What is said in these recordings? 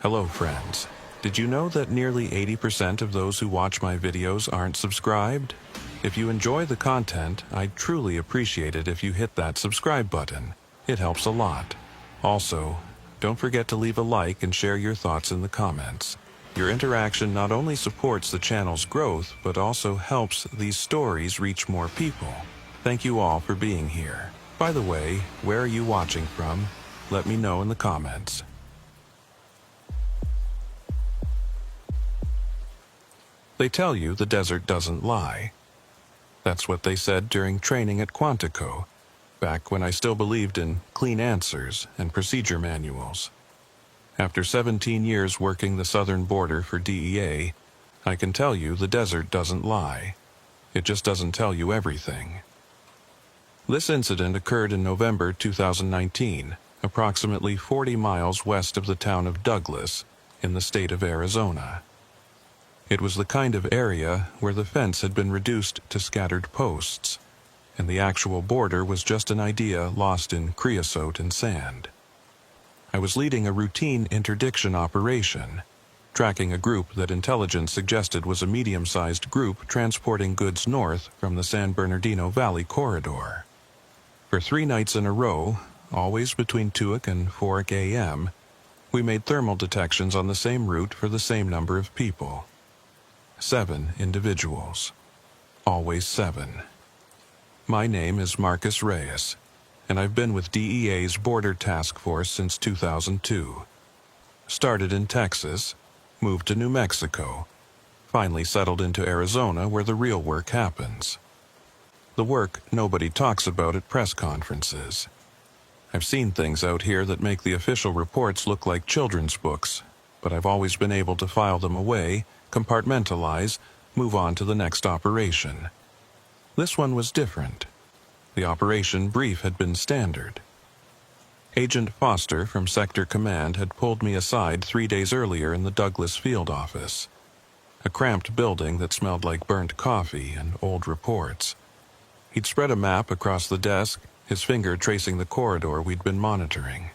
Hello friends. Did you know that nearly 80% of those who watch my videos aren't subscribed? If you enjoy the content, I'd truly appreciate it if you hit that subscribe button. It helps a lot. Also, don't forget to leave a like and share your thoughts in the comments. Your interaction not only supports the channel's growth, but also helps these stories reach more people. Thank you all for being here. By the way, where are you watching from? Let me know in the comments. They tell you the desert doesn't lie. That's what they said during training at Quantico, back when I still believed in clean answers and procedure manuals. After 17 years working the southern border for DEA, I can tell you the desert doesn't lie. It just doesn't tell you everything. This incident occurred in November 2019, approximately 40 miles west of the town of Douglas, in the state of Arizona. It was the kind of area where the fence had been reduced to scattered posts, and the actual border was just an idea lost in creosote and sand. I was leading a routine interdiction operation, tracking a group that intelligence suggested was a medium-sized group transporting goods north from the San Bernardino Valley corridor. For 3 nights in a row, always between 2 and 4 a.m., we made thermal detections on the same route for the same number of people. 7 individuals. Always 7. My name is Marcus Reyes, and I've been with DEA's Border Task Force since 2002. Started in Texas, moved to New Mexico, finally settled into Arizona where the real work happens. The work nobody talks about at press conferences. I've seen things out here that make the official reports look like children's books, but I've always been able to file them away, compartmentalize, move on to the next operation. This one was different. The operation brief had been standard. Agent Foster from Sector Command had pulled me aside 3 days earlier in the Douglas field office, a cramped building that smelled like burnt coffee and old reports. He'd spread a map across the desk, his finger tracing the corridor we'd been monitoring.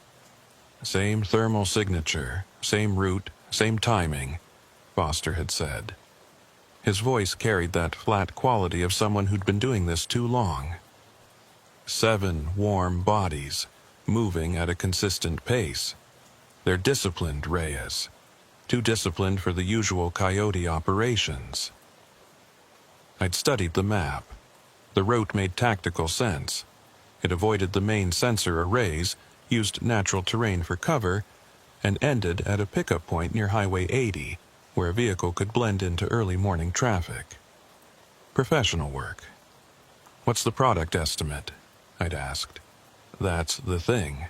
Same thermal signature, same route, same timing, Foster had said. His voice carried that flat quality of someone who'd been doing this too long. 7 warm bodies, moving at a consistent pace. They're disciplined, Reyes. Too disciplined for the usual coyote operations. I'd studied the map. The route made tactical sense. It avoided the main sensor arrays, used natural terrain for cover, and ended at a pickup point near Highway 80, where a vehicle could blend into early morning traffic. Professional work. What's the product estimate? I'd asked. That's the thing.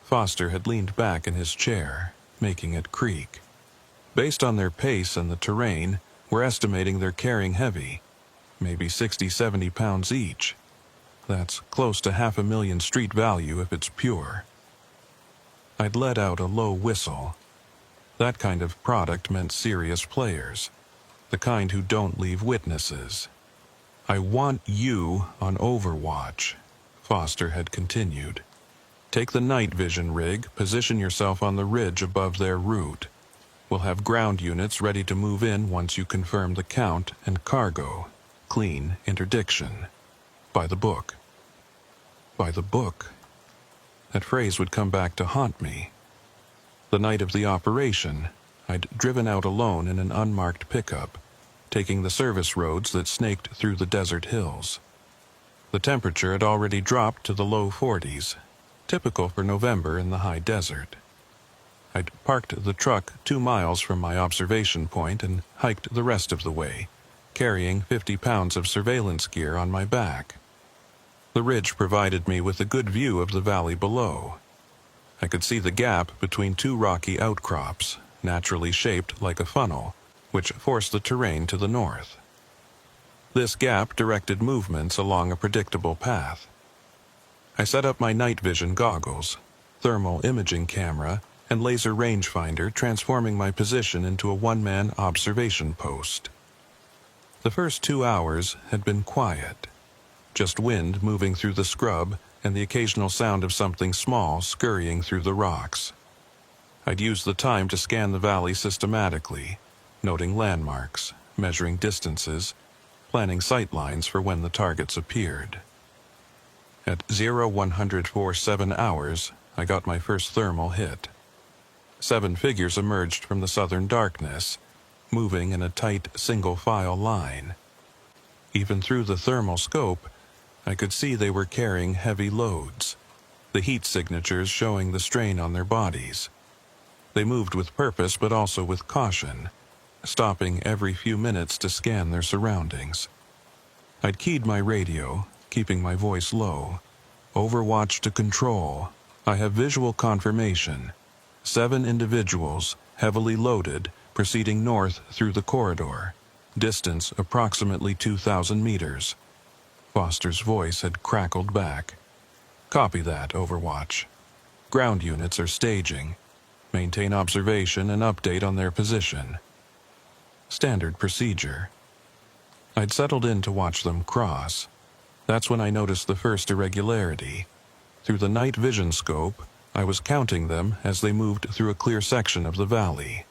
Foster had leaned back in his chair, making it creak. Based on their pace and the terrain, we're estimating they're carrying heavy, maybe 60-70 pounds each. That's close to $500,000 street value if it's pure. I'd let out a low whistle. That kind of product meant serious players, the kind who don't leave witnesses. I want you on Overwatch, Foster had continued. Take the night vision rig, position yourself on the ridge above their route. We'll have ground units ready to move in once you confirm the count and cargo. Clean interdiction. By the book. By the book. That phrase would come back to haunt me. The night of the operation, I'd driven out alone in an unmarked pickup, taking the service roads that snaked through the desert hills. The temperature had already dropped to the low 40s, typical for November in the high desert. I'd parked the truck 2 miles from my observation point and hiked the rest of the way, carrying 50 pounds of surveillance gear on my back. The ridge provided me with a good view of the valley below. I could see the gap between 2 rocky outcrops, naturally shaped like a funnel, which forced the terrain to the north. This gap directed movements along a predictable path. I set up my night vision goggles, thermal imaging camera, and laser rangefinder, transforming my position into a one-man observation post. The first 2 hours had been quiet. Just wind moving through the scrub and the occasional sound of something small scurrying through the rocks. I'd used the time to scan the valley systematically, noting landmarks, measuring distances, planning sight lines for when the targets appeared. At 0147 hours, I got my first thermal hit. 7 figures emerged from the southern darkness, moving in a tight single-file line. Even through the thermal scope, I could see they were carrying heavy loads, the heat signatures showing the strain on their bodies. They moved with purpose but also with caution, stopping every few minutes to scan their surroundings. I'd keyed my radio, keeping my voice low. Overwatch to control. I have visual confirmation. 7 individuals, heavily loaded, proceeding north through the corridor. Distance approximately 2,000 meters. Foster's voice had crackled back. Copy that, Overwatch. Ground units are staging. Maintain observation and update on their position. Standard procedure. I'd settled in to watch them cross. That's when I noticed the first irregularity. Through the night vision scope, I was counting them as they moved through a clear section of the valley.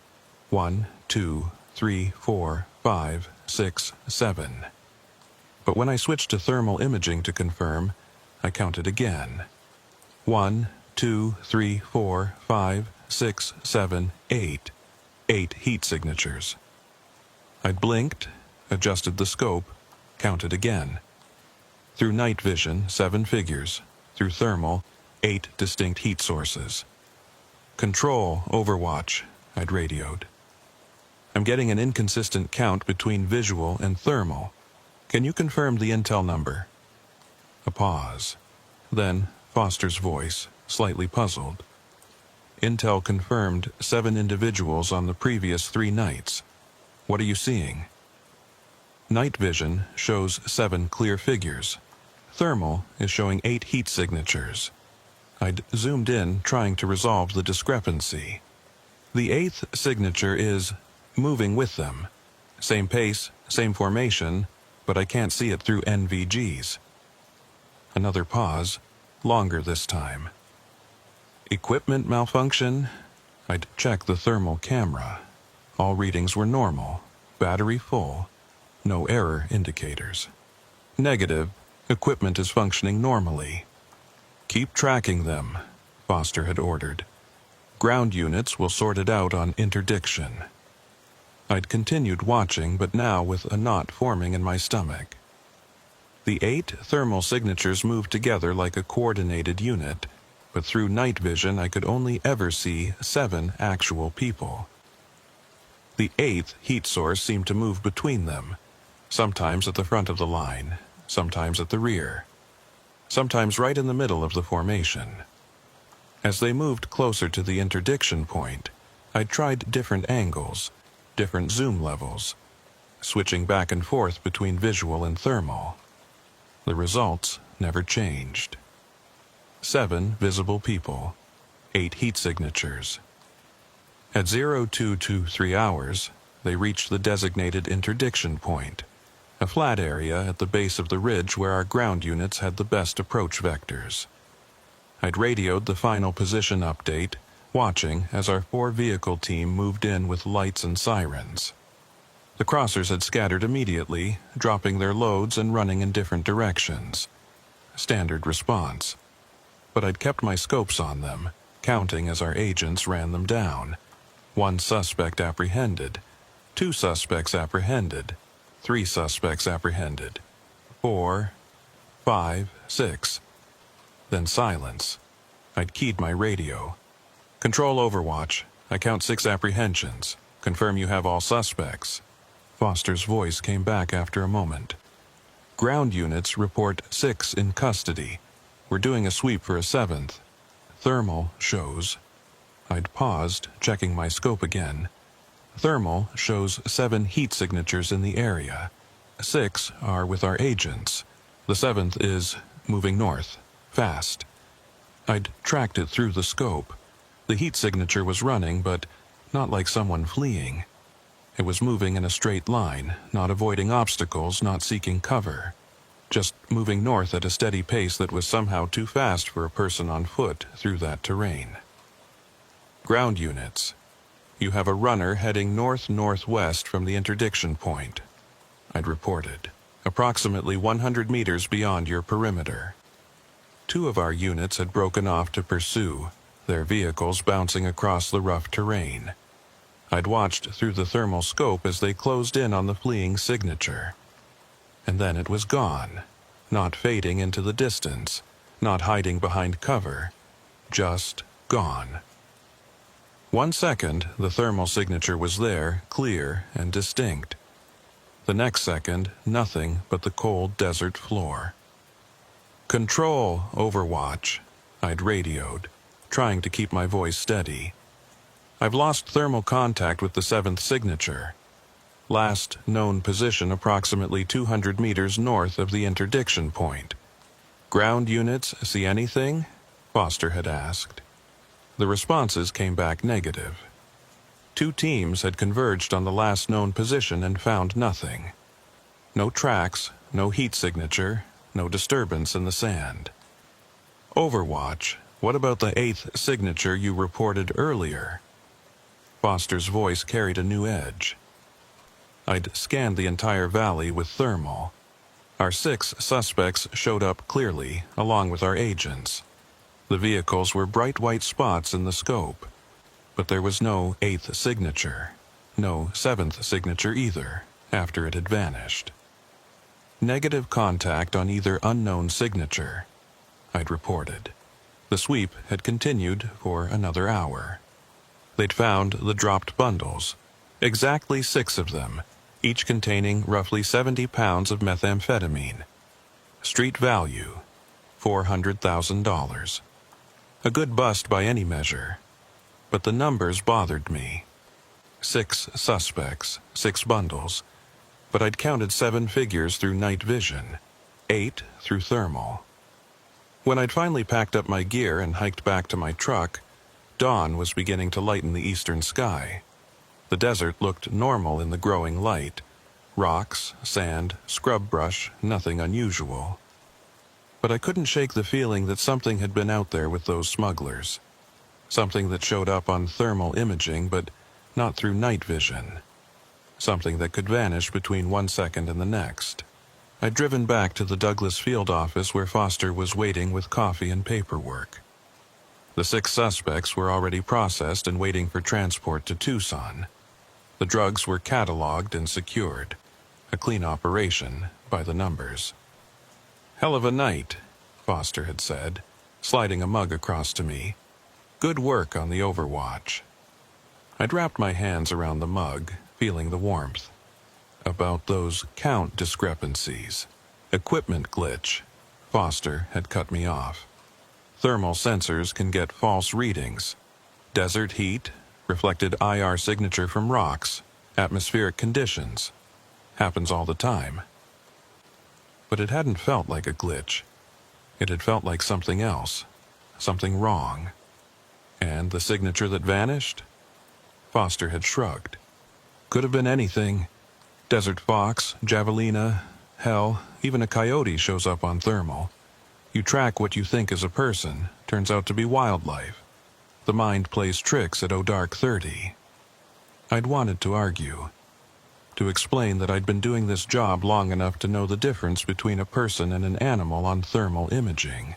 1, 2, 3, 4, 5, 6, 7. But when I switched to thermal imaging to confirm, I counted again. 1, 2, 3, 4, 5, 6, 7, 8. 8 heat signatures. I'd blinked, adjusted the scope, counted again. Through night vision, 7 figures. Through thermal, 8 distinct heat sources. Control, Overwatch, I'd radioed. I'm getting an inconsistent count between visual and thermal. Can you confirm the intel number? A pause. Then, Foster's voice, slightly puzzled. Intel confirmed 7 individuals on the previous 3 nights. What are you seeing? Night vision shows 7 clear figures. Thermal is showing 8 heat signatures. I'd zoomed in, trying to resolve the discrepancy. The 8th signature is moving with them. Same pace, same formation, but I can't see it through NVGs. Another pause, longer this time. Equipment malfunction? I'd checked the thermal camera. All readings were normal, battery full, no error indicators. Negative, equipment is functioning normally. Keep tracking them, Foster had ordered. Ground units will sort it out on interdiction. I'd continued watching, but now with a knot forming in my stomach. The 8 thermal signatures moved together like a coordinated unit, but through night vision I could only ever see 7 actual people. The 8th heat source seemed to move between them, sometimes at the front of the line, sometimes at the rear, sometimes right in the middle of the formation. As they moved closer to the interdiction point, I tried different angles, different zoom levels, switching back and forth between visual and thermal. The results never changed. 7 visible people, 8 heat signatures. At 0223 hours, they reached the designated interdiction point, a flat area at the base of the ridge where our ground units had the best approach vectors. I'd radioed the final position update, watching as our 4-vehicle team moved in with lights and sirens. The crossers had scattered immediately, dropping their loads and running in different directions. Standard response. But I'd kept my scopes on them, counting as our agents ran them down. 1 suspect apprehended, 2 suspects apprehended, 3 suspects apprehended, 4, 5, 6. Then silence. I'd keyed my radio. Control Overwatch. I count 6 apprehensions. Confirm you have all suspects. Foster's voice came back after a moment. Ground units report 6 in custody. We're doing a sweep for a 7th. Thermal shows. I'd paused, checking my scope again. Thermal shows 7 heat signatures in the area. 6 are with our agents. The 7th is moving north, fast. I'd tracked it through the scope. The heat signature was running, but not like someone fleeing. It was moving in a straight line, not avoiding obstacles, not seeking cover. Just moving north at a steady pace that was somehow too fast for a person on foot through that terrain. Ground units. You have a runner heading north-northwest from the interdiction point, I'd reported, approximately 100 meters beyond your perimeter. 2 of our units had broken off to pursue, their vehicles bouncing across the rough terrain. I'd watched through the thermal scope as they closed in on the fleeing signature. And then it was gone, not fading into the distance, not hiding behind cover, just gone. 1 second, the thermal signature was there, clear and distinct. The next second, nothing but the cold desert floor. "Control, Overwatch," I'd radioed, trying to keep my voice steady. "I've lost thermal contact with the 7th signature. Last known position approximately 200 meters north of the interdiction point. Ground units see anything?" Foster had asked. The responses came back negative. 2 teams had converged on the last known position and found nothing. No tracks, no heat signature, no disturbance in the sand. "Overwatch, what about the 8th signature you reported earlier?" Foster's voice carried a new edge. I'd scanned the entire valley with thermal. Our 6 suspects showed up clearly, along with our agents. The vehicles were bright white spots in the scope, but there was no 8th signature, no 7th signature either, after it had vanished. "Negative contact on either unknown signature," I'd reported. The sweep had continued for another hour. They'd found the dropped bundles, exactly 6 of them, each containing roughly 70 pounds of methamphetamine. Street value, $400,000. A good bust by any measure. But the numbers bothered me. 6 suspects, 6 bundles. But I'd counted 7 figures through night vision, 8 through thermal. When I'd finally packed up my gear and hiked back to my truck, dawn was beginning to lighten the eastern sky. The desert looked normal in the growing light. Rocks, sand, scrub brush, nothing unusual. But I couldn't shake the feeling that something had been out there with those smugglers. Something that showed up on thermal imaging, but not through night vision. Something that could vanish between 1 second and the next. I'd driven back to the Douglas field office where Foster was waiting with coffee and paperwork. The 6 suspects were already processed and waiting for transport to Tucson. The drugs were cataloged and secured. A clean operation, by the numbers. "Hell of a night," Foster had said, sliding a mug across to me. "Good work on the Overwatch." I'd wrapped my hands around the mug, feeling the warmth. About those count discrepancies. Equipment glitch. Foster had cut me off. Thermal sensors can get false readings. Desert heat, reflected IR signature from rocks, atmospheric conditions. Happens all the time. But it hadn't felt like a glitch. It had felt like something else, something wrong. And the signature that vanished? Foster had shrugged. Could have been anything. Desert fox, javelina, hell, even a coyote shows up on thermal. You track what you think is a person, turns out to be wildlife. The mind plays tricks at dark 30. I'd wanted to argue. To explain that I'd been doing this job long enough to know the difference between a person and an animal on thermal imaging.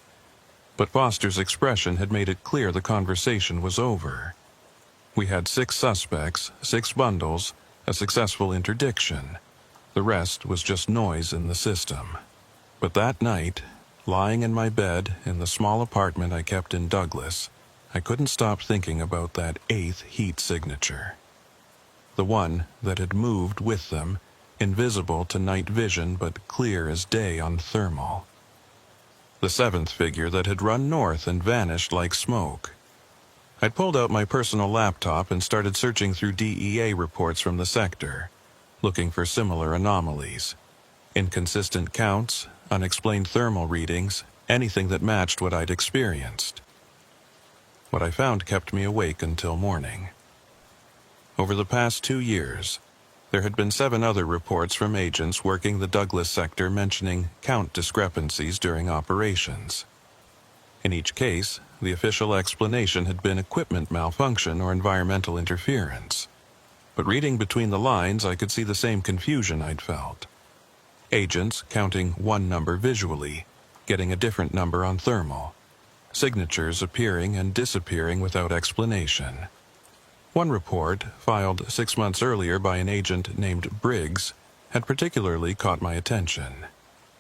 But Foster's expression had made it clear the conversation was over. We had 6 suspects, 6 bundles, a successful interdiction. The rest was just noise in the system. But that night, lying in my bed in the small apartment I kept in Douglas, I couldn't stop thinking about that 8th heat signature. The one that had moved with them, invisible to night vision but clear as day on thermal. The 7th figure that had run north and vanished like smoke. I'd pulled out my personal laptop and started searching through DEA reports from the sector, looking for similar anomalies. Inconsistent counts, unexplained thermal readings, anything that matched what I'd experienced. What I found kept me awake until morning. Over the past 2 years, there had been 7 other reports from agents working the Douglas sector mentioning count discrepancies during operations. In each case, the official explanation had been equipment malfunction or environmental interference. But reading between the lines, I could see the same confusion I'd felt. Agents counting one number visually, getting a different number on thermal. Signatures appearing and disappearing without explanation. One report, filed 6 months earlier by an agent named Briggs, had particularly caught my attention.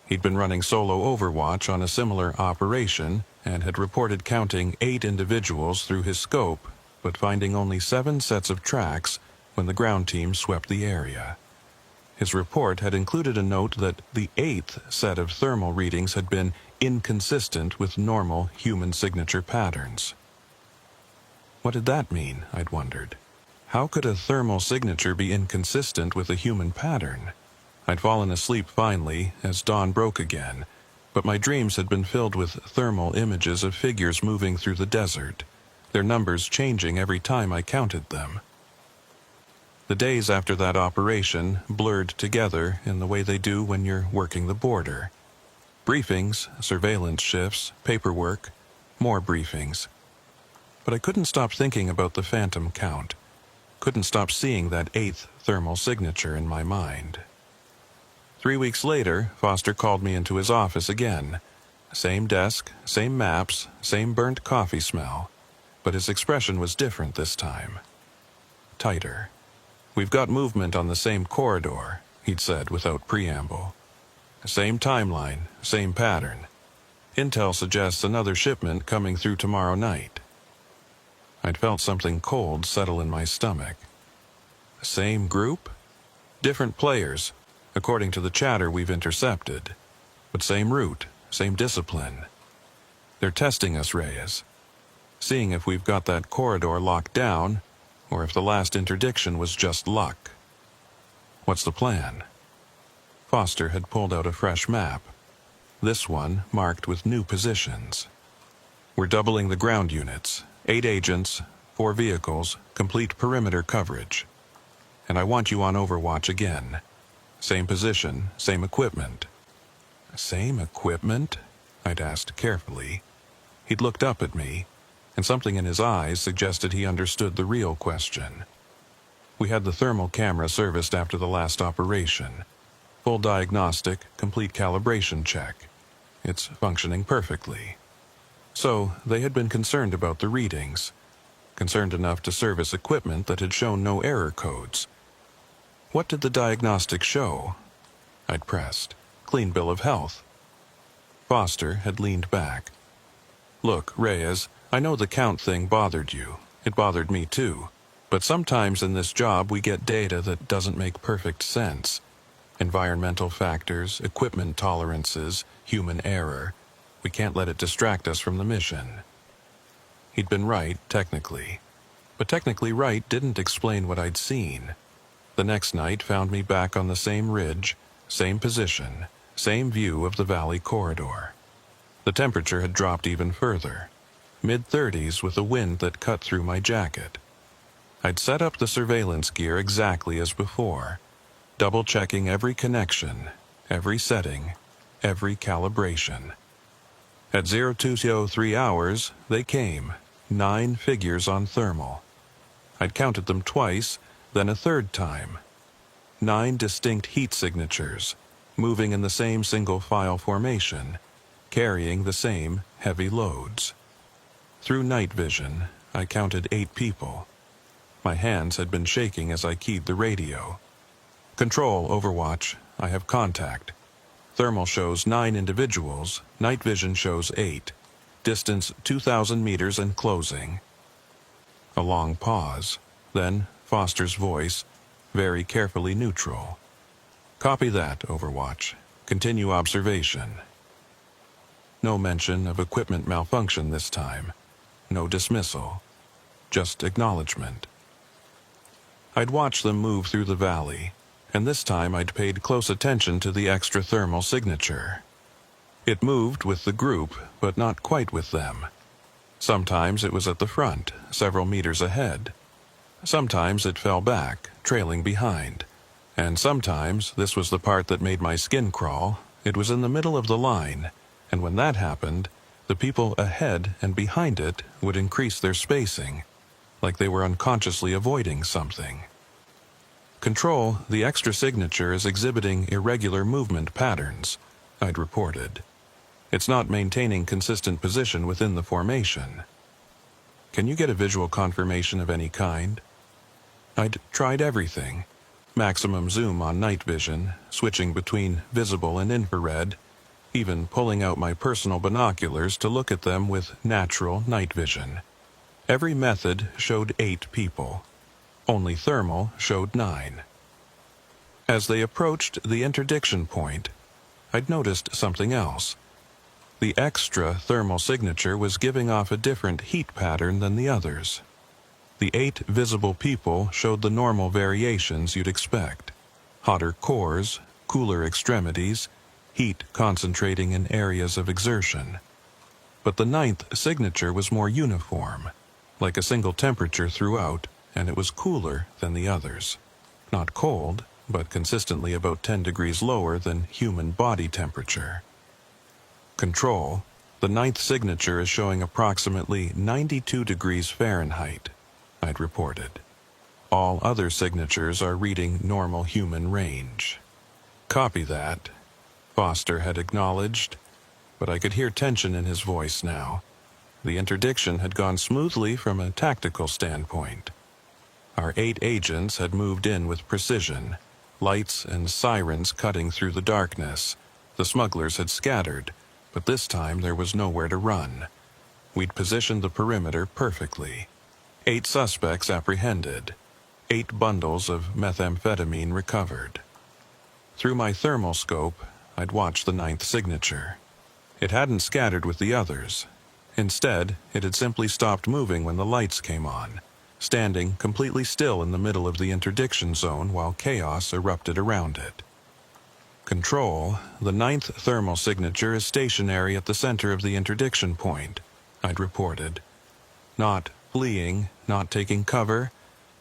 He'd been running solo overwatch on a similar operation and had reported counting 8 individuals through his scope, but finding only 7 sets of tracks when the ground team swept the area. His report had included a note that the 8th set of thermal readings had been inconsistent with normal human signature patterns. What did that mean, I'd wondered. How could a thermal signature be inconsistent with a human pattern? I'd fallen asleep finally as dawn broke again, but my dreams had been filled with thermal images of figures moving through the desert, their numbers changing every time I counted them. The days after that operation blurred together in the way they do when you're working the border. Briefings, surveillance shifts, paperwork, more briefings. But I couldn't stop thinking about the phantom count. Couldn't stop seeing that 8th thermal signature in my mind. 3 weeks later, Foster called me into his office again. Same desk, same maps, same burnt coffee smell. But his expression was different this time. Tighter. "We've got movement on the same corridor," he'd said without preamble. "Same timeline, same pattern. Intel suggests another shipment coming through tomorrow night." I'd felt something cold settle in my stomach. Same group? Different players, according to the chatter we've intercepted. But same route, same discipline. They're testing us, Reyes. Seeing if we've got that corridor locked down, or if the last interdiction was just luck. What's the plan? Foster had pulled out a fresh map. This one marked with new positions. "We're doubling the ground units. 8 agents, 4 vehicles, complete perimeter coverage. And I want you on Overwatch again. Same position, same equipment." "Same equipment?" I'd asked carefully. He'd looked up at me, and something in his eyes suggested he understood the real question. We had the thermal camera serviced after the last operation. Full diagnostic, complete calibration check. It's functioning perfectly. So, they had been concerned about the readings. Concerned enough to service equipment that had shown no error codes. What did the diagnostic show? I'd pressed. Clean bill of health. Foster had leaned back. "Look, Reyes, I know the count thing bothered you. It bothered me too. But sometimes in this job we get data that doesn't make perfect sense. Environmental factors, equipment tolerances, human error. We can't let it distract us from the mission." He'd been right, technically. But technically right didn't explain what I'd seen. The next night found me back on the same ridge, same position, same view of the valley corridor. The temperature had dropped even further. Mid-30s with a wind that cut through my jacket. I'd set up the surveillance gear exactly as before, double-checking every connection, every setting, every calibration. At 0203 hours, they came, 9 figures on thermal. I'd counted them twice, then a third time. 9 distinct heat signatures, moving in the same single-file formation, carrying the same heavy loads. Through night vision, I counted 8 people. My hands had been shaking as I keyed the radio. "Control, Overwatch, I have contact. Thermal shows 9 individuals, night vision shows 8. Distance 2,000 meters and closing." A long pause, then Foster's voice, very carefully neutral. "Copy that, Overwatch. Continue observation." No mention of equipment malfunction this time. No dismissal. Just acknowledgement. I'd watched them move through the valley, and this time I'd paid close attention to the extra thermal signature. It moved with the group, but not quite with them. Sometimes it was at the front, several meters ahead. Sometimes it fell back, trailing behind. And sometimes, this was the part that made my skin crawl, it was in the middle of the line, and when that happened, The people ahead and behind it would increase their spacing, like they were unconsciously avoiding something. Control, the extra signature is exhibiting irregular movement patterns, I'd reported. It's not maintaining consistent position within the formation. Can you get a visual confirmation of any kind? I'd tried everything. Maximum zoom on night vision, switching between visible and infrared, even pulling out my personal binoculars to look at them with natural night vision. Every method showed 8 people. Only thermal showed 9. As they approached the interdiction point, I'd noticed something else. The extra thermal signature was giving off a different heat pattern than the others. The 8 visible people showed the normal variations you'd expect. Hotter cores, cooler extremities, heat concentrating in areas of exertion. But the 9th signature was more uniform, like a single temperature throughout, and it was cooler than the others. Not cold, but consistently about 10 degrees lower than human body temperature. Control, the 9th signature is showing approximately 92 degrees Fahrenheit, I'd reported. All other signatures are reading normal human range. Copy that, Foster had acknowledged, but I could hear tension in his voice now. The interdiction had gone smoothly from a tactical standpoint. Our 8 agents had moved in with precision, lights and sirens cutting through the darkness. The smugglers had scattered, but this time there was nowhere to run. We'd positioned the perimeter perfectly. 8 suspects apprehended. 8 bundles of methamphetamine recovered. Through my thermal scope, I'd watched the 9th signature. It hadn't scattered with the others. Instead, it had simply stopped moving when the lights came on, standing completely still in the middle of the interdiction zone while chaos erupted around it. Control, the 9th thermal signature is stationary at the center of the interdiction point, I'd reported. Not fleeing, not taking cover,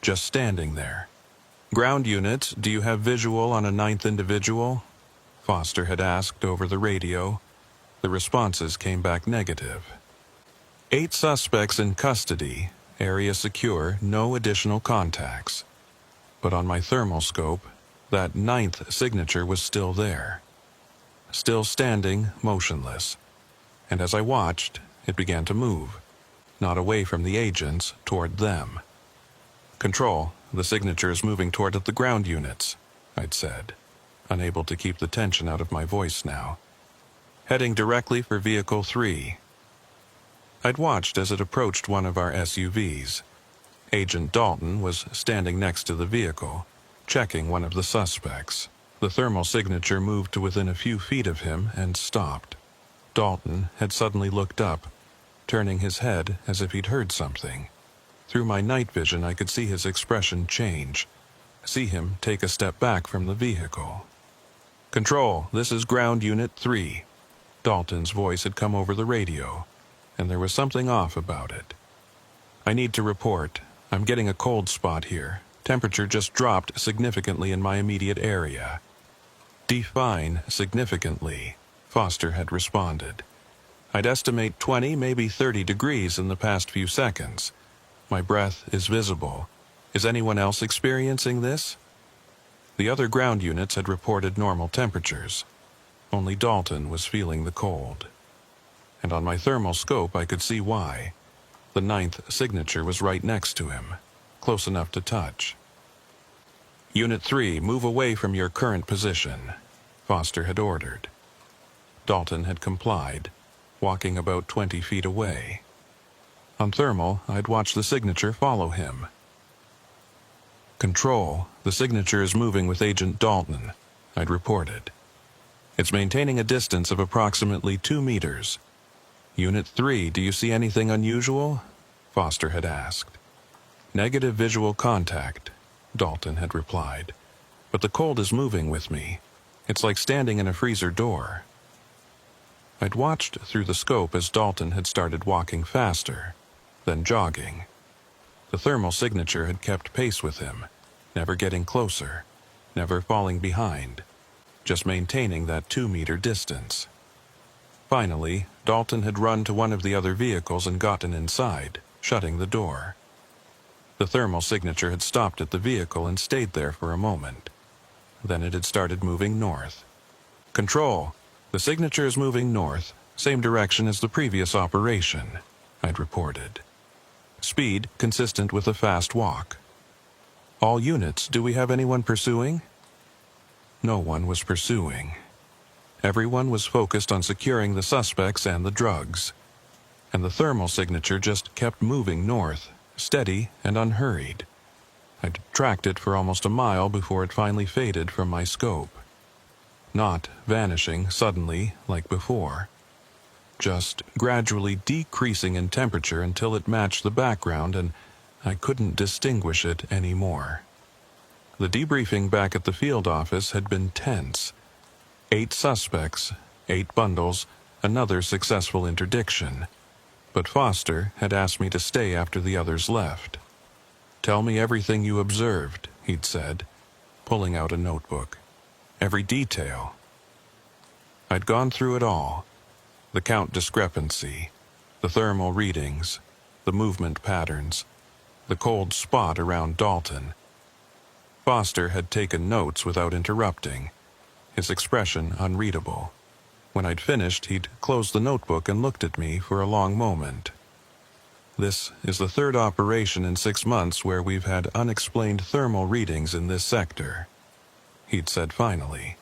just standing there. Ground units, do you have visual on a 9th individual? Foster had asked over the radio. The responses came back negative. 8 suspects in custody, area secure, no additional contacts. But on my thermal scope, that 9th signature was still there. Still standing, motionless. And as I watched, it began to move. Not away from the agents, toward them. Control, the signature is moving toward the ground units, I'd said, unable to keep the tension out of my voice now. Heading directly for Vehicle 3. I'd watched as it approached one of our SUVs. Agent Dalton was standing next to the vehicle, checking one of the suspects. The thermal signature moved to within a few feet of him and stopped. Dalton had suddenly looked up, turning his head as if he'd heard something. Through my night vision, I could see his expression change, see him take a step back from the vehicle. Control, this is Ground Unit 3. Dalton's voice had come over the radio, and there was something off about it. I need to report. I'm getting a cold spot here. Temperature just dropped significantly in my immediate area. Define significantly, Foster had responded. I'd estimate 20, maybe 30 degrees in the past few seconds. My breath is visible. Is anyone else experiencing this? The other ground units had reported normal temperatures. Only Dalton was feeling the cold. And on my thermal scope I could see why. The 9th signature was right next to him, close enough to touch. Unit 3, move away from your current position, Foster had ordered. Dalton had complied, walking about 20 feet away. On thermal, I'd watched the signature follow him. Control, the signature is moving with Agent Dalton, I'd reported. It's maintaining a distance of approximately 2 meters. Unit 3, do you see anything unusual? Foster had asked. Negative visual contact, Dalton had replied. But the cold is moving with me. It's like standing in a freezer door. I'd watched through the scope as Dalton had started walking faster, then jogging. The thermal signature had kept pace with him, never getting closer, never falling behind, just maintaining that 2-meter distance. Finally, Dalton had run to one of the other vehicles and gotten inside, shutting the door. The thermal signature had stopped at the vehicle and stayed there for a moment. Then it had started moving north. "Control, the signature is moving north, same direction as the previous operation," I'd reported. "Speed consistent with a fast walk." "All units, do we have anyone pursuing?" No one was pursuing. Everyone was focused on securing the suspects and the drugs. And the thermal signature just kept moving north, steady and unhurried. I'd tracked it for almost a mile before it finally faded from my scope. Not vanishing suddenly like before. Just gradually decreasing in temperature until it matched the background and I couldn't distinguish it anymore. The debriefing back at the field office had been tense. 8 suspects, 8 bundles, another successful interdiction. But Foster had asked me to stay after the others left. "Tell me everything you observed," he'd said, pulling out a notebook. "Every detail." I'd gone through it all. The count discrepancy, the thermal readings, the movement patterns, the cold spot around Dalton. Foster had taken notes without interrupting, his expression unreadable. When I'd finished, he'd closed the notebook and looked at me for a long moment. "This is the 3rd operation in 6 months where we've had unexplained thermal readings in this sector," he'd said finally.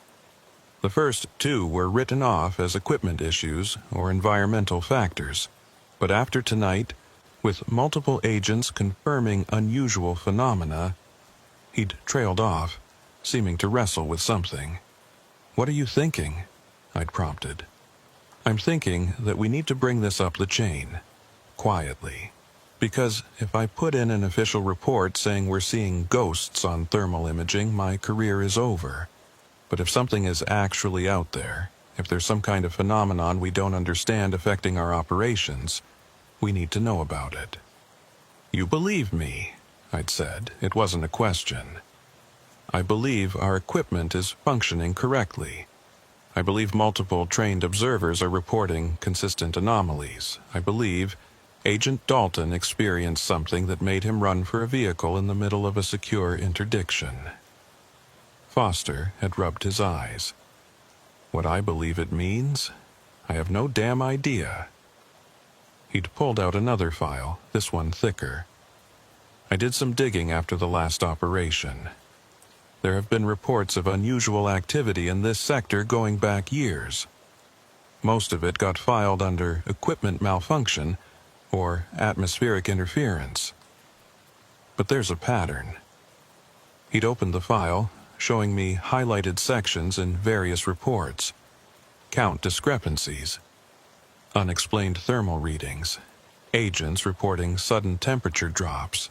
"The first 2 were written off as equipment issues or environmental factors, but after tonight, with multiple agents confirming unusual phenomena," he'd trailed off, seeming to wrestle with something. "What are you thinking?" I'd prompted. "I'm thinking that we need to bring this up the chain, quietly. Because if I put in an official report saying we're seeing ghosts on thermal imaging, my career is over. But if something is actually out there, if there's some kind of phenomenon we don't understand affecting our operations, we need to know about it." "You believe me," I'd said. It wasn't a question. "I believe our equipment is functioning correctly. I believe multiple trained observers are reporting consistent anomalies. I believe Agent Dalton experienced something that made him run for a vehicle in the middle of a secure interdiction." Foster had rubbed his eyes. "What I believe it means? I have no damn idea." He'd pulled out another file, this one thicker. "I did some digging after the last operation. There have been reports of unusual activity in this sector going back years. Most of it got filed under equipment malfunction or atmospheric interference. But there's a pattern." He'd opened the file, showing me highlighted sections in various reports. Count discrepancies, unexplained thermal readings, agents reporting sudden temperature drops,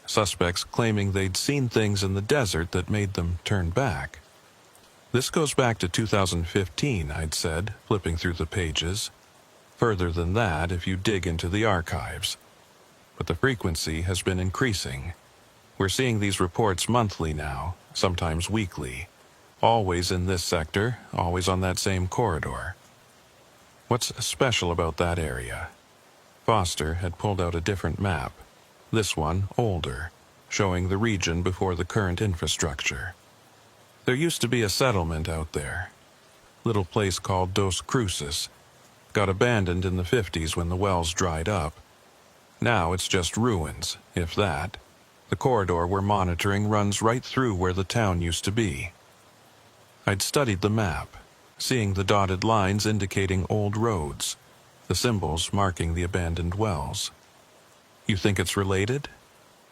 suspects claiming they'd seen things in the desert that made them turn back. "This goes back to 2015, I'd said, flipping through the pages. "Further than that if you dig into the archives. But the frequency has been increasing. We're seeing these reports monthly now, sometimes weekly. Always in this sector, always on that same corridor." "What's special about that area?" Foster had pulled out a different map. This one, older, showing the region before the current infrastructure. "There used to be a settlement out there. Little place called Dos Cruces. Got abandoned in the 50s when the wells dried up. Now it's just ruins, if that. The corridor we're monitoring runs right through where the town used to be." I'd studied the map, seeing the dotted lines indicating old roads, the symbols marking the abandoned wells. "You think it's related?"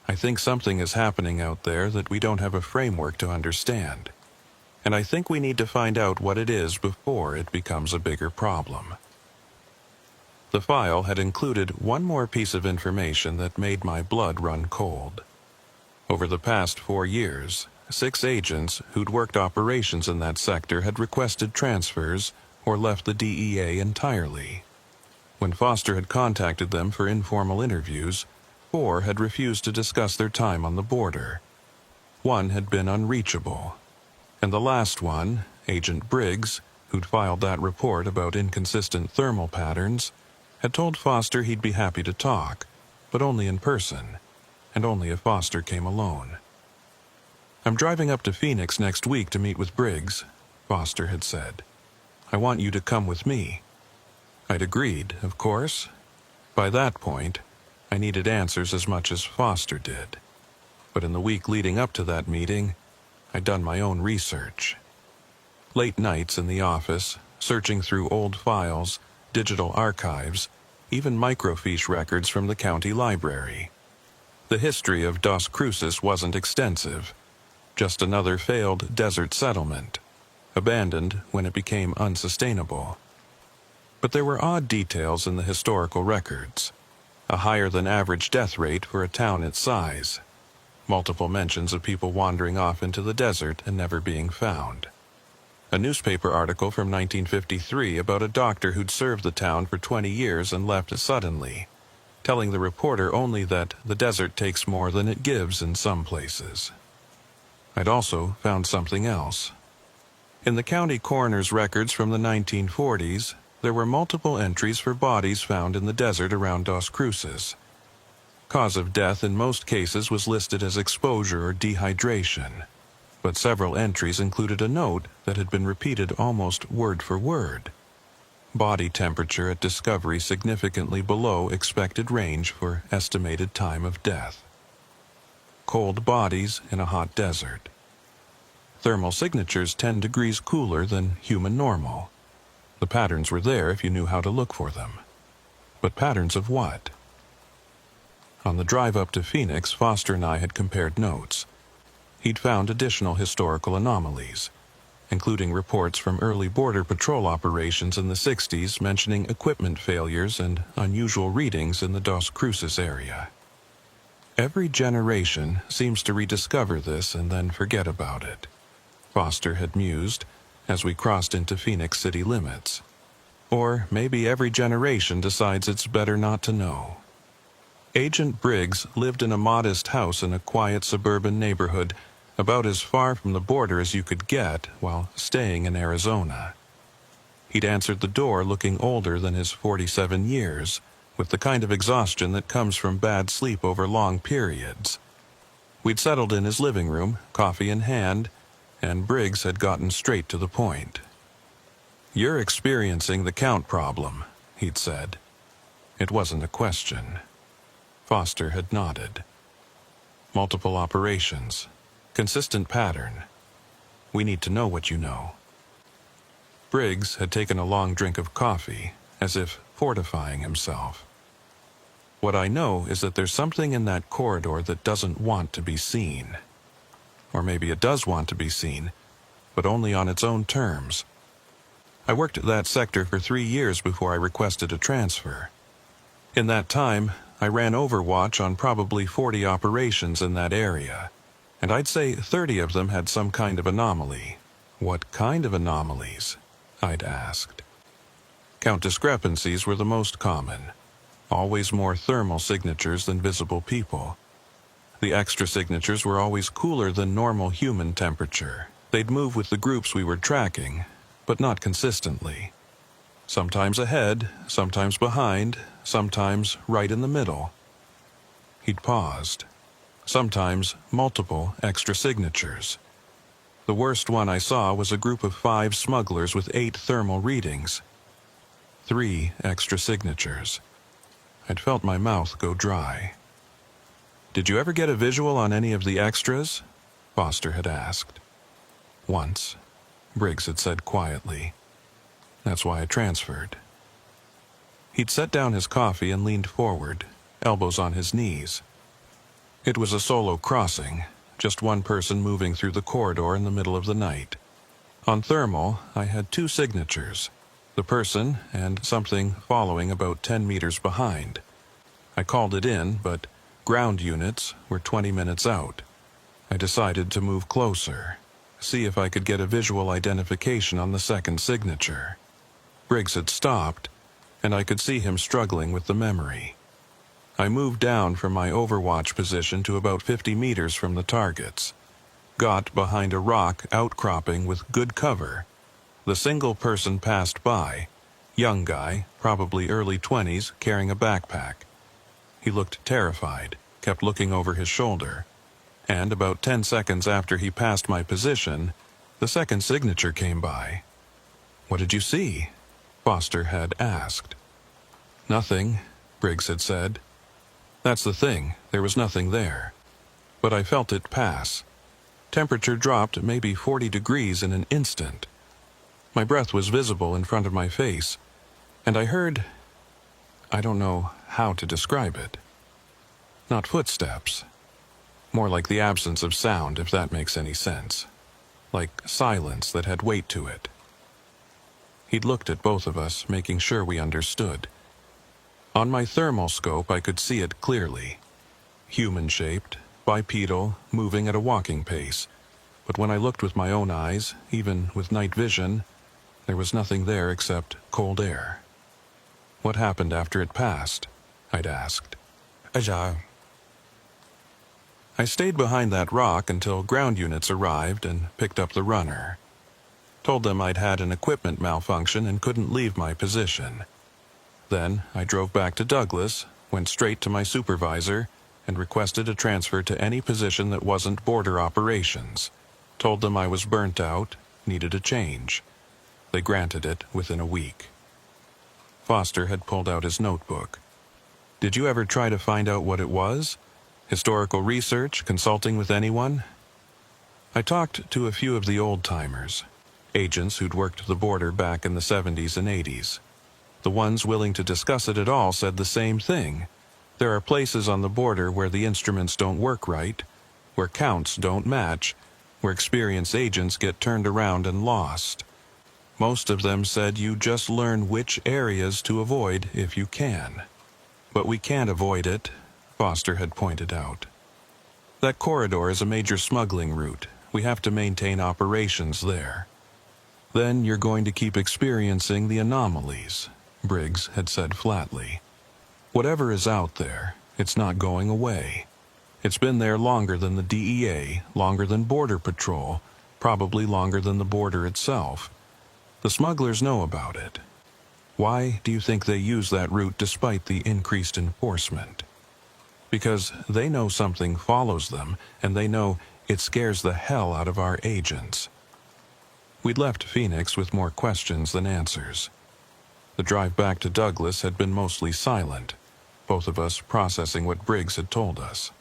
"I think something is happening out there that we don't have a framework to understand. And I think we need to find out what it is before it becomes a bigger problem." The file had included one more piece of information that made my blood run cold. Over the past 4 years, 6 agents who'd worked operations in that sector had requested transfers or left the DEA entirely. When Foster had contacted them for informal interviews, 4 had refused to discuss their time on the border. 1 had been unreachable. And the last one, Agent Briggs, who'd filed that report about inconsistent thermal patterns, had told Foster he'd be happy to talk, but only in person, and only if Foster came alone. "I'm driving up to Phoenix next week to meet with Briggs," Foster had said. "I want you to come with me." I'd agreed, of course. By that point, I needed answers as much as Foster did. But in the week leading up to that meeting, I'd done my own research. Late nights in the office, searching through old files, digital archives, even microfiche records from the county library. The history of Dos Cruces wasn't extensive, just another failed desert settlement, abandoned when it became unsustainable. But there were odd details in the historical records. A higher-than-average death rate for a town its size. Multiple mentions of people wandering off into the desert and never being found. A newspaper article from 1953 about a doctor who'd served the town for 20 years and left suddenly, telling the reporter only that the desert takes more than it gives in some places. I'd also found something else. In the county coroner's records from the 1940s, there were multiple entries for bodies found in the desert around Dos Cruces. Cause of death in most cases was listed as exposure or dehydration, but several entries included a note that had been repeated almost word for word. Body temperature at discovery significantly below expected range for estimated time of death. Cold bodies in a hot desert. Thermal signatures 10 degrees cooler than human normal. The patterns were there if you knew how to look for them. But patterns of what? On the drive up to Phoenix, Foster and I had compared notes. He'd found additional historical anomalies, including reports from early border patrol operations in the 60s mentioning equipment failures and unusual readings in the Dos Cruces area. Every generation seems to rediscover this and then forget about it, Foster had mused, as we crossed into Phoenix city limits. Or maybe every generation decides it's better not to know. Agent Briggs lived in a modest house in a quiet suburban neighborhood about as far from the border as you could get while staying in Arizona. He'd answered the door looking older than his 47 years, with the kind of exhaustion that comes from bad sleep over long periods. We'd settled in his living room, coffee in hand, and Briggs had gotten straight to the point. "You're experiencing the count problem," he'd said. It wasn't a question. Foster had nodded. "Multiple operations. Consistent pattern. We need to know what you know." Briggs had taken a long drink of coffee, as if fortifying himself. "What I know is that there's something in that corridor that doesn't want to be seen. Or maybe it does want to be seen, but only on its own terms. I worked at that sector for 3 years before I requested a transfer. In that time, I ran Overwatch on probably 40 operations in that area, and I'd say 30 of them had some kind of anomaly." "What kind of anomalies?" I'd asked. "Count discrepancies were the most common. Always more thermal signatures than visible people. The extra signatures were always cooler than normal human temperature. They'd move with the groups we were tracking, but not consistently. Sometimes ahead, sometimes behind, sometimes right in the middle." He'd paused. "Sometimes multiple extra signatures. The worst one I saw was a group of 5 smugglers with 8 thermal readings. 3 extra signatures." I'd felt my mouth go dry. "Did you ever get a visual on any of the extras?" Foster had asked. "Once," Briggs had said quietly. "That's why I transferred." He'd set down his coffee and leaned forward, elbows on his knees. It was a solo crossing, just one person moving through the corridor in the middle of the night. On thermal, I had 2 signatures, the person and something following about 10 meters behind. I called it in, but ground units were 20 minutes out. I decided to move closer, see if I could get a visual identification on the second signature. Briggs had stopped, and I could see him struggling with the memory. I moved down from my overwatch position to about 50 meters from the targets, got behind a rock outcropping with good cover, the single person passed by, young guy, probably early 20s, carrying a backpack. He looked terrified, kept looking over his shoulder, and about 10 seconds after he passed my position, the second signature came by. "What did you see?" Foster had asked. "Nothing," Briggs had said. "That's the thing, there was nothing there. But I felt it pass. Temperature dropped maybe 40 degrees in an instant. My breath was visible in front of my face, and I heard... I don't know how to describe it. Not footsteps. More like the absence of sound, if that makes any sense. Like silence that had weight to it." He'd looked at both of us, making sure we understood. On my thermal scope, I could see it clearly. Human-shaped, bipedal, moving at a walking pace. But when I looked with my own eyes, even with night vision, there was nothing there except cold air. "What happened after it passed?" I'd asked. I stayed behind that rock until ground units arrived and picked up the runner. Told them I'd had an equipment malfunction and couldn't leave my position. Then I drove back to Douglas, went straight to my supervisor, and requested a transfer to any position that wasn't border operations. Told them I was burnt out, needed a change. They granted it within a week. Foster had pulled out his notebook. "Did you ever try to find out what it was? Historical research, consulting with anyone?" I talked to a few of the old-timers, agents who'd worked the border back in the 70s and 80s. The ones willing to discuss it at all said the same thing. There are places on the border where the instruments don't work right, where counts don't match, where experienced agents get turned around and lost. Most of them said you just learn which areas to avoid if you can. But we can't avoid it, Foster had pointed out. That corridor is a major smuggling route. We have to maintain operations there. Then you're going to keep experiencing the anomalies, Briggs had said flatly. Whatever is out there, it's not going away. It's been there longer than the DEA, longer than Border Patrol, probably longer than the border itself. The smugglers know about it. Why do you think they use that route despite the increased enforcement? Because they know something follows them, and they know it scares the hell out of our agents. We'd left Phoenix with more questions than answers. The drive back to Douglas had been mostly silent, both of us processing what Briggs had told us.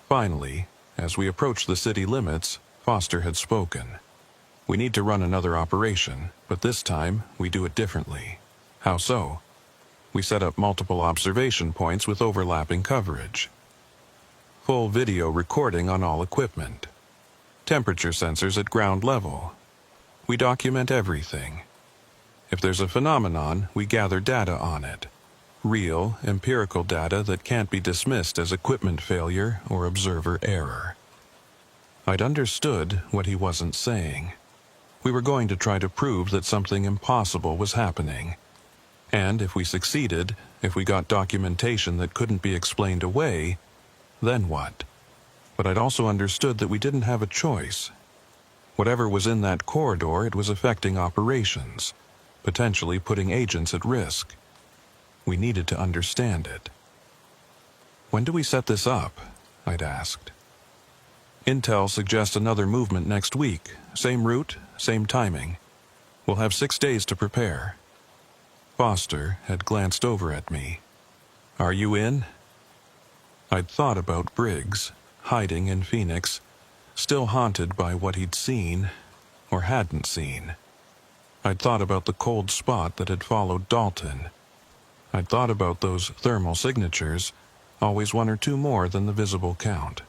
Finally, as we approached the city limits, Foster had spoken. "We need to run another operation, but this time we do it differently." "How so?" "We set up multiple observation points with overlapping coverage. Full video recording on all equipment. Temperature sensors at ground level. We document everything. If there's a phenomenon, we gather data on it. Real, empirical data that can't be dismissed as equipment failure or observer error." I'd understood what he wasn't saying. We were going to try to prove that something impossible was happening. And if we succeeded, if we got documentation that couldn't be explained away, then what? But I'd also understood that we didn't have a choice. Whatever was in that corridor, it was affecting operations, potentially putting agents at risk. We needed to understand it. "When do we set this up?" I'd asked. "Intel suggests another movement next week. Same route, same timing. We'll have 6 days to prepare." Foster had glanced over at me. "Are you in?" I'd thought about Briggs, hiding in Phoenix, still haunted by what he'd seen, or hadn't seen. I'd thought about the cold spot that had followed Dalton. I'd thought about those thermal signatures, always 1 or 2 more than the visible count.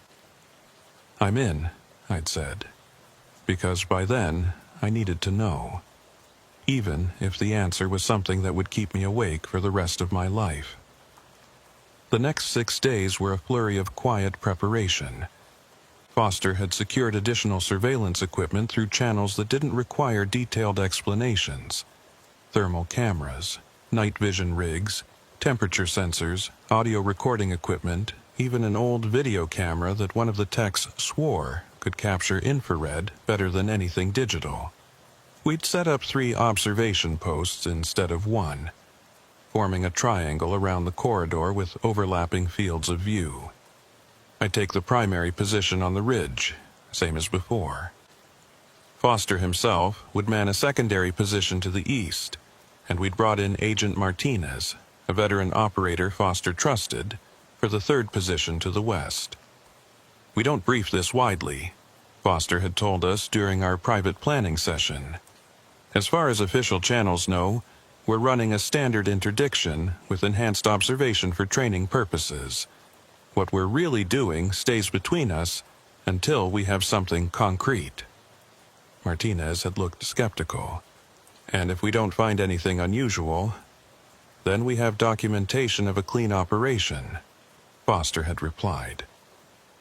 "I'm in," I'd said, because by then I needed to know, even if the answer was something that would keep me awake for the rest of my life. The next 6 days were a flurry of quiet preparation. Foster had secured additional surveillance equipment through channels that didn't require detailed explanations. Thermal cameras, night vision rigs, temperature sensors, audio recording equipment, even an old video camera that one of the techs swore could capture infrared better than anything digital. We'd set up 3 observation posts instead of 1, forming a triangle around the corridor with overlapping fields of view. I'd take the primary position on the ridge, same as before. Foster himself would man a secondary position to the east, and we'd brought in Agent Martinez, a veteran operator Foster trusted, for the 3rd position to the west. We don't brief this widely, Foster had told us during our private planning session. As far as official channels know, we're running a standard interdiction with enhanced observation for training purposes. What we're really doing stays between us until we have something concrete. Martinez had looked skeptical. And if we don't find anything unusual, then we have documentation of a clean operation, Foster had replied.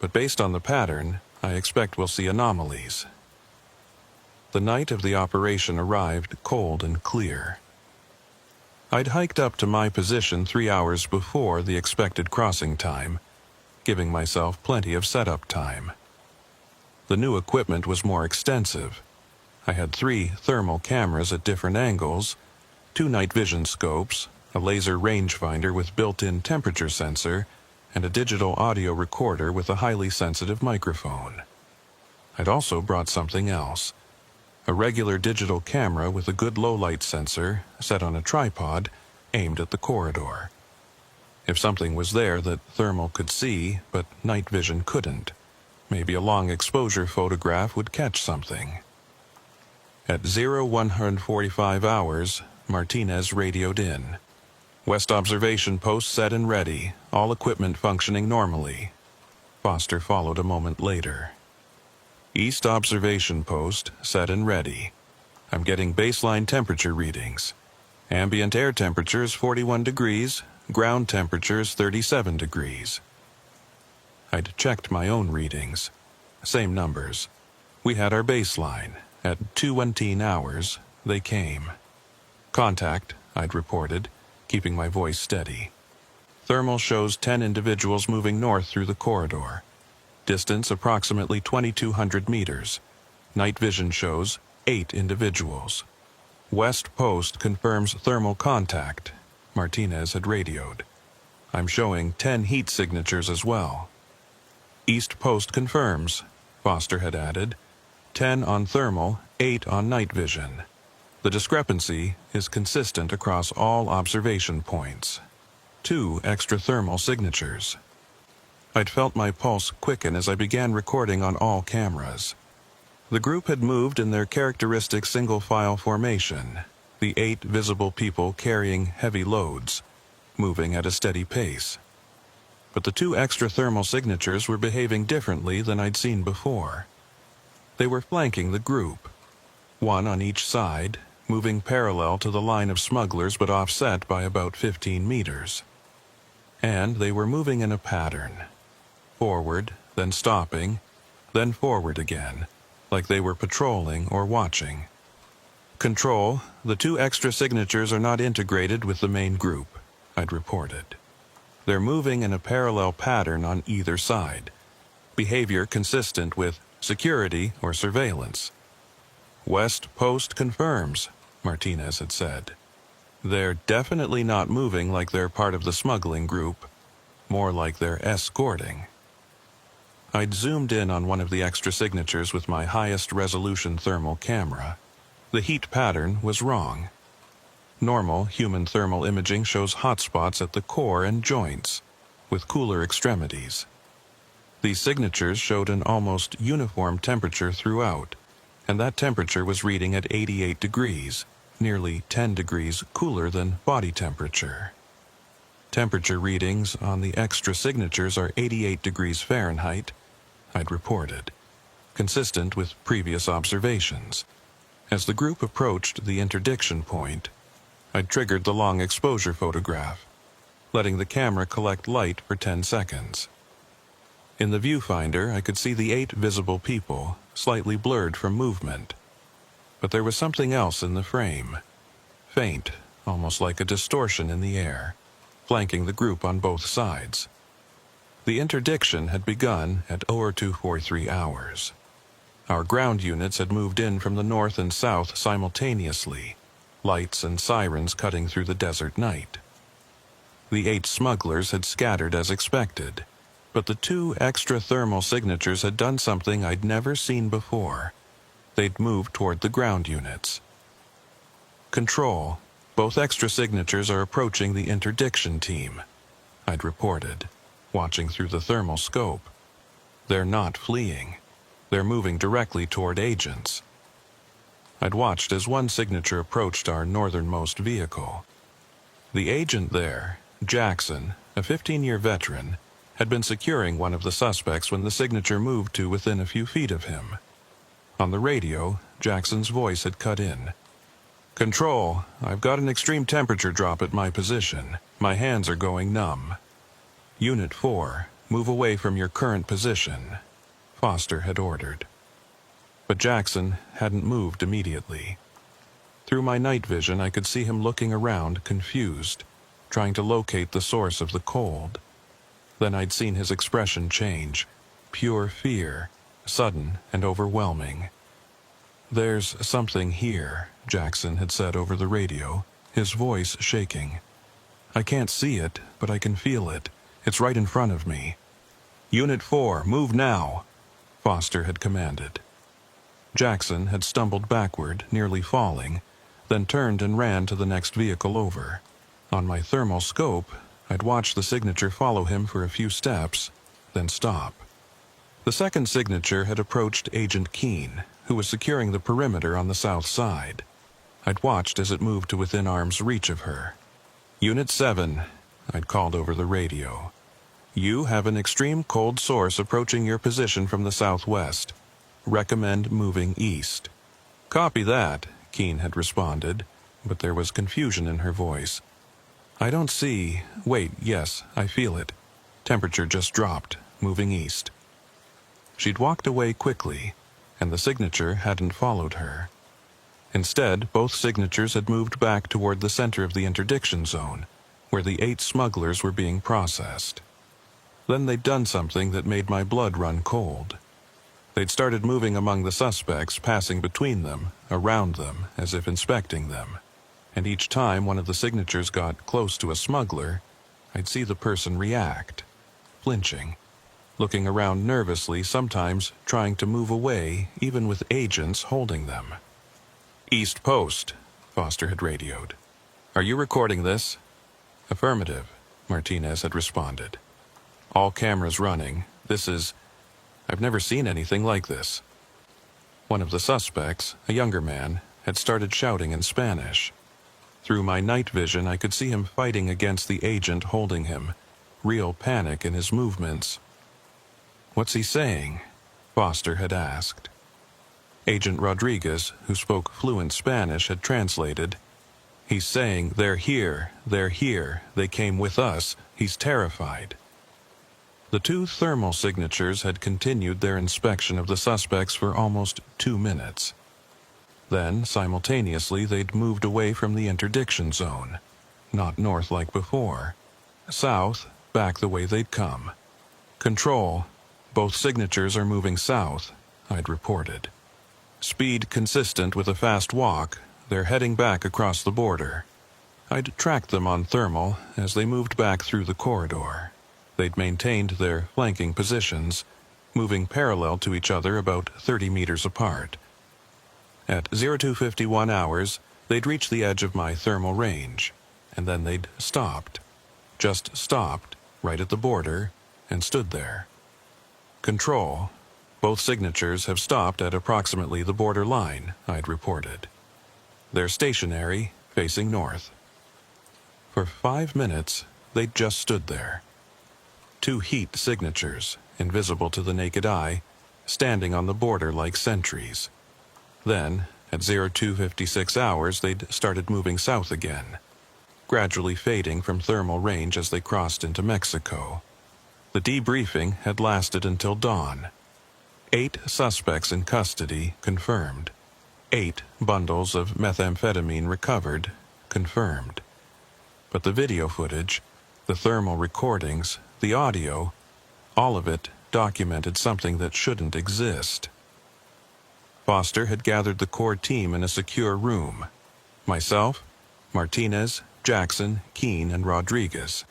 But based on the pattern, I expect we'll see anomalies. The night of the operation arrived cold and clear. I'd hiked up to my position 3 hours before the expected crossing time, giving myself plenty of setup time. The new equipment was more extensive. I had 3 thermal cameras at different angles, 2 night vision scopes, a laser rangefinder with built-in temperature sensor, and a digital audio recorder with a highly sensitive microphone. I'd also brought something else. A regular digital camera with a good low-light sensor set on a tripod aimed at the corridor. If something was there that thermal could see, but night vision couldn't, maybe a long-exposure photograph would catch something. At 0145 hours, Martinez radioed in. West observation post set and ready, all equipment functioning normally. Foster followed a moment later. East observation post set and ready. I'm getting baseline temperature readings. Ambient air temperature is 41 degrees, ground temperature is 37 degrees. I'd checked my own readings. Same numbers. We had our baseline. At 2:17 hours, they came. Contact, I'd reported, keeping my voice steady. Thermal shows 10 individuals moving north through the corridor. Distance approximately 2,200 meters. Night vision shows 8 individuals. West Post confirms thermal contact, Martinez had radioed. I'm showing 10 heat signatures as well. East Post confirms, Foster had added. 10 on thermal, 8 on night vision. The discrepancy is consistent across all observation points. 2 extra thermal signatures. I'd felt my pulse quicken as I began recording on all cameras. The group had moved in their characteristic single-file formation, the 8 visible people carrying heavy loads, moving at a steady pace. But the 2 extra thermal signatures were behaving differently than I'd seen before. They were flanking the group, 1 on each side, moving parallel to the line of smugglers but offset by about 15 meters. And they were moving in a pattern. Forward, then stopping, then forward again, like they were patrolling or watching. Control, the 2 extra signatures are not integrated with the main group, I'd reported. They're moving in a parallel pattern on either side, behavior consistent with security or surveillance. West Post confirms, Martinez had said. They're definitely not moving like they're part of the smuggling group, more like they're escorting. I'd zoomed in on one of the extra signatures with my highest resolution thermal camera. The heat pattern was wrong. Normal human thermal imaging shows hotspots at the core and joints, with cooler extremities. These signatures showed an almost uniform temperature throughout, and that temperature was reading at 88 degrees, nearly 10 degrees cooler than body temperature. Temperature readings on the extra signatures are 88 degrees Fahrenheit, I'd reported, consistent with previous observations. As the group approached the interdiction point, I'd triggered the long exposure photograph, letting the camera collect light for 10 seconds. In the viewfinder, I could see the 8 visible people, slightly blurred from movement. But there was something else in the frame. Faint, almost like a distortion in the air, flanking the group on both sides. The interdiction had begun at 0243 hours. Our ground units had moved in from the north and south simultaneously, lights and sirens cutting through the desert night. The 8 smugglers had scattered as expected, but the 2 extra thermal signatures had done something I'd never seen before. They'd moved toward the ground units. "Control, both extra signatures are approaching the interdiction team," I'd reported, watching through the thermal scope. "They're not fleeing. They're moving directly toward agents." I'd watched as one signature approached our northernmost vehicle. The agent there, Jackson, a 15-year veteran, had been securing one of the suspects when the signature moved to within a few feet of him. On the radio, Jackson's voice had cut in. "Control, I've got an extreme temperature drop at my position. My hands are going numb. Unit 4, move away from your current position," Foster had ordered. But Jackson hadn't moved immediately. Through my night vision, I could see him looking around, confused, trying to locate the source of the cold. Then I'd seen his expression change, pure fear, sudden and overwhelming. "There's something here," Jackson had said over the radio, his voice shaking. "I can't see it, but I can feel it. It's right in front of me." "Unit 4, move now," Foster had commanded. Jackson had stumbled backward, nearly falling, then turned and ran to the next vehicle over. On my thermal scope, I'd watched the signature follow him for a few steps, then stop. The second signature had approached Agent Keene, who was securing the perimeter on the south side. I'd watched as it moved to within arm's reach of her. "Unit 7, I'd called over the radio. "You have an extreme cold source approaching your position from the southwest. Recommend moving east." "Copy that," Keene had responded, but there was confusion in her voice. "I don't see... Wait, yes, I feel it. Temperature just dropped, moving east." She'd walked away quickly, and the signature hadn't followed her. Instead, both signatures had moved back toward the center of the interdiction zone, where the 8 smugglers were being processed. Then they'd done something that made my blood run cold. They'd started moving among the suspects, passing between them, around them, as if inspecting them. And each time one of the signatures got close to a smuggler, I'd see the person react, flinching, looking around nervously, sometimes trying to move away, even with agents holding them. "East Post," Foster had radioed. "Are you recording this?" "Affirmative," Martinez had responded. "All cameras running. I've never seen anything like this." One of the suspects, a younger man, had started shouting in Spanish. Through my night vision, I could see him fighting against the agent holding him, real panic in his movements. "What's he saying?" Foster had asked. Agent Rodriguez, who spoke fluent Spanish, had translated. "He's saying, 'They're here, they came with us, he's terrified.'" The 2 thermal signatures had continued their inspection of the suspects for almost 2 minutes. Then, simultaneously, they'd moved away from the interdiction zone, not north like before. South, back the way they'd come. "Control, both signatures are moving south," I'd reported. "Speed consistent with a fast walk, they're heading back across the border." I'd tracked them on thermal as they moved back through the corridor. They'd maintained their flanking positions, moving parallel to each other about 30 meters apart. At 0251 hours, they'd reached the edge of my thermal range, and then they'd stopped. Just stopped, right at the border, and stood there. "Control, both signatures have stopped at approximately the border line," I'd reported. "They're stationary, facing north." For 5 minutes, they'd just stood there. 2 heat signatures, invisible to the naked eye, standing on the border like sentries. Then, at 0256 hours, they'd started moving south again, gradually fading from thermal range as they crossed into Mexico. The debriefing had lasted until dawn. 8 suspects in custody, confirmed. 8 bundles of methamphetamine recovered, confirmed. But the video footage, the thermal recordings, the audio, all of it documented something that shouldn't exist. Foster had gathered the core team in a secure room. Myself, Martinez, Jackson, Keene, and Rodriguez.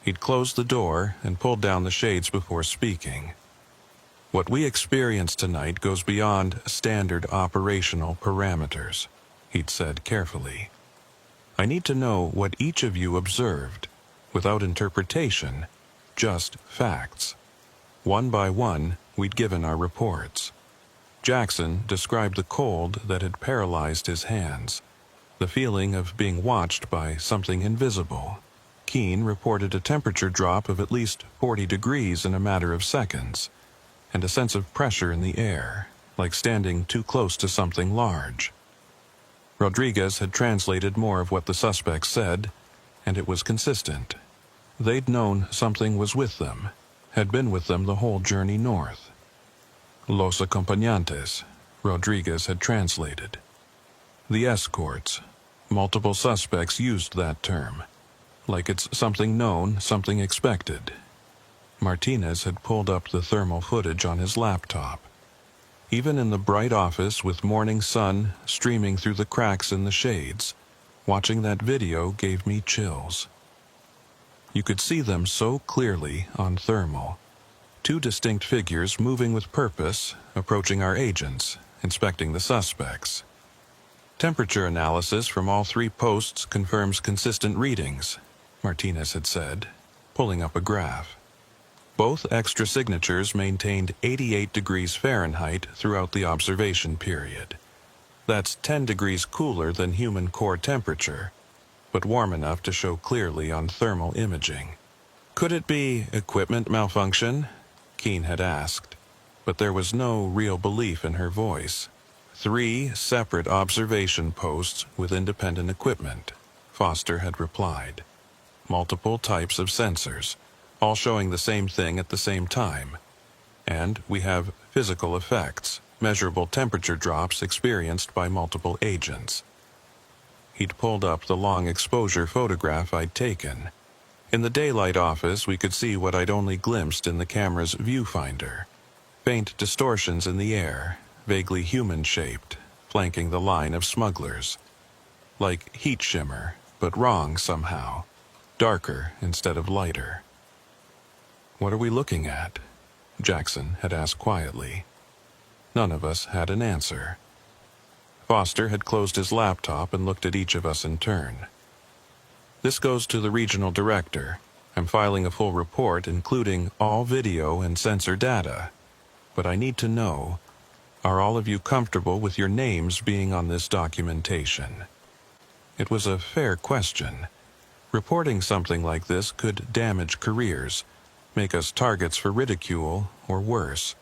He'd closed the door and pulled down the shades before speaking. What we experienced tonight goes beyond standard operational parameters, he'd said carefully. I need to know what each of you observed, without interpretation, just facts. One by one, we'd given our reports. Jackson described the cold that had paralyzed his hands, the feeling of being watched by something invisible. Keene reported a temperature drop of at least 40 degrees in a matter of seconds, and a sense of pressure in the air, like standing too close to something large. Rodriguez had translated more of what the suspects said, and it was consistent. They'd known something was with them, had been with them the whole journey north. Los acompañantes, Rodriguez had translated. The escorts. Multiple suspects used that term, like it's something known, something expected. Martinez had pulled up the thermal footage on his laptop. Even in the bright office with morning sun streaming through the cracks in the shades, watching that video gave me chills. You could see them so clearly on thermal. Two distinct figures moving with purpose, approaching our agents, inspecting the suspects. Temperature analysis from all three posts confirms consistent readings, Martinez had said, pulling up a graph. Both extra signatures maintained 88 degrees Fahrenheit throughout the observation period. That's 10 degrees cooler than human core temperature, but warm enough to show clearly on thermal imaging. Could it be equipment malfunction? Keene had asked, but there was no real belief in her voice. 3 separate observation posts with independent equipment, Foster had replied. Multiple types of sensors, all showing the same thing at the same time. And we have physical effects, measurable temperature drops experienced by multiple agents. He'd pulled up the long exposure photograph I'd taken. In the daylight office, we could see what I'd only glimpsed in the camera's viewfinder. Faint distortions in the air, vaguely human-shaped, flanking the line of smugglers. Like heat shimmer, but wrong somehow. Darker instead of lighter. "What are we looking at?" Jackson had asked quietly. None of us had an answer. Foster had closed his laptop and looked at each of us in turn. "This goes to the regional director. I'm filing a full report including all video and sensor data. But I need to know, are all of you comfortable with your names being on this documentation?" It was a fair question. Reporting something like this could damage careers, make us targets for ridicule or worse.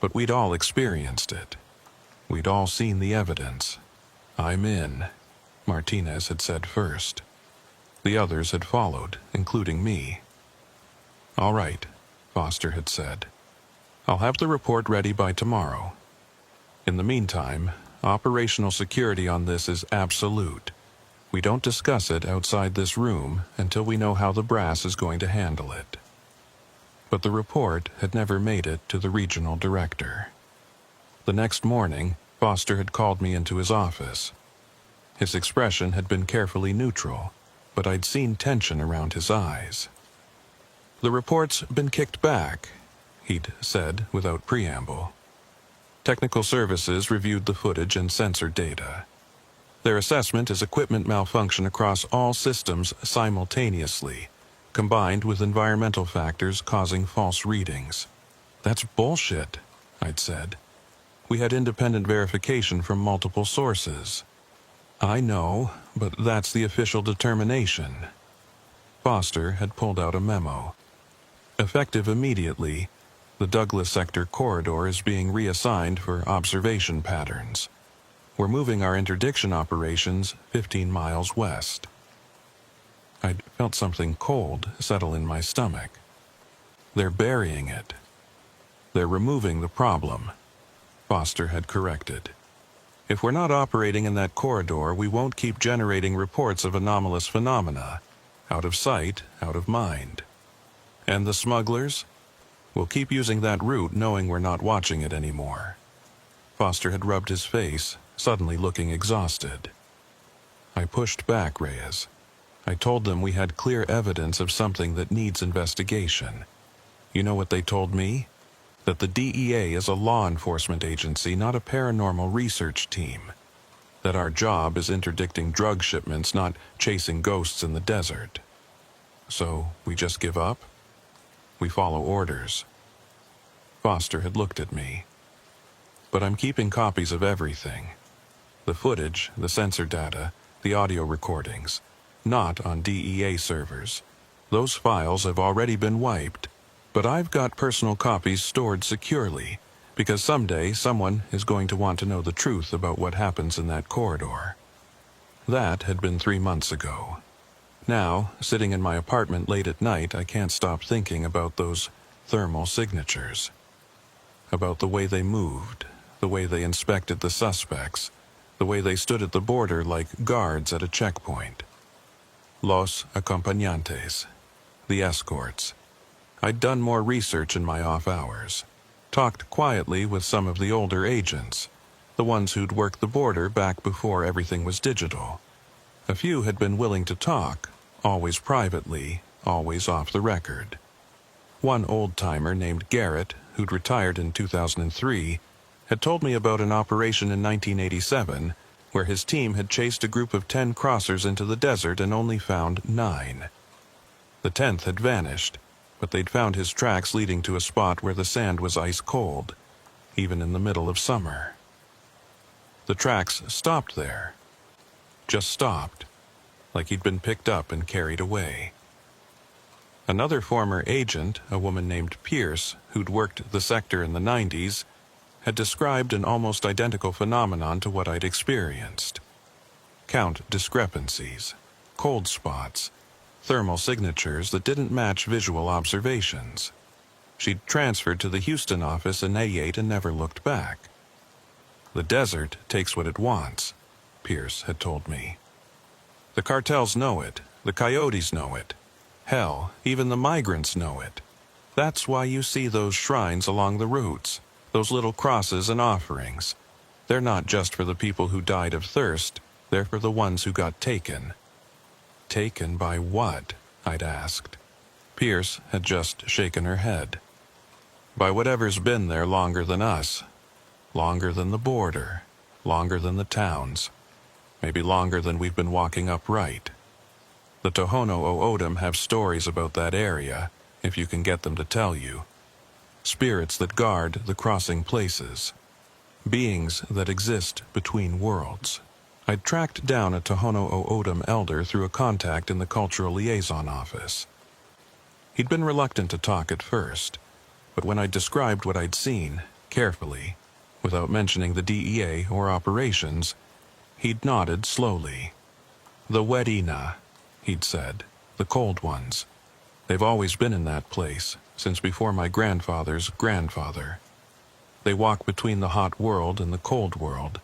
But we'd all experienced it. We'd all seen the evidence. "I'm in," Martinez had said first. The others had followed, including me. "All right," Foster had said. "I'll have the report ready by tomorrow. In the meantime, operational security on this is absolute. We don't discuss it outside this room until we know how the brass is going to handle it." But the report had never made it to the regional director. The next morning, Foster had called me into his office. His expression had been carefully neutral, but I'd seen tension around his eyes. "The report's been kicked back," he'd said without preamble. Technical services reviewed the footage and sensor data. Their assessment is equipment malfunction across all systems simultaneously, combined with environmental factors causing false readings. "That's bullshit," I'd said. "We had independent verification from multiple sources." "I know, but that's the official determination." Foster had pulled out a memo. "Effective immediately, the Douglas Sector corridor is being reassigned for observation patterns. We're moving our interdiction operations 15 miles west." I'd felt something cold settle in my stomach. "They're burying it. They're removing the problem," Foster had corrected. "If we're not operating in that corridor, we won't keep generating reports of anomalous phenomena. Out of sight, out of mind. And the smugglers? We'll keep using that route knowing we're not watching it anymore." Foster had rubbed his face, suddenly looking exhausted. I pushed back, Reyes. I told them we had clear evidence of something that needs investigation. You know what they told me? That the DEA is a law enforcement agency, not a paranormal research team. That our job is interdicting drug shipments, not chasing ghosts in the desert. So, we just give up? We follow orders. Foster had looked at me. But I'm keeping copies of everything. The footage, the sensor data, the audio recordings. Not on DEA servers. Those files have already been wiped. But I've got personal copies stored securely, because someday someone is going to want to know the truth about what happens in that corridor. That had been 3 months ago. Now, sitting in my apartment late at night, I can't stop thinking about those thermal signatures. About the way they moved, the way they inspected the suspects, the way they stood at the border like guards at a checkpoint. Los acompañantes, the escorts. I'd done more research in my off hours. Talked quietly with some of the older agents, the ones who'd worked the border back before everything was digital. A few had been willing to talk, always privately, always off the record. One old-timer named Garrett, who'd retired in 2003, had told me about an operation in 1987 where his team had chased a group of 10 crossers into the desert and only found 9. The 10th had vanished, but they'd found his tracks leading to a spot where the sand was ice cold, even in the middle of summer. The tracks stopped there. Just stopped, like he'd been picked up and carried away. Another former agent, a woman named Pierce, who'd worked the sector in the 90s, had described an almost identical phenomenon to what I'd experienced. Count discrepancies, cold spots, thermal signatures that didn't match visual observations. She'd transferred to the Houston office in '88 and never looked back. The desert takes what it wants, Pierce had told me. The cartels know it, the coyotes know it. Hell, even the migrants know it. That's why you see those shrines along the routes, those little crosses and offerings. They're not just for the people who died of thirst, they're for the ones who got taken. Taken by what? I'd asked. Pierce had just shaken her head. By whatever's been there longer than us. Longer than the border. Longer than the towns. Maybe longer than we've been walking upright. The Tohono O'odham have stories about that area, if you can get them to tell you. Spirits that guard the crossing places. Beings that exist between worlds. I'd tracked down a Tohono O'odham elder through a contact in the Cultural Liaison Office. He'd been reluctant to talk at first, but when I described what I'd seen, carefully, without mentioning the DEA or operations, he'd nodded slowly. The Wedina, he'd said, the cold ones. They've always been in that place, since before my grandfather's grandfather. They walk between the hot world and the cold world,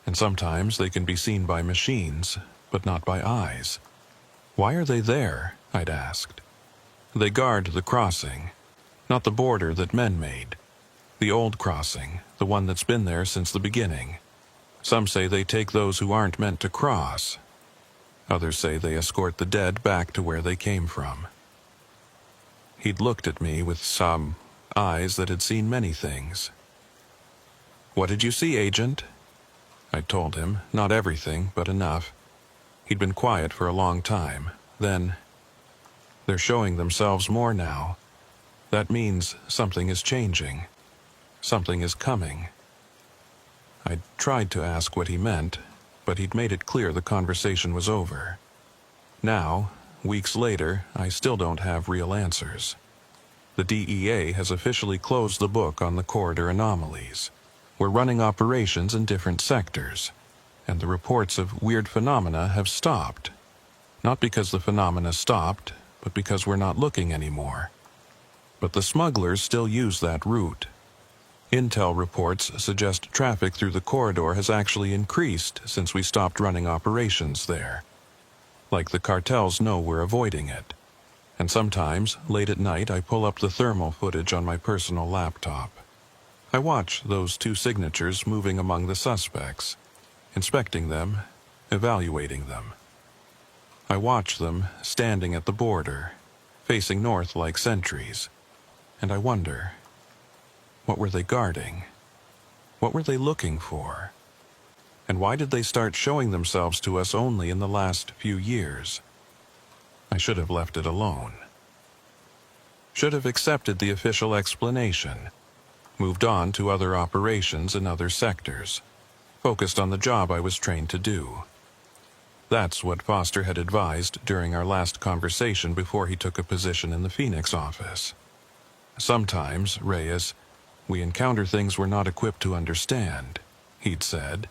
and sometimes they can be seen by machines, but not by eyes. Why are they there? I'd asked. They guard the crossing, not the border that men made. The old crossing, the one that's been there since the beginning. Some say they take those who aren't meant to cross. Others say they escort the dead back to where they came from. He'd looked at me with some eyes that had seen many things. What did you see, Agent? I told him, not everything, but enough. He'd been quiet for a long time. Then, they're showing themselves more now. That means something is changing. Something is coming. I tried to ask what he meant, but he'd made it clear the conversation was over. Now, weeks later, I still don't have real answers. The DEA has officially closed the book on the corridor anomalies. We're running operations in different sectors, and the reports of weird phenomena have stopped. Not because the phenomena stopped, but because we're not looking anymore. But the smugglers still use that route. Intel reports suggest traffic through the corridor has actually increased since we stopped running operations there. Like the cartels know we're avoiding it. And sometimes, late at night, I pull up the thermal footage on my personal laptop. I watch those two signatures moving among the suspects, inspecting them, evaluating them. I watch them standing at the border, facing north like sentries, and I wonder, what were they guarding? What were they looking for? And why did they start showing themselves to us only in the last few years? I should have left it alone. Should have accepted the official explanation, moved on to other operations in other sectors, focused on the job I was trained to do. That's what Foster had advised during our last conversation before he took a position in the Phoenix office. Sometimes, Reyes, we encounter things we're not equipped to understand, he'd said.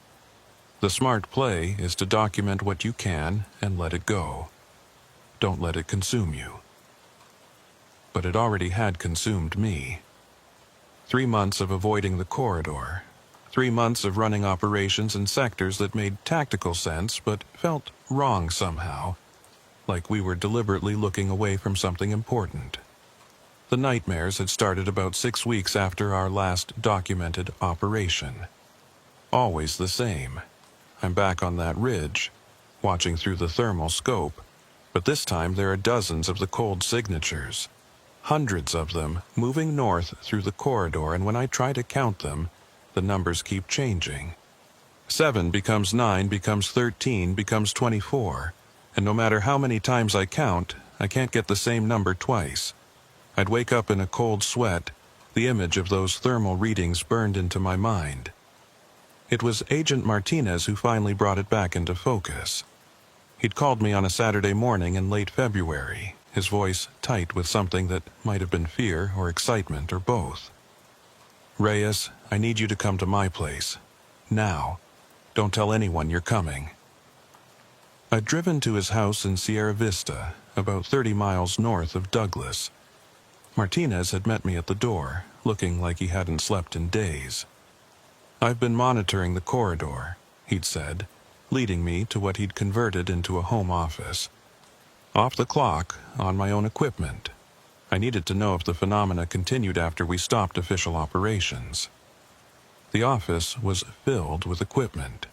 The smart play is to document what you can and let it go. Don't let it consume you. But it already had consumed me. 3 months of avoiding the corridor. 3 months of running operations in sectors that made tactical sense but felt wrong somehow, like we were deliberately looking away from something important. The nightmares had started about 6 weeks after our last documented operation. Always the same. I'm back on that ridge, watching through the thermal scope, but this time there are dozens of the cold signatures. Hundreds of them moving north through the corridor, and when I try to count them, the numbers keep changing. 7 becomes 9, becomes 13, becomes 24, and no matter how many times I count, I can't get the same number twice. I'd wake up in a cold sweat, the image of those thermal readings burned into my mind. It was Agent Martinez who finally brought it back into focus. He'd called me on a Saturday morning in late February, his voice tight with something that might have been fear or excitement or both. Reyes, I need you to come to my place. Now. Don't tell anyone you're coming. I'd driven to his house in Sierra Vista, about 30 miles north of Douglas. Martinez had met me at the door, looking like he hadn't slept in days. I've been monitoring the corridor, he'd said, leading me to what he'd converted into a home office. Off the clock, on my own equipment. I needed to know if the phenomena continued after we stopped official operations. The office was filled with equipment.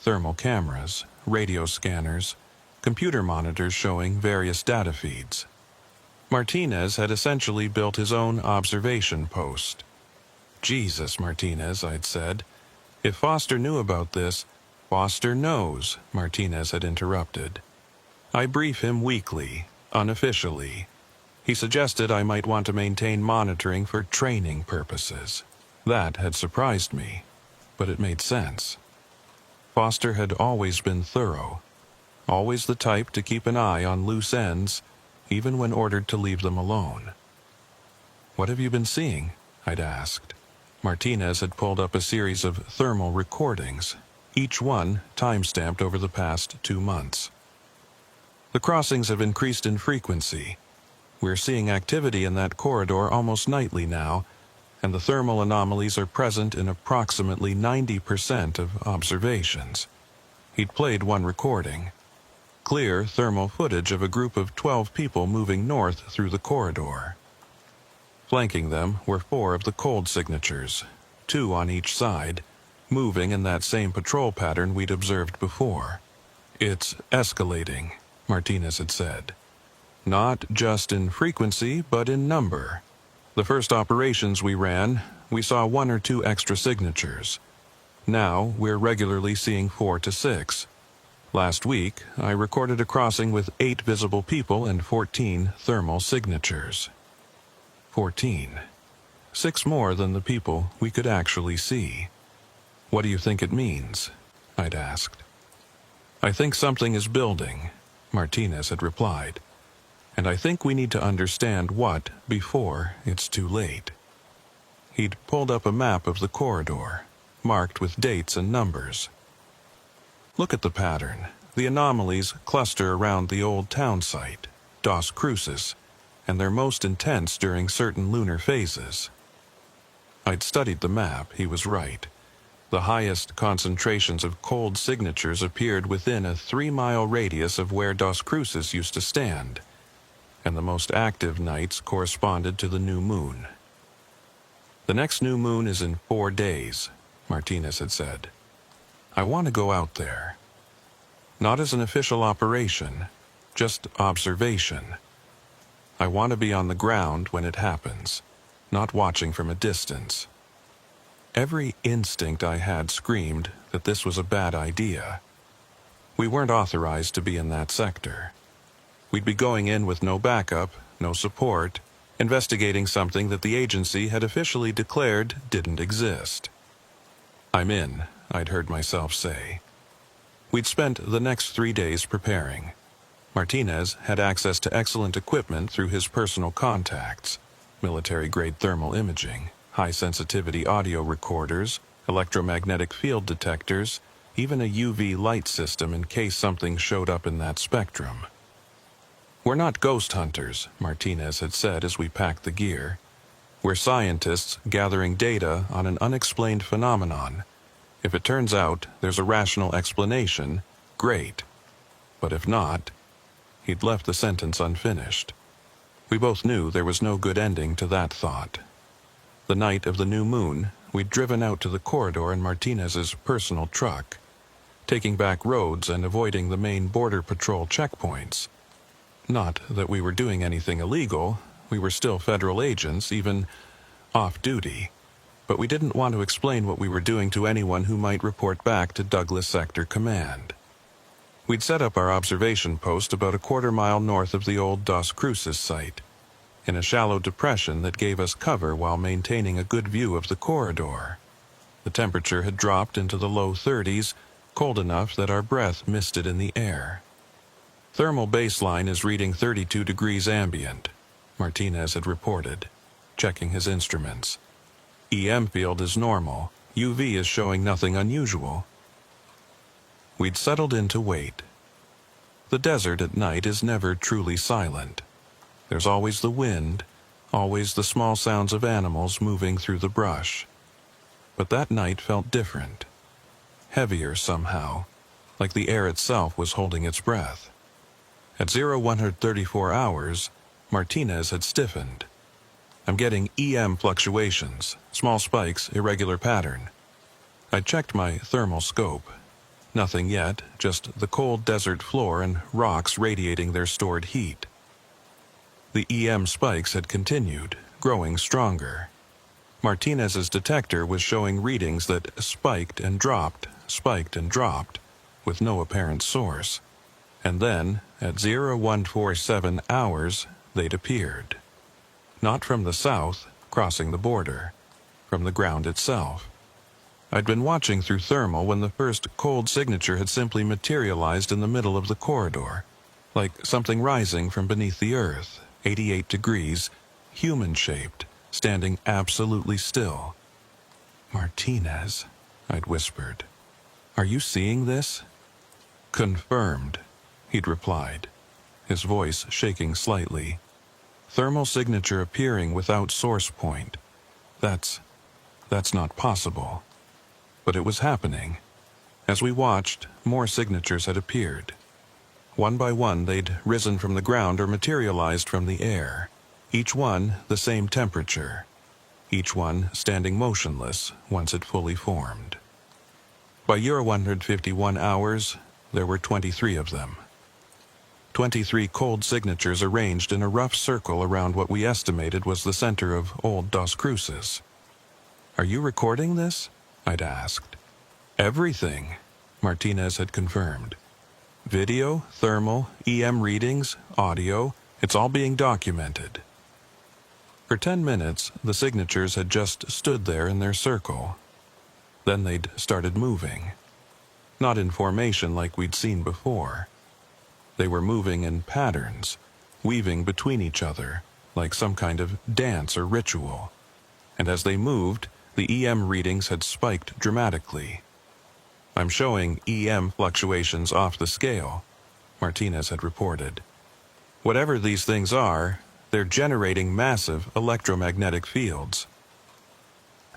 Thermal cameras, radio scanners, computer monitors showing various data feeds. Martinez had essentially built his own observation post. Jesus, Martinez, I'd said. If Foster knew about this, Foster knows, Martinez had interrupted. I brief him weekly, unofficially. He suggested I might want to maintain monitoring for training purposes. That had surprised me, but it made sense. Foster had always been thorough, always the type to keep an eye on loose ends, even when ordered to leave them alone. What have you been seeing? I'd asked. Martinez had pulled up a series of thermal recordings, each one time-stamped over the past 2 months. The crossings have increased in frequency. We're seeing activity in that corridor almost nightly now, and the thermal anomalies are present in approximately 90% of observations. He'd played one recording. Clear thermal footage of a group of 12 people moving north through the corridor. Flanking them were 4 of the cold signatures, 2 on each side, moving in that same patrol pattern we'd observed before. It's escalating, Martinez had said. Not just in frequency, but in number. The first operations we ran, we saw 1 or 2 extra signatures. Now, we're regularly seeing 4 to 6. Last week, I recorded a crossing with 8 visible people and 14 thermal signatures. 14. 6 more than the people we could actually see. What do you think it means? I'd asked. I think something is building, Martinez had replied. And I think we need to understand what before it's too late. He'd pulled up a map of the corridor, marked with dates and numbers. Look at the pattern. The anomalies cluster around the old town site, Dos Cruces, and they're most intense during certain lunar phases. I'd studied the map, he was right. The highest concentrations of cold signatures appeared within a 3-mile radius of where Dos Cruces used to stand, and the most active nights corresponded to the new moon. "The next new moon is in 4 days," Martinez had said. "I want to go out there. Not as an official operation, just observation. I want to be on the ground when it happens, not watching from a distance." Every instinct I had screamed that this was a bad idea. We weren't authorized to be in that sector. We'd be going in with no backup, no support, investigating something that the agency had officially declared didn't exist. "I'm in," I'd heard myself say. We'd spent the next 3 days preparing. Martinez had access to excellent equipment through his personal contacts: military-grade thermal imaging, high-sensitivity audio recorders, electromagnetic field detectors, even a UV light system in case something showed up in that spectrum. "We're not ghost hunters," Martinez had said as we packed the gear. "We're scientists gathering data on an unexplained phenomenon. If it turns out there's a rational explanation, great. But if not..." He'd left the sentence unfinished. We both knew there was no good ending to that thought. The night of the new moon, we'd driven out to the corridor in Martinez's personal truck, taking back roads and avoiding the main border patrol checkpoints. Not that we were doing anything illegal, we were still federal agents, even off-duty, but we didn't want to explain what we were doing to anyone who might report back to Douglas Sector Command. We'd set up our observation post about a quarter-mile north of the old Dos Cruces site, in a shallow depression that gave us cover while maintaining a good view of the corridor. The temperature had dropped into the low 30s, cold enough that our breath misted in the air. "Thermal baseline is reading 32 degrees ambient," Martinez had reported, checking his instruments. "EM field is normal. UV is showing nothing unusual." We'd settled in to wait. The desert at night is never truly silent. There's always the wind, always the small sounds of animals moving through the brush. But that night felt different. Heavier somehow, like the air itself was holding its breath. At 0134 hours, Martinez had stiffened. "I'm getting EM fluctuations, small spikes, irregular pattern." I checked my thermal scope. Nothing yet, just the cold desert floor and rocks radiating their stored heat. The EM spikes had continued, growing stronger. Martinez's detector was showing readings that spiked and dropped, with no apparent source. And then, at 0147 hours, they'd appeared. Not from the south, crossing the border, from the ground itself. I'd been watching through thermal when the first cold signature had simply materialized in the middle of the corridor, like something rising from beneath the earth, 88 degrees, human-shaped, standing absolutely still. "Martinez," I'd whispered. "Are you seeing this?" "Confirmed," he'd replied, his voice shaking slightly. "Thermal signature appearing without source point. That's not possible." But it was happening. As we watched, more signatures had appeared. One by one, they'd risen from the ground or materialized from the air. Each one the same temperature. Each one standing motionless once it fully formed. By 151 hours, there were 23 of them. 23 cold signatures arranged in a rough circle around what we estimated was the center of old Dos Cruces. "Are you recording this?" I'd asked. "Everything," Martinez had confirmed. "Video, thermal, EM readings, audio, it's all being documented." For 10 minutes, the signatures had just stood there in their circle. Then they'd started moving. Not in formation like we'd seen before. They were moving in patterns, weaving between each other, like some kind of dance or ritual. And as they moved, the EM readings had spiked dramatically. "I'm showing EM fluctuations off the scale," Martinez had reported. "Whatever these things are, they're generating massive electromagnetic fields."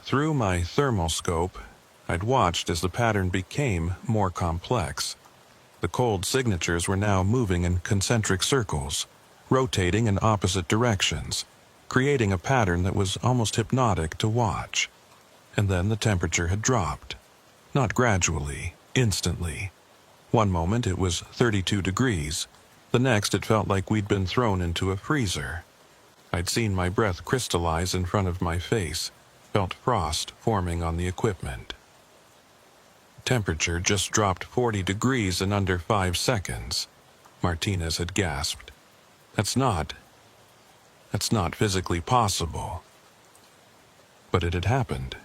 Through my thermal scope, I'd watched as the pattern became more complex. The cold signatures were now moving in concentric circles, rotating in opposite directions. creating a pattern that was almost hypnotic to watch. And then the temperature had dropped. Not gradually, instantly. One moment it was 32 degrees. The next it felt like we'd been thrown into a freezer. I'd seen my breath crystallize in front of my face, felt frost forming on the equipment. Temperature just dropped 40 degrees in under 5 seconds. Martinez had gasped. That's not physically possible. But it had happened.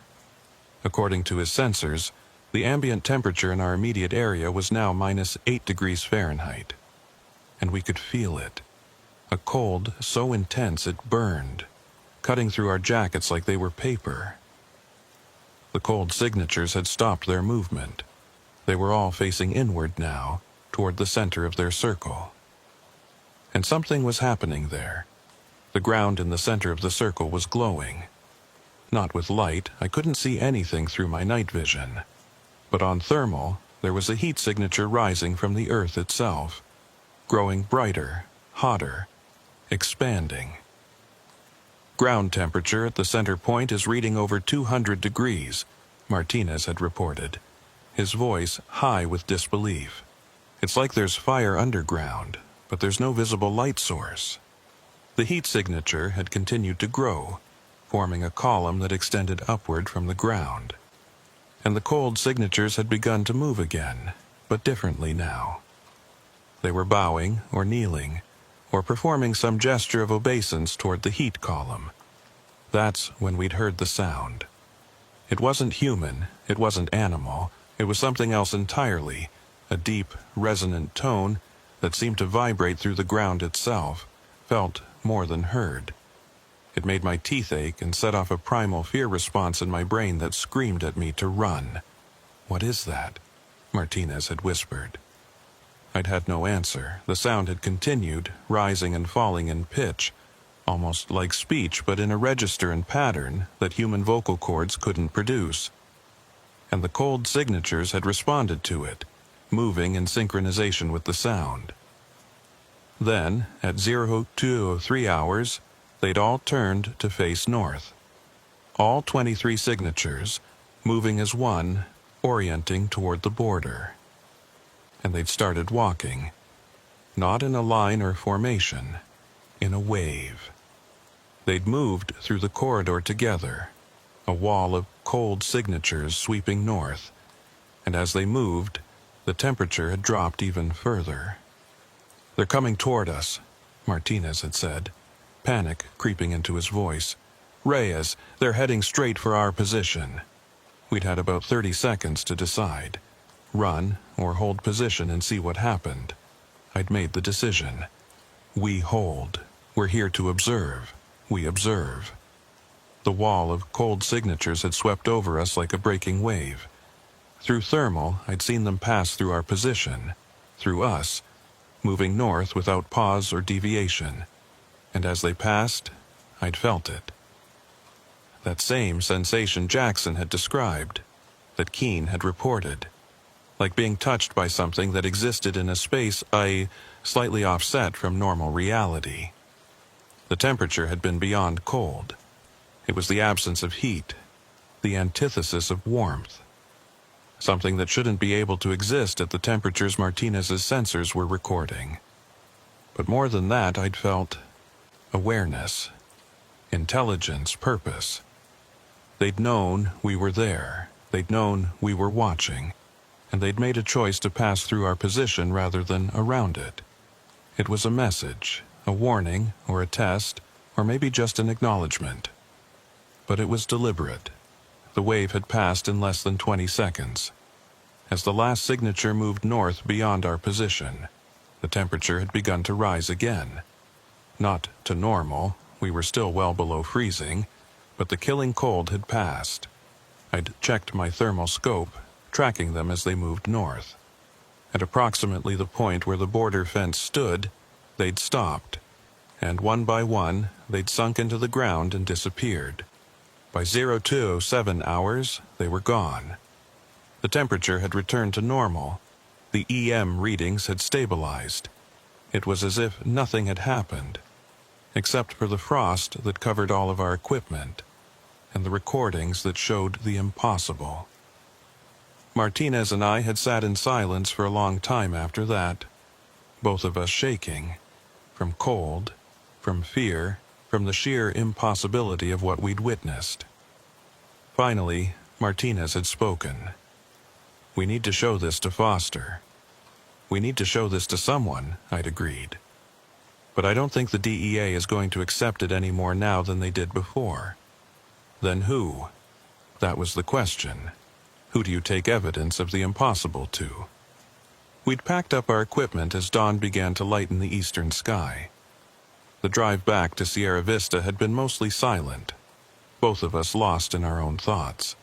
According to his sensors, the ambient temperature in our immediate area was now -8 degrees Fahrenheit. And we could feel it. A cold so intense it burned, cutting through our jackets like they were paper. The cold signatures had stopped their movement. They were all facing inward now, toward the center of their circle. And something was happening there. The ground in the center of the circle was glowing. Not with light, I couldn't see anything through my night vision. But on thermal, there was a heat signature rising from the earth itself, growing brighter, hotter, expanding. Ground temperature at the center point is reading over 200 degrees, Martinez had reported, his voice high with disbelief. It's like there's fire underground, but there's no visible light source. The heat signature had continued to grow, forming a column that extended upward from the ground. And the cold signatures had begun to move again, but differently now. They were bowing or kneeling, or performing some gesture of obeisance toward the heat column. That's when we'd heard the sound. It wasn't human, it wasn't animal, it was something else entirely, a deep, resonant tone that seemed to vibrate through the ground itself, felt more than heard. It made my teeth ache and set off a primal fear response in my brain that screamed at me to run. "What is that?" Martinez had whispered. I'd had no answer. The sound had continued, rising and falling in pitch, almost like speech but in a register and pattern that human vocal cords couldn't produce. And the cold signatures had responded to it, moving in synchronization with the sound. Then, at 0203 hours, they'd all turned to face north. All 23 signatures, moving as one, orienting toward the border. And they'd started walking, not in a line or formation, in a wave. They'd moved through the corridor together, a wall of cold signatures sweeping north, and as they moved, the temperature had dropped even further. "They're coming toward us," Martinez had said, panic creeping into his voice. "Reyes, they're heading straight for our position." We'd had about 30 seconds to decide. Run or hold position and see what happened. I'd made the decision. We hold. We're here to observe. We observe. The wall of cold signatures had swept over us like a breaking wave. Through thermal, I'd seen them pass through our position, through us, moving north without pause or deviation. And as they passed, I'd felt it. That same sensation Jackson had described, that Keene had reported, like being touched by something that existed in a space slightly offset from normal reality. The temperature had been beyond cold. It was the absence of heat, the antithesis of warmth. Something that shouldn't be able to exist at the temperatures Martinez's sensors were recording. But more than that, I'd felt awareness, intelligence, purpose. They'd known we were there, they'd known we were watching, and they'd made a choice to pass through our position rather than around it. It was a message, a warning, or a test, or maybe just an acknowledgement. But it was deliberate. The wave had passed in less than 20 seconds. As the last signature moved north beyond our position, the temperature had begun to rise again. Not to normal, we were still well below freezing, but the killing cold had passed. I'd checked my thermal scope, tracking them as they moved north. At approximately the point where the border fence stood, they'd stopped, and one by one, they'd sunk into the ground and disappeared. By 0207 hours, they were gone. The temperature had returned to normal. The EM readings had stabilized. It was as if nothing had happened. except for the frost that covered all of our equipment, and the recordings that showed the impossible. Martinez and I had sat in silence for a long time after that, both of us shaking, from cold, from fear, from the sheer impossibility of what we'd witnessed. Finally, Martinez had spoken. "We need to show this to Foster." "We need to show this to someone," I'd agreed. "But I don't think the DEA is going to accept it any more now than they did before." "Then who?" That was the question. Who do you take evidence of the impossible to? We'd packed up our equipment as dawn began to lighten the eastern sky. The drive back to Sierra Vista had been mostly silent, both of us lost in our own thoughts.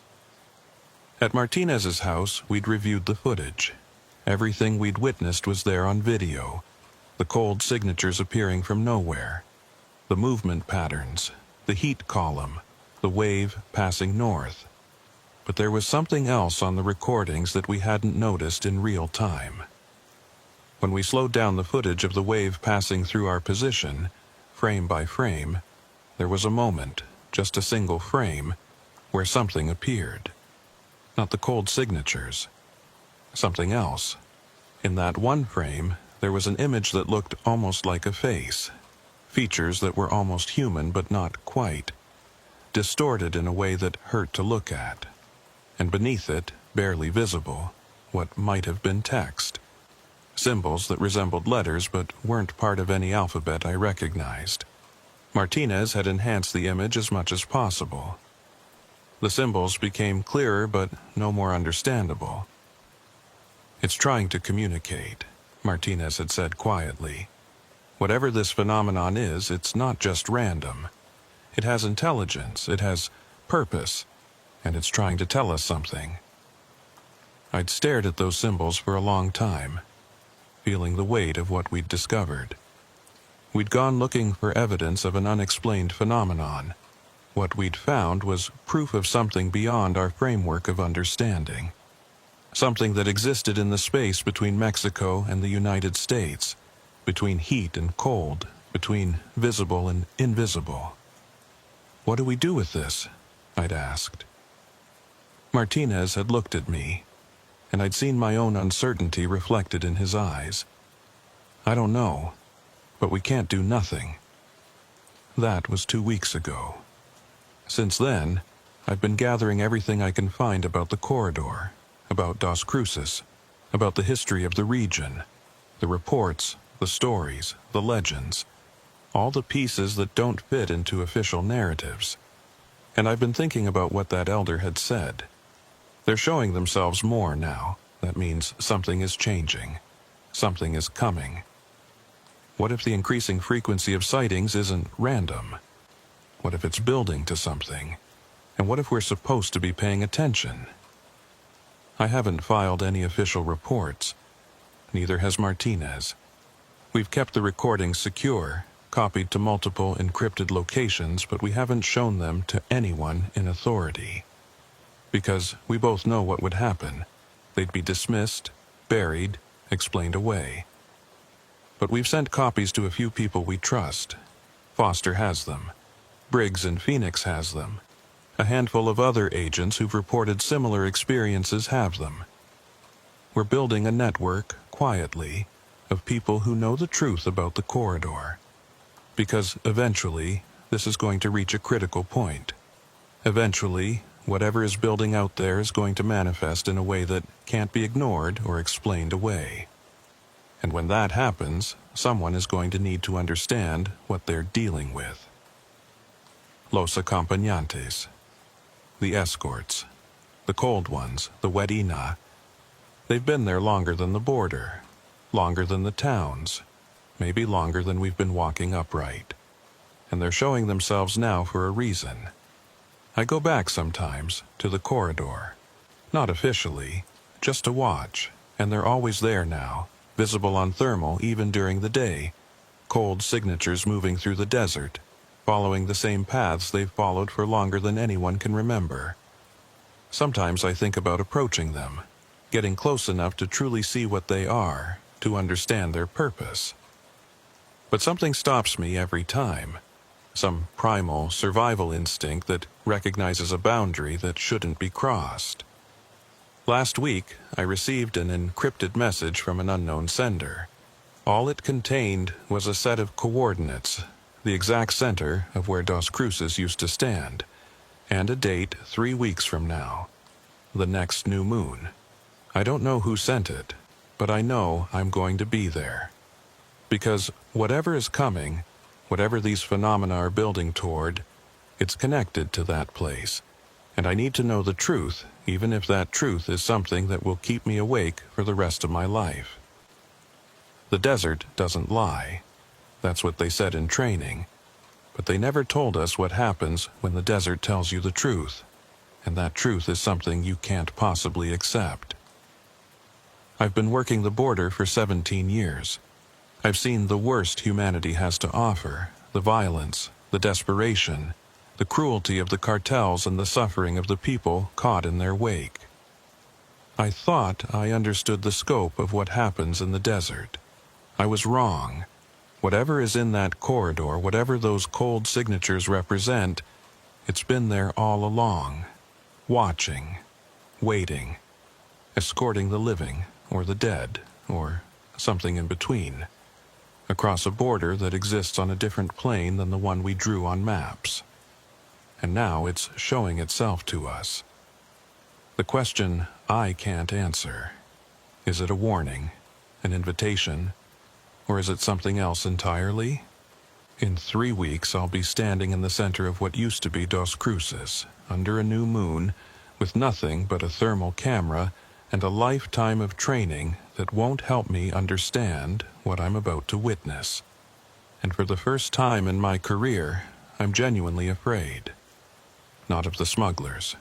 At Martinez's house, we'd reviewed the footage. Everything we'd witnessed was there on video, the cold signatures appearing from nowhere, the movement patterns, the heat column, the wave passing north. But there was something else on the recordings that we hadn't noticed in real time. When we slowed down the footage of the wave passing through our position, frame by frame, there was a moment, just a single frame, where something appeared. Not the cold signatures. Something else. In that one frame, there was an image that looked almost like a face. Features that were almost human but not quite. Distorted in a way that hurt to look at. And beneath it, barely visible, what might have been text. Symbols that resembled letters but weren't part of any alphabet I recognized. Martinez had enhanced the image as much as possible. The symbols became clearer but no more understandable. "It's trying to communicate," Martinez had said quietly. "Whatever this phenomenon is, it's not just random. It has intelligence, it has purpose, and it's trying to tell us something." I'd stared at those symbols for a long time, feeling the weight of what we'd discovered. We'd gone looking for evidence of an unexplained phenomenon. What we'd found was proof of something beyond our framework of understanding. Something that existed in the space between Mexico and the United States, between heat and cold, between visible and invisible. "What do we do with this?" I'd asked. Martinez had looked at me, and I'd seen my own uncertainty reflected in his eyes. "I don't know, but we can't do nothing." That was 2 weeks ago. Since then, I've been gathering everything I can find about the corridor, about Dos Cruces, about the history of the region, the reports, the stories, the legends, all the pieces that don't fit into official narratives. And I've been thinking about what that elder had said. They're showing themselves more now. That means something is changing. Something is coming. What if the increasing frequency of sightings isn't random? What if it's building to something? And what if we're supposed to be paying attention? I haven't filed any official reports. Neither has Martinez. We've kept the recordings secure, copied to multiple encrypted locations, but we haven't shown them to anyone in authority. Because we both know what would happen. They'd be dismissed, buried, explained away. But we've sent copies to a few people we trust. Foster has them. Briggs in Phoenix has them. A handful of other agents who've reported similar experiences have them. We're building a network, quietly, of people who know the truth about the corridor. Because eventually, this is going to reach a critical point. Eventually, whatever is building out there is going to manifest in a way that can't be ignored or explained away. And when that happens, someone is going to need to understand what they're dealing with. Los acompañantes. The escorts. The cold ones, the Wedina. They've been there longer than the border. Longer than the towns. Maybe longer than we've been walking upright. And they're showing themselves now for a reason. I go back sometimes, to the corridor. Not officially, just to watch, and they're always there now, visible on thermal even during the day, cold signatures moving through the desert, following the same paths they've followed for longer than anyone can remember. Sometimes I think about approaching them, getting close enough to truly see what they are, to understand their purpose. But something stops me every time. Some primal survival instinct that recognizes a boundary that shouldn't be crossed. Last week, I received an encrypted message from an unknown sender. All it contained was a set of coordinates, the exact center of where Dos Cruces used to stand, and a date 3 weeks from now, the next new moon. I don't know who sent it, but I know I'm going to be there. Because whatever is coming, whatever these phenomena are building toward, it's connected to that place. And I need to know the truth, even if that truth is something that will keep me awake for the rest of my life. The desert doesn't lie. That's what they said in training. But they never told us what happens when the desert tells you the truth. And that truth is something you can't possibly accept. I've been working the border for 17 years. I've seen the worst humanity has to offer, the violence, the desperation, the cruelty of the cartels and the suffering of the people caught in their wake. I thought I understood the scope of what happens in the desert. I was wrong. Whatever is in that corridor, whatever those cold signatures represent, it's been there all along, watching, waiting, escorting the living or the dead, or something in between, across a border that exists on a different plane than the one we drew on maps. And now it's showing itself to us. The question I can't answer. Is it a warning, an invitation, or is it something else entirely? In 3 weeks I'll be standing in the center of what used to be Dos Cruces, under a new moon, with nothing but a thermal camera and a lifetime of training that won't help me understand what I'm about to witness. And for the first time in my career, I'm genuinely afraid. Not of the smugglers,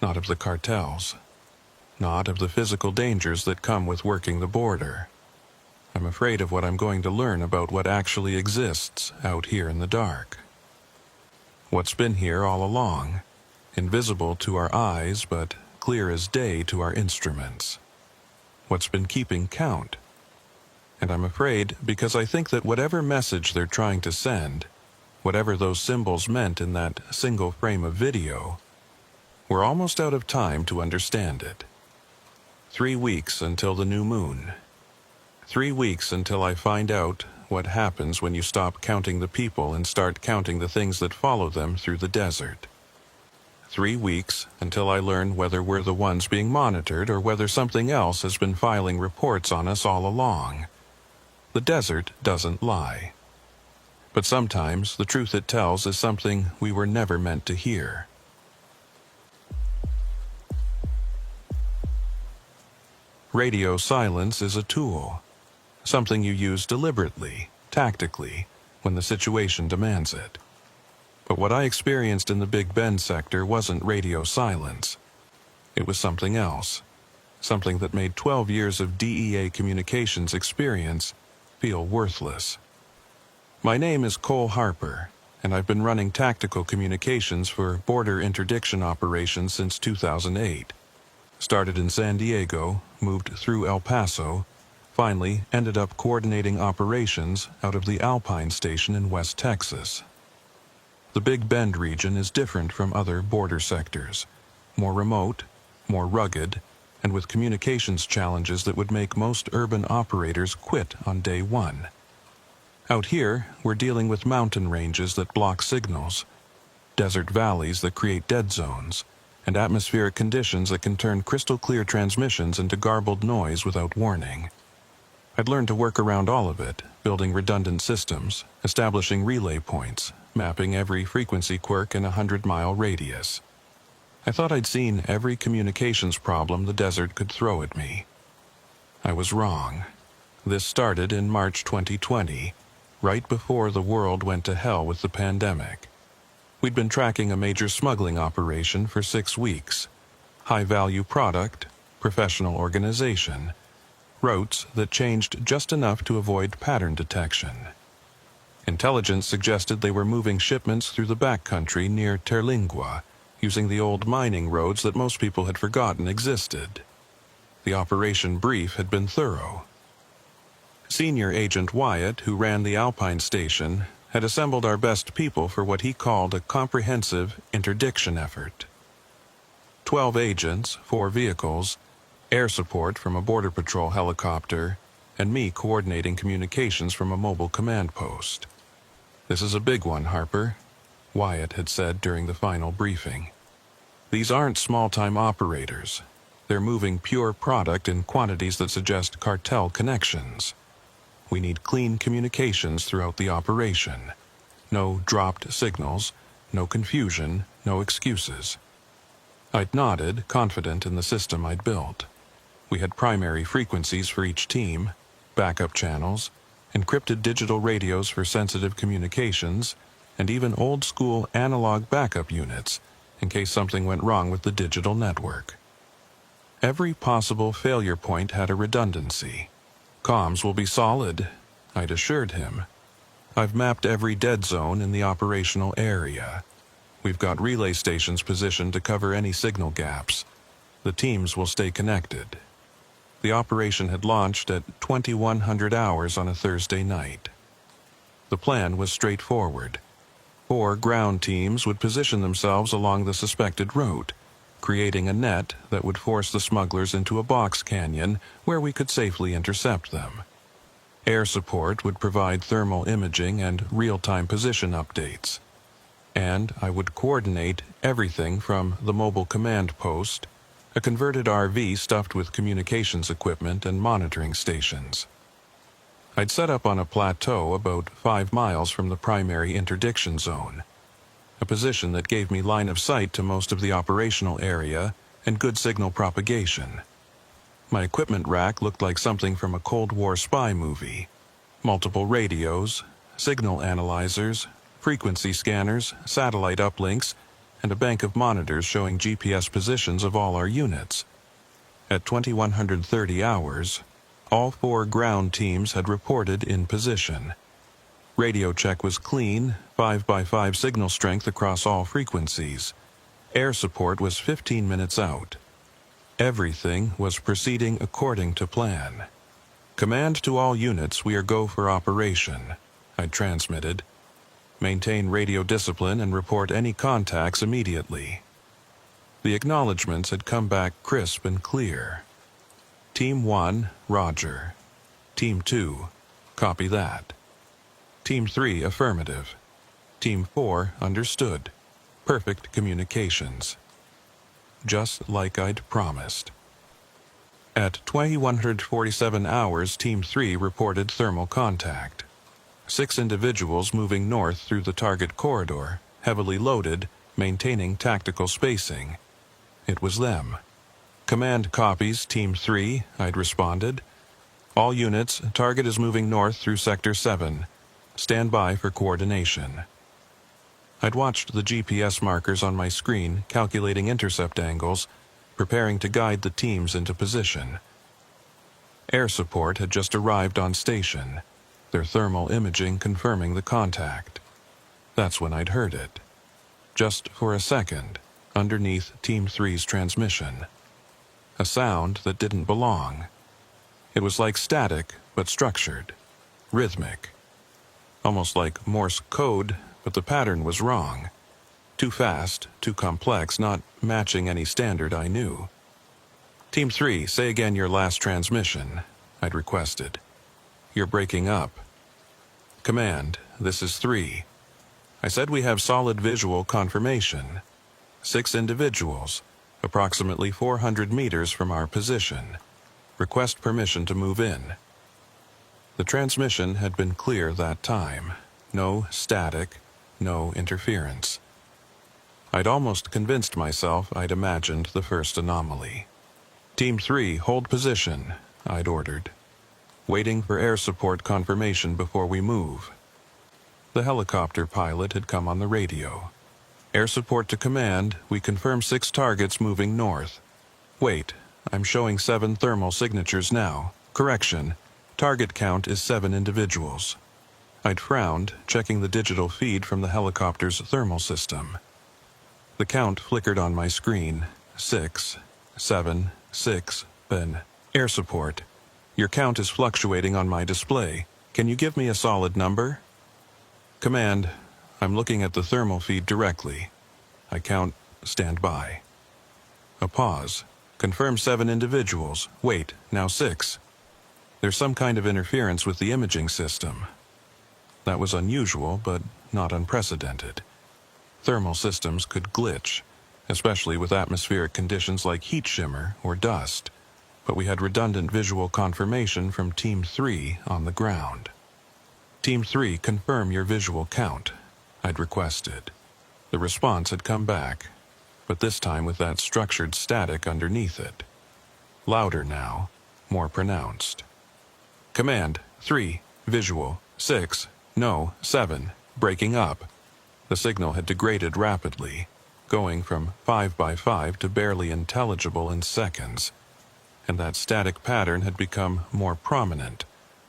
not of the cartels, not of the physical dangers that come with working the border. I'm afraid of what I'm going to learn about what actually exists out here in the dark. What's been here all along, invisible to our eyes but clear as day to our instruments. What's been keeping count. And I'm afraid because I think that whatever message they're trying to send, whatever those symbols meant in that single frame of video, we're almost out of time to understand it. 3 weeks until the new moon. 3 weeks until I find out what happens when you stop counting the people and start counting the things that follow them through the desert. 3 weeks until I learn whether we're the ones being monitored or whether something else has been filing reports on us all along. The desert doesn't lie. But sometimes the truth it tells is something we were never meant to hear. Radio silence is a tool, something you use deliberately, tactically, when the situation demands it. But what I experienced in the Big Bend sector wasn't radio silence. It was something else, something that made 12 years of DEA communications experience feel worthless. My name is Cole Harper, and I've been running tactical communications for border interdiction operations since 2008. Started in San Diego, moved through El Paso, finally ended up coordinating operations out of the Alpine Station in West Texas. The Big Bend region is different from other border sectors, more remote, more rugged, and with communications challenges that would make most urban operators quit on day one. Out here, we're dealing with mountain ranges that block signals, desert valleys that create dead zones, and atmospheric conditions that can turn crystal-clear transmissions into garbled noise without warning. I'd learned to work around all of it, building redundant systems, establishing relay points, mapping every frequency quirk in a 100-mile radius. I thought I'd seen every communications problem the desert could throw at me. I was wrong. This started in March 2020, right before the world went to hell with the pandemic. We'd been tracking a major smuggling operation for 6 weeks. High-value product, professional organization, routes that changed just enough to avoid pattern detection. Intelligence suggested they were moving shipments through the backcountry near Terlingua, using the old mining roads that most people had forgotten existed. The operation brief had been thorough. Senior Agent Wyatt, who ran the Alpine station, had assembled our best people for what he called a comprehensive interdiction effort. 12 agents, 4 vehicles, air support from a Border Patrol helicopter, and me coordinating communications from a mobile command post. "This is a big one, Harper," Wyatt had said during the final briefing. "These aren't small-time operators. They're moving pure product in quantities that suggest cartel connections. We need clean communications throughout the operation. No dropped signals, no confusion, no excuses." I'd nodded, confident in the system I'd built. We had primary frequencies for each team, backup channels, encrypted digital radios for sensitive communications, and even old-school analog backup units in case something went wrong with the digital network. Every possible failure point had a redundancy. "Comms will be solid," I'd assured him. "I've mapped every dead zone in the operational area. We've got relay stations positioned to cover any signal gaps. The teams will stay connected." The operation had launched at 2100 hours on a Thursday night. The plan was straightforward. 4 ground teams would position themselves along the suspected route, creating a net that would force the smugglers into a box canyon where we could safely intercept them. Air support would provide thermal imaging and real-time position updates. And I would coordinate everything from the mobile command post, a converted RV stuffed with communications equipment and monitoring stations. I'd set up on a plateau about 5 miles from the primary interdiction zone, a position that gave me line of sight to most of the operational area and good signal propagation. My equipment rack looked like something from a Cold War spy movie. Multiple radios, signal analyzers, frequency scanners, satellite uplinks, and a bank of monitors showing GPS positions of all our units. At 2130 hours, all 4 ground teams had reported in position. Radio check was clean, 5x5 signal strength across all frequencies. Air support was 15 minutes out. Everything was proceeding according to plan. "Command to all units, we are go for operation," I'd transmitted. "Maintain radio discipline and report any contacts immediately." The acknowledgments had come back crisp and clear. "Team 1, Roger. Team 2, copy that. Team 3, affirmative. Team 4, understood. Perfect communications." Just like I'd promised. At 2147 hours, Team 3 reported thermal contact. 6 individuals moving north through the target corridor, heavily loaded, maintaining tactical spacing. It was them. "Command copies, Team 3, I'd responded. "All units, target is moving north through Sector 7. Stand by for coordination." I'd watched the GPS markers on my screen, calculating intercept angles, preparing to guide the teams into position. Air support had just arrived on station, their thermal imaging confirming the contact. That's when I'd heard it. Just for a second, underneath Team 3's transmission. A sound that didn't belong. It was like static, but structured, rhythmic. Almost like Morse code, but the pattern was wrong. Too fast, too complex, not matching any standard I knew. "Team 3, say again your last transmission," I'd requested. "You're breaking up." "Command, this is 3. I said we have solid visual confirmation. 6 individuals, approximately 400 meters from our position. Request permission to move in." The transmission had been clear that time. No static, no interference. I'd almost convinced myself I'd imagined the first anomaly. "Team 3, hold position," I'd ordered. "Waiting for air support confirmation before we move." The helicopter pilot had come on the radio. "Air support to command, we confirm 6 targets moving north. Wait, I'm showing 7 thermal signatures now. Correction, target count is 7 individuals." I'd frowned, checking the digital feed from the helicopter's thermal system. The count flickered on my screen. 6, 7, 6, then air support. Your count is fluctuating on my display. Can you give me a solid number? Command, I'm looking at the thermal feed directly. I count, stand by. A pause. Confirm 7 individuals. Wait, now 6. There's some kind of interference with the imaging system. That was unusual, but not unprecedented. Thermal systems could glitch, especially with atmospheric conditions like heat shimmer or dust, but we had redundant visual confirmation from Team 3 on the ground. Team 3, confirm your visual count, I'd requested. The response had come back, but this time with that structured static underneath it. Louder now, more pronounced. Command, 3, visual, 6, no, 7, breaking up. The signal had degraded rapidly, going from 5 by 5 to barely intelligible in seconds, and that static pattern had become more prominent,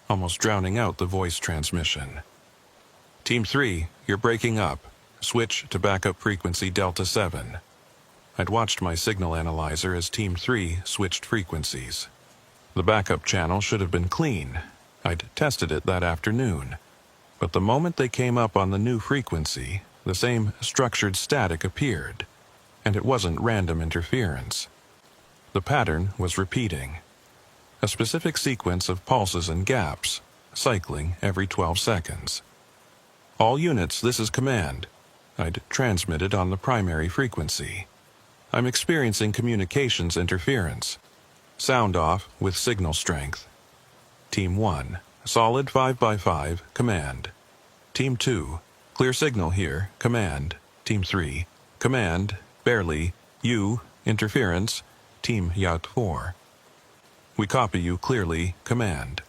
almost drowning out the voice transmission. Team 3, you're breaking up. Switch to backup frequency Delta 7. I'd watched my signal analyzer as Team 3 switched frequencies. The backup channel should have been clean. I'd tested it that afternoon. But the moment they came up on the new frequency, the same structured static appeared, and it wasn't random interference. The pattern was repeating. A specific sequence of pulses and gaps, cycling every 12 seconds. All units, this is command. I'd transmitted on the primary frequency. I'm experiencing communications interference. Sound off with signal strength. Team 1, solid 5 by 5, command. Team 2, clear signal here, command. Team 3, command, barely, you, interference, Team Yacht 4. We copy you clearly, command.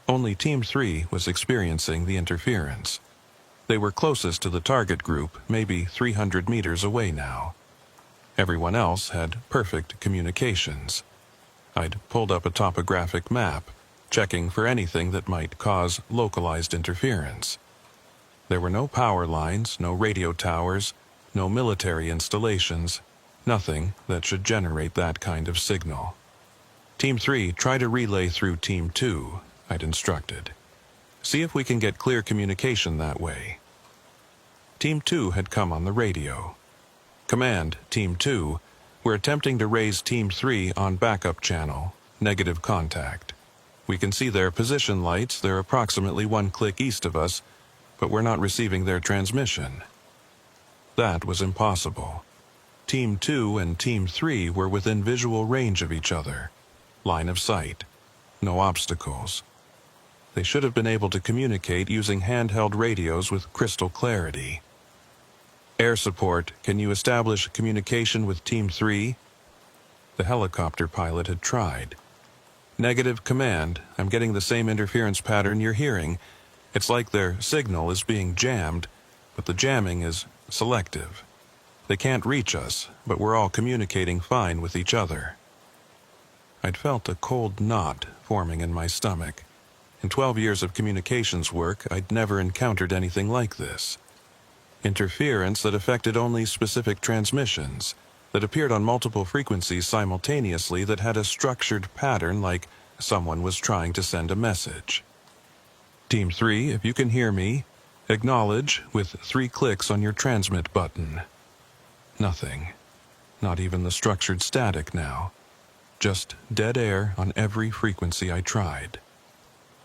Only Team 3 was experiencing the interference. They were closest to the target group, maybe 300 meters away now. Everyone else had perfect communications. I'd pulled up a topographic map, checking for anything that might cause localized interference. There were no power lines, no radio towers, no military installations, nothing that should generate that kind of signal. Team 3, try to relay through Team 2, I'd instructed. See if we can get clear communication that way. Team 2 had come on the radio. Command, Team 2, we're attempting to raise Team 3 on backup channel, negative contact. We can see their position lights, they're approximately 1 click east of us, but we're not receiving their transmission. That was impossible. Team 2 and Team 3 were within visual range of each other. Line of sight. No obstacles. They should have been able to communicate using handheld radios with crystal clarity. Air support, can you establish communication with Team 3? The helicopter pilot had tried. Negative, command, I'm getting the same interference pattern you're hearing. It's like their signal is being jammed, but the jamming is selective. They can't reach us, but we're all communicating fine with each other. I'd felt a cold knot forming in my stomach. In 12 years of communications work, I'd never encountered anything like this. Interference that affected only specific transmissions, that appeared on multiple frequencies simultaneously, that had a structured pattern like someone was trying to send a message. Team 3, if you can hear me, acknowledge with 3 clicks on your transmit button. Nothing. Not even the structured static now. Just dead air on every frequency I tried.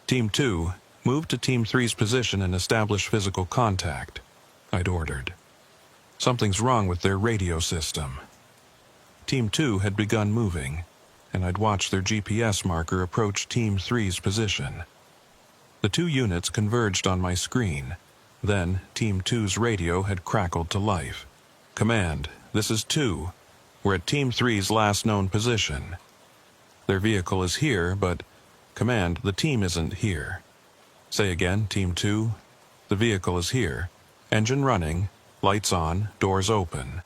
Team 2, move to Team 3's position and establish physical contact, I'd ordered. Something's wrong with their radio system. Team 2 had begun moving, and I'd watched their GPS marker approach Team 3's position. The 2 units converged on my screen. Then Team 2's radio had crackled to life. Command, this is 2. We're at Team 3's last known position. Their vehicle is here, but... Command, the team isn't here. Say again, Team 2. The vehicle is here. Engine running, lights on, doors open.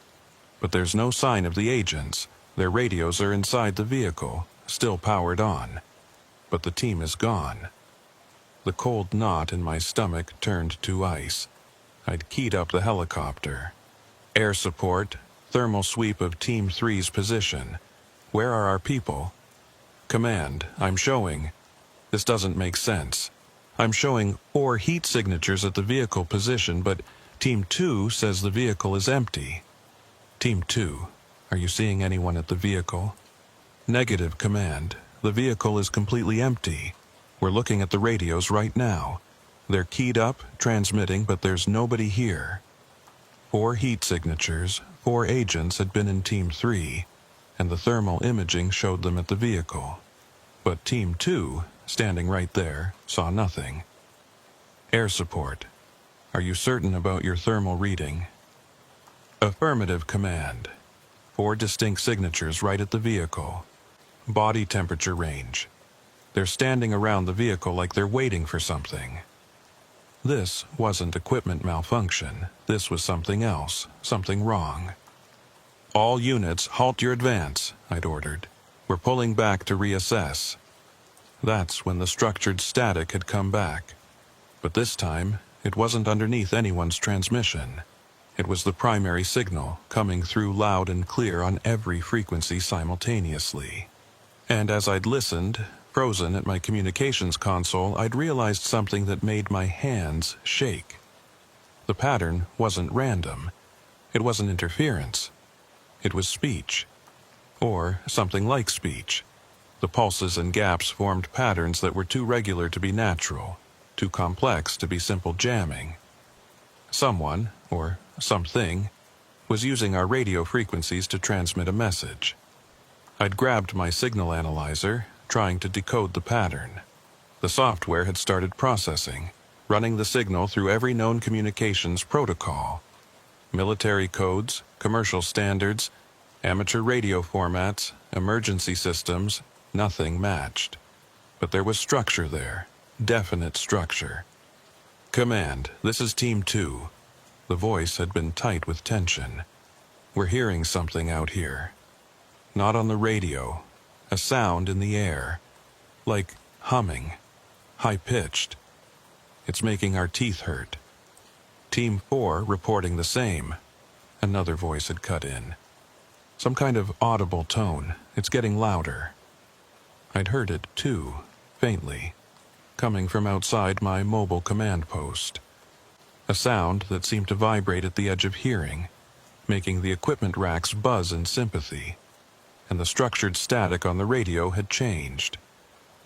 But there's no sign of the agents. Their radios are inside the vehicle, still powered on. But the team is gone. The cold knot in my stomach turned to ice. I'd keyed up the helicopter. Air support, thermal sweep of Team 3's position. Where are our people? Command, I'm showing. This doesn't make sense. I'm showing 4 heat signatures at the vehicle position, but Team 2 says the vehicle is empty. Team 2, are you seeing anyone at the vehicle? Negative, Command. The vehicle is completely empty. We're looking at the radios right now. They're keyed up, transmitting, but there's nobody here. 4 heat signatures, 4 agents had been in Team 3, and the thermal imaging showed them at the vehicle. But Team 2, standing right there, saw nothing. Air support. Are you certain about your thermal reading? Affirmative, Command. 4 distinct signatures right at the vehicle. Body temperature range. They're standing around the vehicle like they're waiting for something. This wasn't equipment malfunction. This was something else, something wrong. All units, halt your advance, I'd ordered. We're pulling back to reassess. That's when the structured static had come back. But this time, it wasn't underneath anyone's transmission. It was the primary signal, coming through loud and clear on every frequency simultaneously. And as I'd listened, frozen at my communications console, I'd realized something that made my hands shake. The pattern wasn't random. It wasn't interference. It was speech. Or something like speech. The pulses and gaps formed patterns that were too regular to be natural, too complex to be simple jamming. Someone, or something, was using our radio frequencies to transmit a message. I'd grabbed my signal analyzer, trying to decode the pattern. The software had started processing, running the signal through every known communications protocol. Military codes, commercial standards, amateur radio formats, emergency systems, nothing matched. But there was structure there, definite structure. Command, this is Team 2. The voice had been tight with tension. We're hearing something out here. Not on the radio. A sound in the air. Like humming. High-pitched. It's making our teeth hurt. Team 4 reporting the same. Another voice had cut in. Some kind of audible tone. It's getting louder. I'd heard it, too, faintly, coming from outside my mobile command post. A sound that seemed to vibrate at the edge of hearing, making the equipment racks buzz in sympathy. And the structured static on the radio had changed.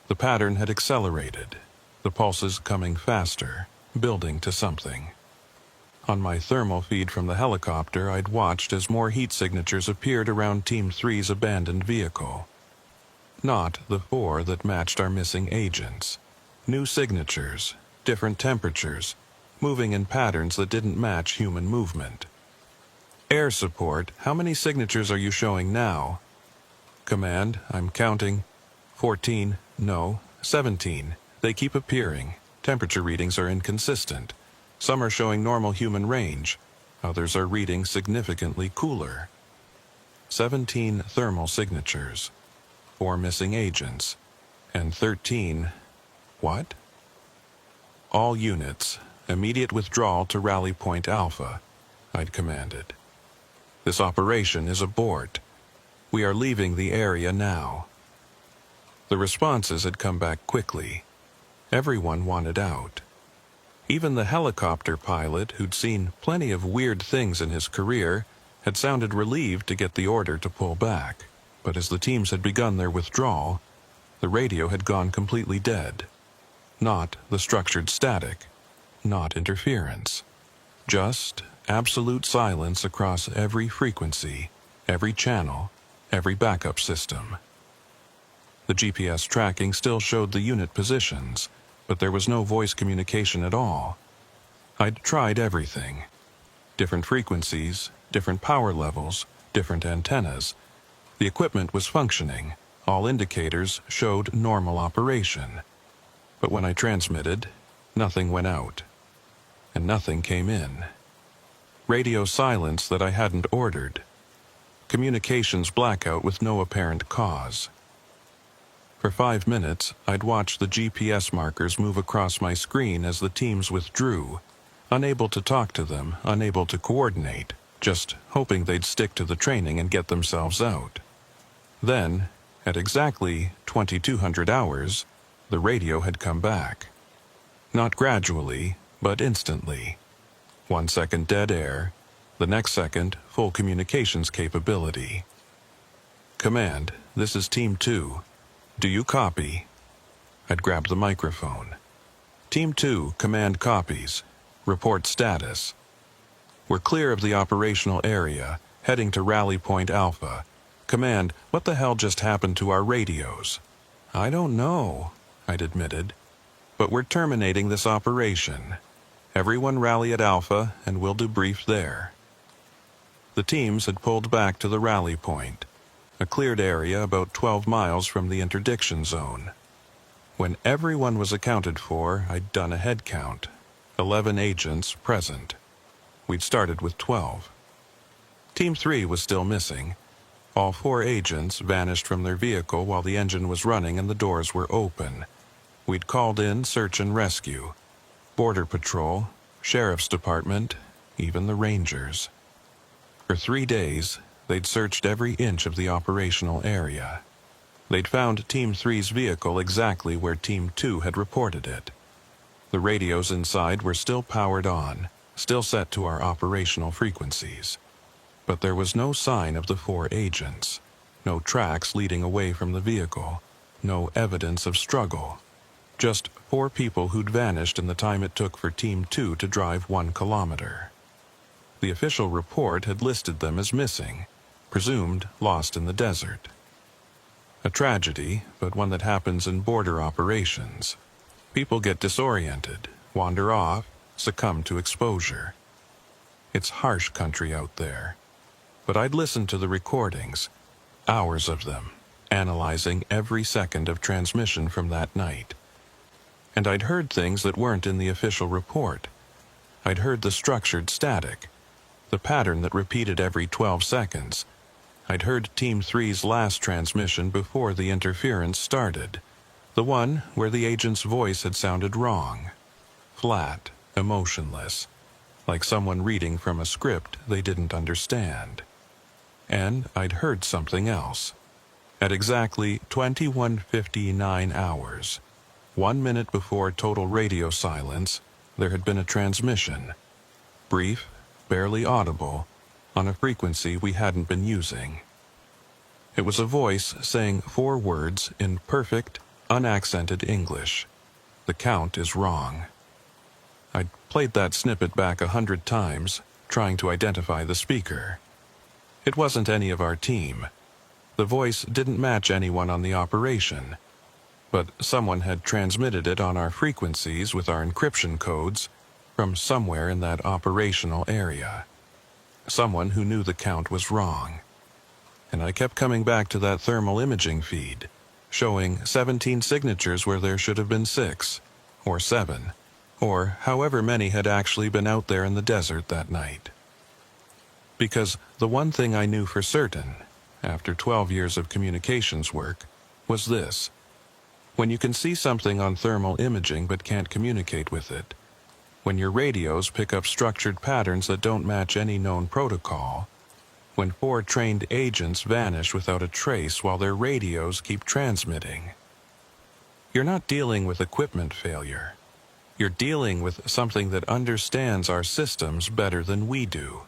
The pattern had accelerated, the pulses coming faster, building to something. On my thermal feed from the helicopter, I'd watched as more heat signatures appeared around Team 3's abandoned vehicle. Not the 4 that matched our missing agents. New signatures, different temperatures, moving in patterns that didn't match human movement. Air support, how many signatures are you showing now? Command, I'm counting. 14, no, 17. They keep appearing. Temperature readings are inconsistent. Some are showing normal human range. Others are reading significantly cooler. 17 thermal signatures. 4 missing agents. And 13... what? All units, immediate withdrawal to Rally Point Alpha, I'd commanded. This operation is abort. We are leaving the area now. The responses had come back quickly. Everyone wanted out. Even the helicopter pilot, who'd seen plenty of weird things in his career, had sounded relieved to get the order to pull back. But as the teams had begun their withdrawal, the radio had gone completely dead. Not the structured static, not interference. Just absolute silence across every frequency, every channel, every backup system. The GPS tracking still showed the unit positions, but there was no voice communication at all. I'd tried everything. Different frequencies, different power levels, different antennas. The equipment was functioning. All indicators showed normal operation. But when I transmitted, nothing went out. And nothing came in. Radio silence that I hadn't ordered. Communications blackout with no apparent cause. For 5 minutes, I'd watched the GPS markers move across my screen as the teams withdrew, unable to talk to them, unable to coordinate, just hoping they'd stick to the training and get themselves out. Then, At exactly 2200 hours, the radio had come back. Not gradually, but instantly. 1 second dead air, the next second full communications capability. Command, this is Team 2. Do you copy? I'd grab the microphone. Team 2, command copies. Report status. We're clear of the operational area, heading to Rally Point Alpha. Command, what the hell just happened to our radios? I don't know, I'd admitted. But we're terminating this operation. Everyone rally at Alpha, and we'll debrief there. The teams had pulled back to the rally point, a cleared area about 12 miles from the interdiction zone. When everyone was accounted for, I'd done a head count. 11 agents present. We'd started with 12. Team 3 was still missing. All 4 agents vanished from their vehicle while the engine was running and the doors were open. We'd called in search and rescue. Border Patrol, Sheriff's Department, even the Rangers. For 3 days, they'd searched every inch of the operational area. They'd found Team 3's vehicle exactly where Team 2 had reported it. The radios inside were still powered on, still set to our operational frequencies. But there was no sign of the 4 agents, no tracks leading away from the vehicle, no evidence of struggle. Just 4 people who'd vanished in the time it took for Team 2 to drive 1 kilometer. The official report had listed them as missing, presumed lost in the desert. A tragedy, but one that happens in border operations. People get disoriented, wander off, succumb to exposure. It's harsh country out there. But I'd listened to the recordings, hours of them, analyzing every second of transmission from that night. And I'd heard things that weren't in the official report. I'd heard the structured static, the pattern that repeated every 12 seconds. I'd heard Team 3's last transmission before the interference started, the one where the agent's voice had sounded wrong, flat, emotionless, like someone reading from a script they didn't understand. And I'd heard something else. At exactly 21:59 hours, 1 minute before total radio silence, there had been a transmission. Brief, barely audible, on a frequency we hadn't been using. It was a voice saying 4 words in perfect, unaccented English. The count is wrong. I'd played that snippet back 100 times, trying to identify the speaker. It wasn't any of our team. The voice didn't match anyone on the operation, but someone had transmitted it on our frequencies with our encryption codes from somewhere in that operational area. Someone who knew the count was wrong. And I kept coming back to that thermal imaging feed, showing 17 signatures where there should have been 6, or 7, or however many had actually been out there in the desert that night. Because the one thing I knew for certain, after 12 years of communications work, was this. When you can see something on thermal imaging but can't communicate with it, when your radios pick up structured patterns that don't match any known protocol, when 4 trained agents vanish without a trace while their radios keep transmitting, you're not dealing with equipment failure. You're dealing with something that understands our systems better than we do.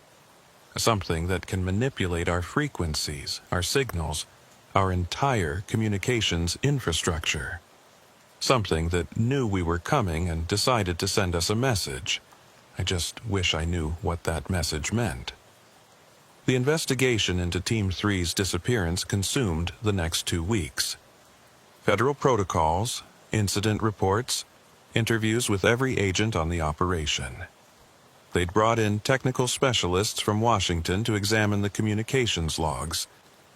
Something that can manipulate our frequencies, our signals, our entire communications infrastructure. Something that knew we were coming and decided to send us a message. I just wish I knew what that message meant. The investigation into Team 3's disappearance consumed the next 2 weeks. Federal protocols, incident reports, interviews with every agent on the operation. They'd brought in technical specialists from Washington to examine the communications logs,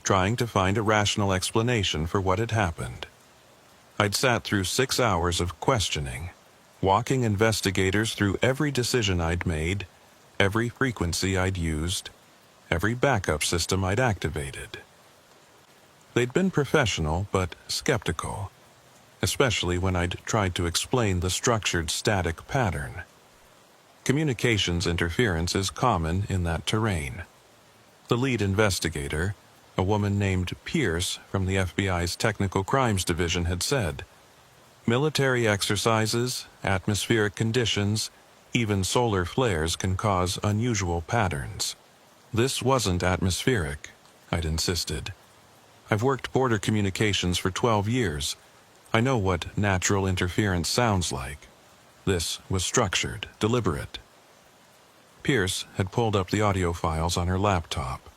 trying to find a rational explanation for what had happened. I'd sat through 6 hours of questioning, walking investigators through every decision I'd made, every frequency I'd used, every backup system I'd activated. They'd been professional but skeptical, especially when I'd tried to explain the structured static pattern. Communications interference is common in that terrain. The lead investigator, A woman named Pierce from the FBI's Technical Crimes Division had said, "Military exercises, atmospheric conditions, even solar flares can cause unusual patterns." This wasn't atmospheric, I'd insisted. I've worked border communications for 12 years. I know what natural interference sounds like. This was structured, deliberate. Pierce had pulled up the audio files on her laptop.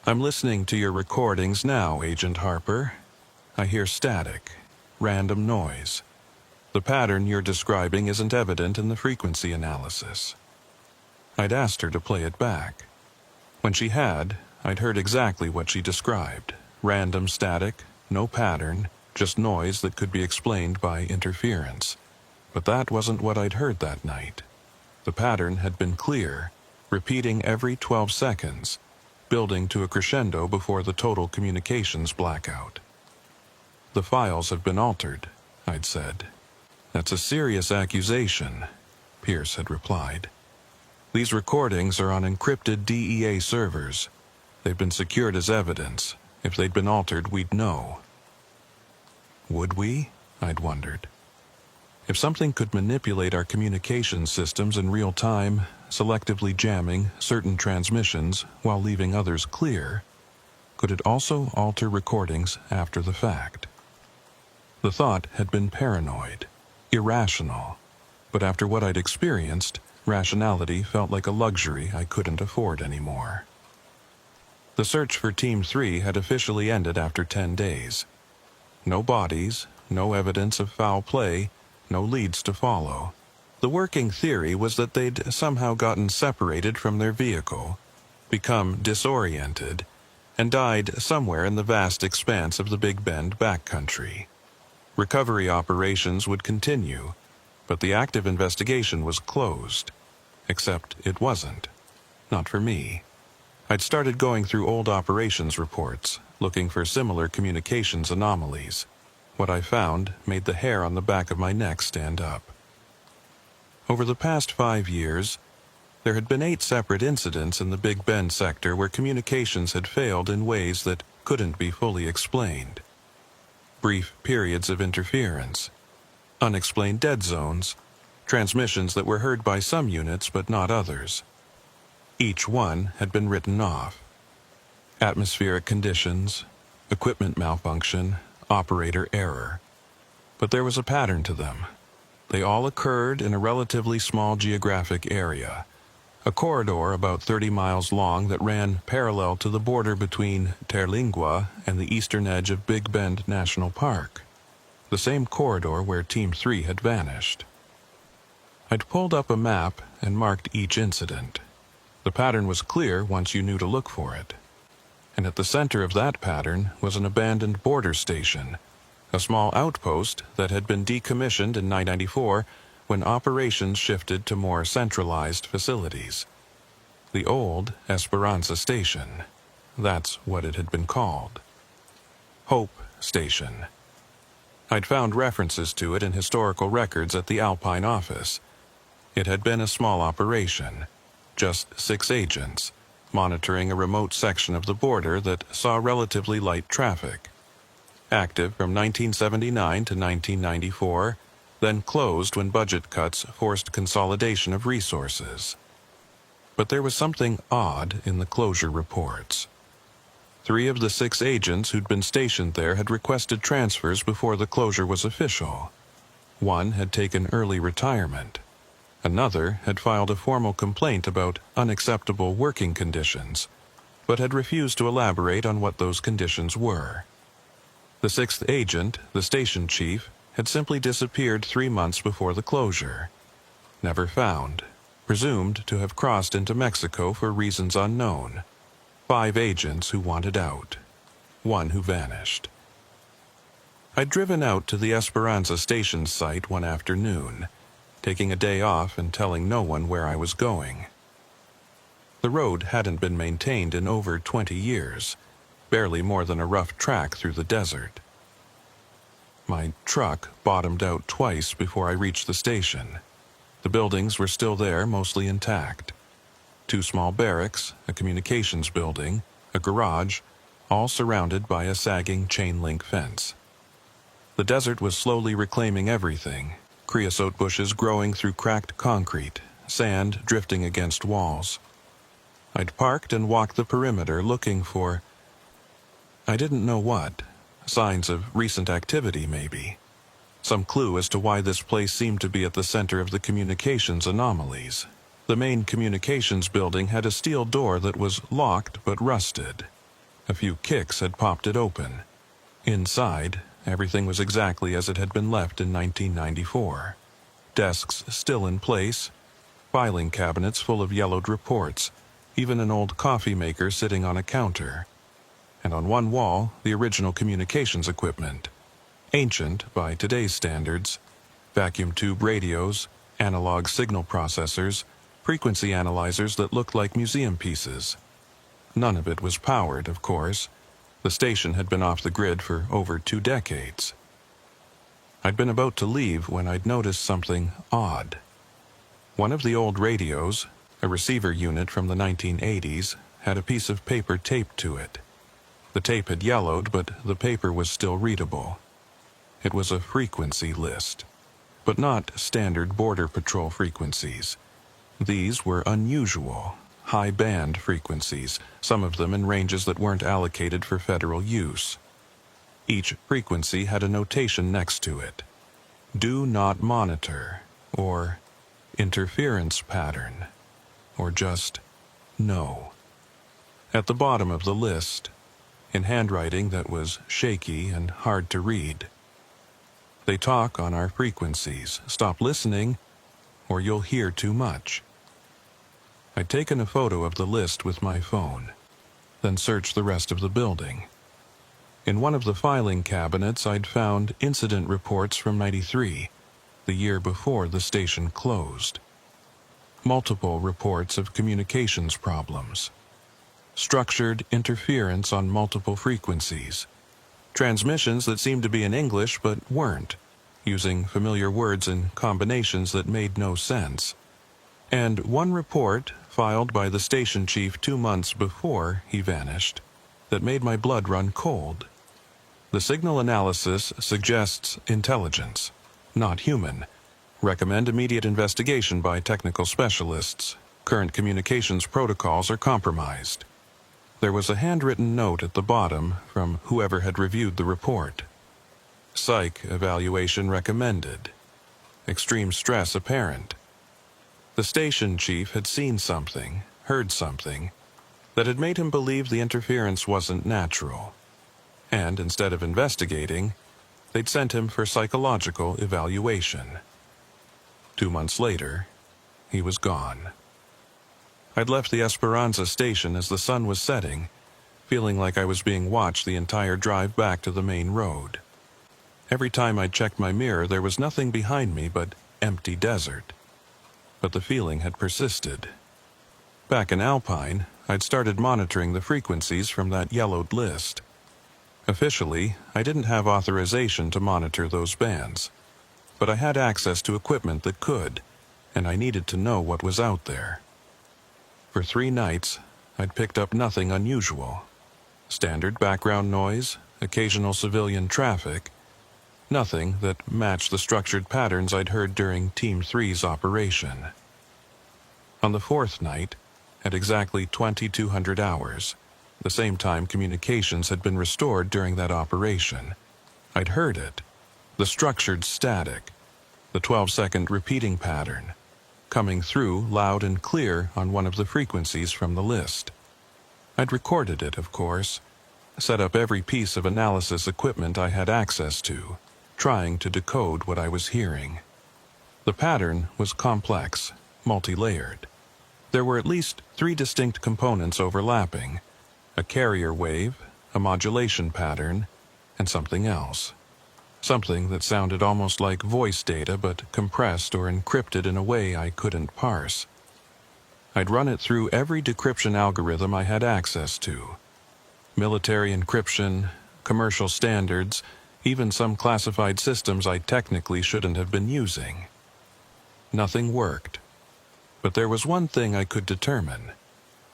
"I'm listening to your recordings now, Agent Harper. I hear static, random noise. The pattern you're describing isn't evident in the frequency analysis." I'd asked her to play it back. When she had, I'd heard exactly what she described. Random static, no pattern, just noise that could be explained by interference. But that wasn't what I'd heard that night. The pattern had been clear, repeating every 12 seconds, building to a crescendo before the total communications blackout. "The files have been altered," I'd said. "That's a serious accusation," Pierce had replied. "These recordings are on encrypted DEA servers. They've been secured as evidence. If they'd been altered, we'd know." Would we? I'd wondered. If something could manipulate our communication systems in real time, selectively jamming certain transmissions while leaving others clear, could it also alter recordings after the fact? The thought had been paranoid, irrational, but after what I'd experienced, rationality felt like a luxury I couldn't afford anymore. The search for Team 3 had officially ended after 10 days. No bodies, no evidence of foul play, no leads to follow. The working theory was that they'd somehow gotten separated from their vehicle, become disoriented, and died somewhere in the vast expanse of the Big Bend backcountry. Recovery operations would continue, but the active investigation was closed. Except it wasn't. Not for me. I'd started going through old operations reports, looking for similar communications anomalies. What I found made the hair on the back of my neck stand up. Over the past 5 years, there had been 8 separate incidents in the Big Bend sector where communications had failed in ways that couldn't be fully explained. Brief periods of interference, unexplained dead zones, transmissions that were heard by some units but not others. Each one had been written off. Atmospheric conditions, equipment malfunction, operator error. But there was a pattern to them. They all occurred in a relatively small geographic area, a corridor about 30 miles long that ran parallel to the border between Terlingua and the eastern edge of Big Bend National Park, the same corridor where Team 3 had vanished. I'd pulled up a map and marked each incident. The pattern was clear once you knew to look for it. And at the center of that pattern was an abandoned border station, a small outpost that had been decommissioned in 1994 when operations shifted to more centralized facilities. The old Esperanza Station. That's what it had been called. Hope Station. I'd found references to it in historical records at the Alpine office. It had been a small operation, just 6 agents, monitoring a remote section of the border that saw relatively light traffic. Active from 1979 to 1994, then closed when budget cuts forced consolidation of resources. But there was something odd in the closure reports. 3 of the 6 agents who'd been stationed there had requested transfers before the closure was official. 1 had taken early retirement. Another had filed a formal complaint about unacceptable working conditions, but had refused to elaborate on what those conditions were. The 6th agent, the station chief, had simply disappeared 3 months before the closure. Never found, presumed to have crossed into Mexico for reasons unknown. 5 agents who wanted out. 1 who vanished. I'd driven out to the Esperanza Station site one afternoon, taking a day off and telling no one where I was going. The road hadn't been maintained in over 20 years, barely more than a rough track through the desert. My truck bottomed out twice before I reached the station. The buildings were still there, mostly intact. 2 small barracks, a communications building, a garage, all surrounded by a sagging chain-link fence. The desert was slowly reclaiming everything, creosote bushes growing through cracked concrete, sand drifting against walls. I'd parked and walked the perimeter looking for, I didn't know what, signs of recent activity maybe. Some clue as to why this place seemed to be at the center of the communications anomalies. The main communications building had a steel door that was locked but rusted. A few kicks had popped it open. Inside, everything was exactly as it had been left in 1994. Desks still in place, filing cabinets full of yellowed reports, even an old coffee maker sitting on a counter. And on one wall, the original communications equipment. Ancient by today's standards, vacuum tube radios, analog signal processors, frequency analyzers that looked like museum pieces. None of it was powered, of course. The station had been off the grid for over 2 decades. I'd been about to leave when I'd noticed something odd. One of the old radios, a receiver unit from the 1980s, had a piece of paper taped to it. The tape had yellowed, but the paper was still readable. It was a frequency list, but not standard Border Patrol frequencies. These were unusual, high-band frequencies, some of them in ranges that weren't allocated for federal use. Each frequency had a notation next to it. Do not monitor, or interference pattern, or just no. At the bottom of the list, in handwriting that was shaky and hard to read, they talk on our frequencies. Stop listening, or you'll hear too much. I'd taken a photo of the list with my phone, then searched the rest of the building. In one of the filing cabinets, I'd found incident reports from '93, the year before the station closed. Multiple reports of communications problems. Structured interference on multiple frequencies. Transmissions that seemed to be in English but weren't, using familiar words in combinations that made no sense. And one report, filed by the station chief 2 months before he vanished, that made my blood run cold. The signal analysis suggests intelligence, not human. Recommend immediate investigation by technical specialists. Current communications protocols are compromised. There was a handwritten note at the bottom from whoever had reviewed the report. Psych evaluation recommended. Extreme stress apparent. The station chief had seen something, heard something, that had made him believe the interference wasn't natural. And instead of investigating, they'd sent him for psychological evaluation. 2 months later, he was gone. I'd left the Esperanza station as the sun was setting, feeling like I was being watched the entire drive back to the main road. Every time I checked my mirror, there was nothing behind me but empty desert. But the feeling had persisted. Back in Alpine, I'd started monitoring the frequencies from that yellowed list. Officially, I didn't have authorization to monitor those bands, but I had access to equipment that could, and I needed to know what was out there. For 3 nights, I'd picked up nothing unusual. Standard background noise, occasional civilian traffic, nothing that matched the structured patterns I'd heard during Team 3's operation. On the 4th night, at exactly 2200 hours, the same time communications had been restored during that operation, I'd heard it, the structured static, the 12-second repeating pattern, coming through loud and clear on one of the frequencies from the list. I'd recorded it, of course, set up every piece of analysis equipment I had access to, trying to decode what I was hearing. The pattern was complex, multi-layered. There were at least 3 distinct components overlapping: a carrier wave, a modulation pattern, and something else. Something that sounded almost like voice data but compressed or encrypted in a way I couldn't parse. I'd run it through every decryption algorithm I had access to. Military encryption, commercial standards, even some classified systems I technically shouldn't have been using. Nothing worked. But there was one thing I could determine.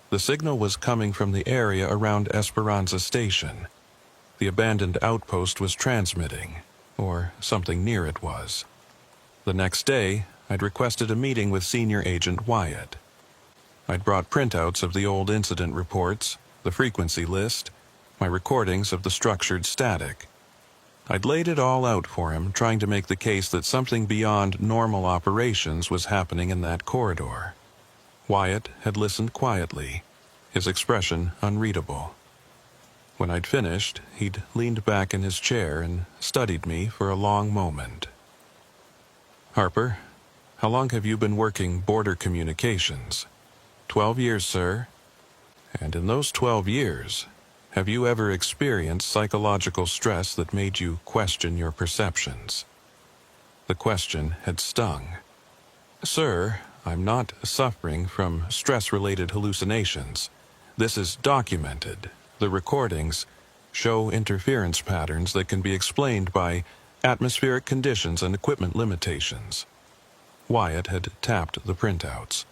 The signal was coming from the area around Esperanza Station. The abandoned outpost was transmitting, or something near it was. The next day, I'd requested a meeting with Senior Agent Wyatt. I'd brought printouts of the old incident reports, the frequency list, my recordings of the structured static. I'd laid it all out for him, trying to make the case that something beyond normal operations was happening in that corridor. Wyatt had listened quietly, his expression unreadable. When I'd finished, he'd leaned back in his chair and studied me for a long moment. "Harper, how long have you been working border communications?" 12 years, sir. "And in those 12 years, have you ever experienced psychological stress that made you question your perceptions?" The question had stung. "Sir, I'm not suffering from stress-related hallucinations. This is documented. The recordings show interference patterns that can be explained by atmospheric conditions and equipment limitations." Wyatt had tapped the printouts.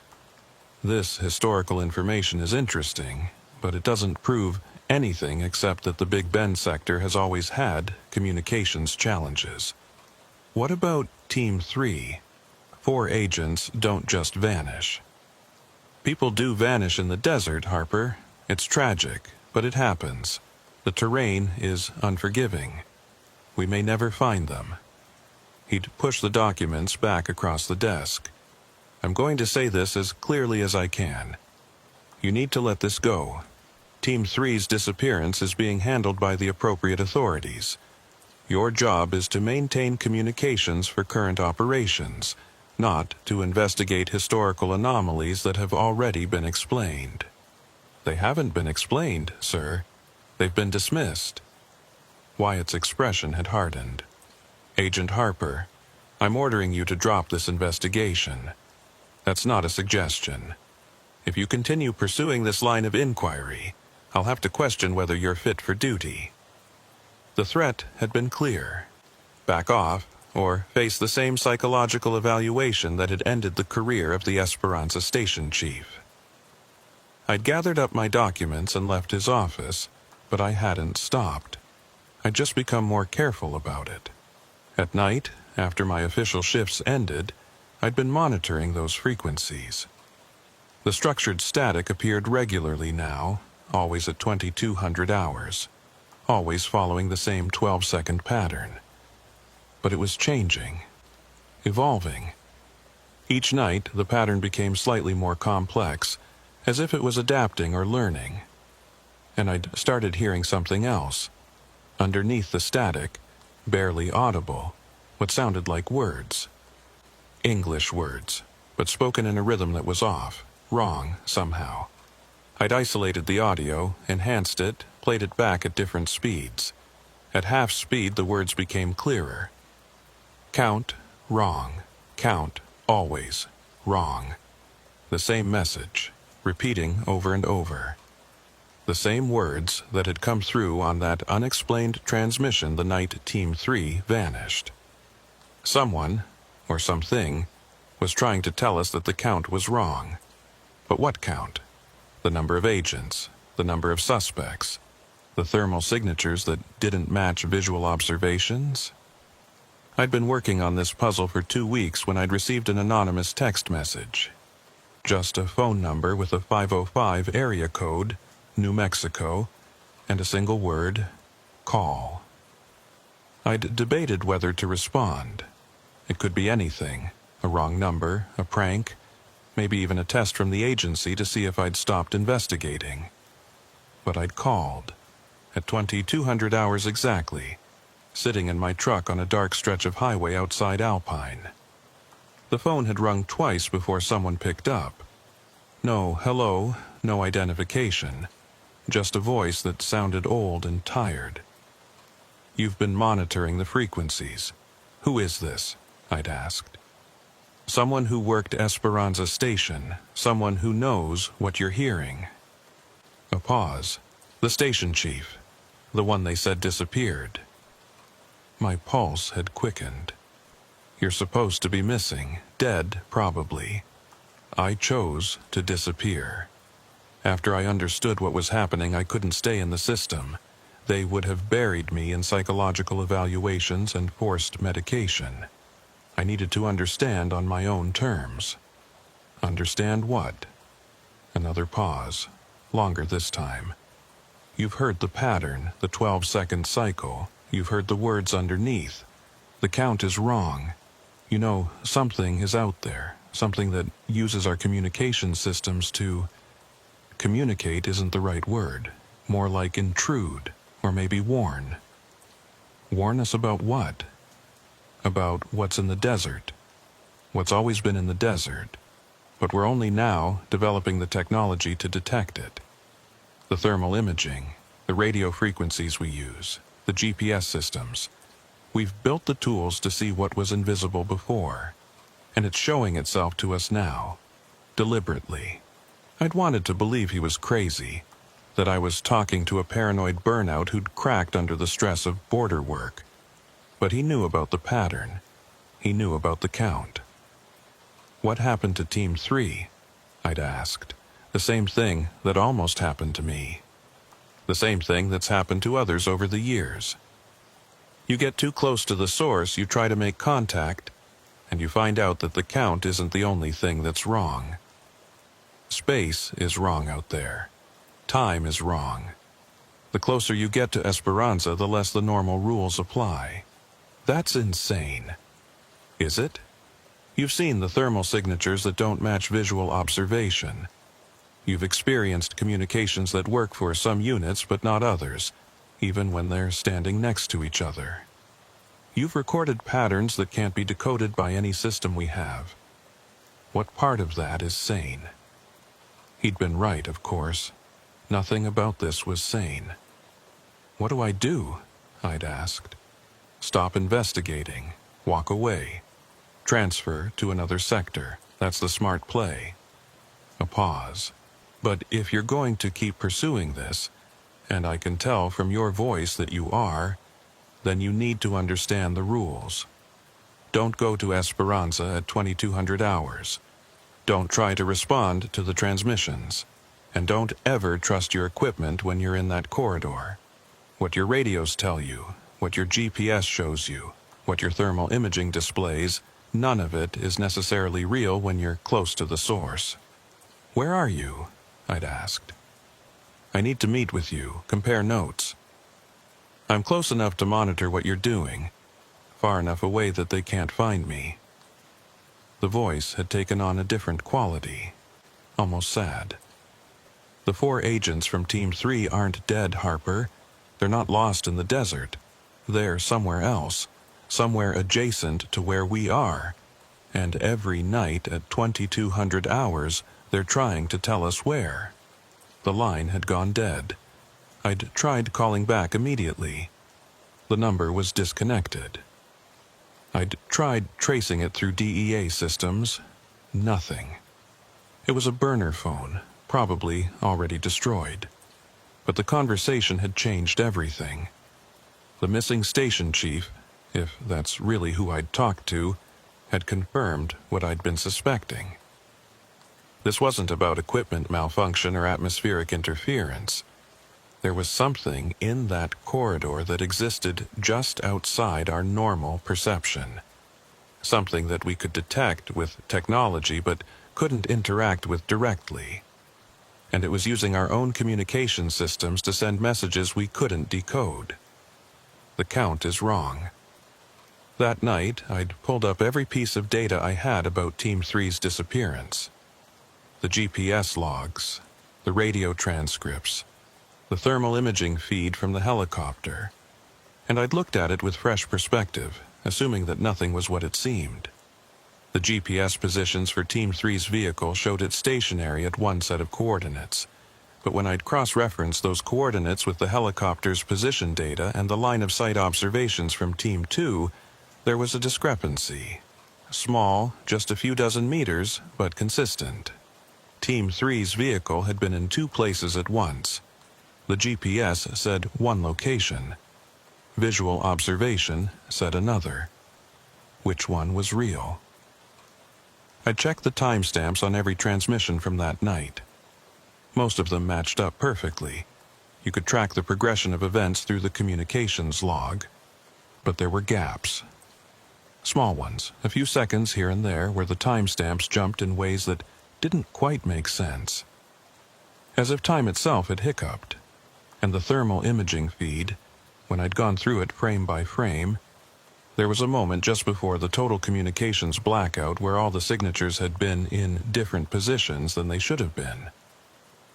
"This historical information is interesting, but it doesn't prove anything except that the Big Bend sector has always had communications challenges. What about Team 3? 4 agents don't just vanish." "People do vanish in the desert, Harper. It's tragic, but it happens. The terrain is unforgiving. We may never find them." He'd push the documents back across the desk. "I'm going to say this as clearly as I can. You need to let this go. Team 3's disappearance is being handled by the appropriate authorities. Your job is to maintain communications for current operations, not to investigate historical anomalies that have already been explained." "They haven't been explained, sir. They've been dismissed." Wyatt's expression had hardened. "Agent Harper, I'm ordering you to drop this investigation. That's not a suggestion. If you continue pursuing this line of inquiry, I'll have to question whether you're fit for duty." The threat had been clear. Back off, or face the same psychological evaluation that had ended the career of the Esperanza Station chief. I'd gathered up my documents and left his office, but I hadn't stopped. I'd just become more careful about it. At night, after my official shifts ended, I'd been monitoring those frequencies. The structured static appeared regularly now, always at 2200 hours, always following the same 12-second pattern. But it was changing, evolving. Each night, the pattern became slightly more complex, as if it was adapting or learning. And I'd started hearing something else. Underneath the static, barely audible, what sounded like words. English words, but spoken in a rhythm that was off, wrong, somehow. I'd isolated the audio, enhanced it, played it back at different speeds. At half speed, the words became clearer. Count, wrong. Count, always, wrong. The same message, repeating over and over. The same words that had come through on that unexplained transmission the night Team 3 vanished. Someone, or something, was trying to tell us that the count was wrong. But what count? The number of agents, the number of suspects, the thermal signatures that didn't match visual observations? I'd been working on this puzzle for 2 weeks when I'd received an anonymous text message. Just a phone number with a 505 area code, New Mexico, and a single word, call. I'd debated whether to respond. It could be anything, a wrong number, a prank, maybe even a test from the agency to see if I'd stopped investigating. But I'd called, at 2200 hours exactly, sitting in my truck on a dark stretch of highway outside Alpine. The phone had rung twice before someone picked up. No hello, no identification. Just a voice that sounded old and tired. "You've been monitoring the frequencies. Who is this?" I'd asked. "Someone who worked Esperanza Station, someone who knows what you're hearing." A pause. "The station chief, the one they said disappeared." My pulse had quickened. "You're supposed to be missing, dead probably. I chose to disappear. After I understood what was happening, I couldn't stay in the system. They would have buried me in psychological evaluations and forced medication. I needed to understand on my own terms. Understand what? Another pause, longer this time. You've heard the pattern, the 12-second cycle. You've heard the words underneath. The count is wrong. You know, something is out there, something that uses our communication systems to... Communicate isn't the right word. More like intrude, or maybe warn. Warn us about what? About what's in the desert. What's always been in the desert. But we're only now developing the technology to detect it. The thermal imaging, the radio frequencies we use, the GPS systems. We've built the tools to see what was invisible before, and it's showing itself to us now, deliberately. I'd wanted to believe he was crazy, that I was talking to a paranoid burnout who'd cracked under the stress of border work. But he knew about the pattern. He knew about the count. What happened to Team 3? I'd asked. The same thing that almost happened to me. The same thing that's happened to others over the years. You get too close to the source, you try to make contact, and you find out that the count isn't the only thing that's wrong. Space is wrong out there. Time is wrong. The closer you get to Esperanza, the less the normal rules apply. That's insane. Is it? You've seen the thermal signatures that don't match visual observation. You've experienced communications that work for some units but not others, even when they're standing next to each other. You've recorded patterns that can't be decoded by any system we have. What part of that is sane? He'd been right, of course. Nothing about this was sane. What do I do? I'd asked. Stop investigating. Walk away. Transfer to another sector. That's the smart play. A pause. But if you're going to keep pursuing this, and I can tell from your voice that you are, then you need to understand the rules. Don't go to Esperanza at 2200 hours. Don't try to respond to the transmissions. And don't ever trust your equipment when you're in that corridor. What your radios tell you, what your GPS shows you, what your thermal imaging displays, none of it is necessarily real when you're close to the source. Where are you? I'd asked. I need to meet with you, compare notes. I'm close enough to monitor what you're doing, far enough away that they can't find me. The voice had taken on a different quality, almost sad. The 4 agents from Team 3 aren't dead, Harper. They're not lost in the desert. They're somewhere else, somewhere adjacent to where we are. And every night at 2200 hours, they're trying to tell us where. The line had gone dead. I'd tried calling back immediately. The number was disconnected. I'd tried tracing it through DEA systems. Nothing. It was a burner phone, probably already destroyed. But the conversation had changed everything. The missing station chief, if that's really who I'd talked to, had confirmed what I'd been suspecting. This wasn't about equipment malfunction or atmospheric interference. There was something in that corridor that existed just outside our normal perception. Something that we could detect with technology but couldn't interact with directly. And it was using our own communication systems to send messages we couldn't decode. The count is wrong. That night, I'd pulled up every piece of data I had about Team 3's disappearance. The GPS logs, the radio transcripts, the thermal imaging feed from the helicopter. And I'd looked at it with fresh perspective, assuming that nothing was what it seemed. The GPS positions for Team 3's vehicle showed it stationary at one set of coordinates, but when I'd cross-referenced those coordinates with the helicopter's position data and the line-of-sight observations from Team 2, there was a discrepancy. Small, just a few dozen meters, but consistent. Team 3's vehicle had been in 2 places at once. The GPS said one location. Visual observation said another. Which one was real? I checked the timestamps on every transmission from that night. Most of them matched up perfectly. You could track the progression of events through the communications log. But there were gaps. Small ones, a few seconds here and there, where the timestamps jumped in ways that didn't quite make sense. As if time itself had hiccuped. And the thermal imaging feed, when I'd gone through it frame by frame, there was a moment just before the total communications blackout where all the signatures had been in different positions than they should have been.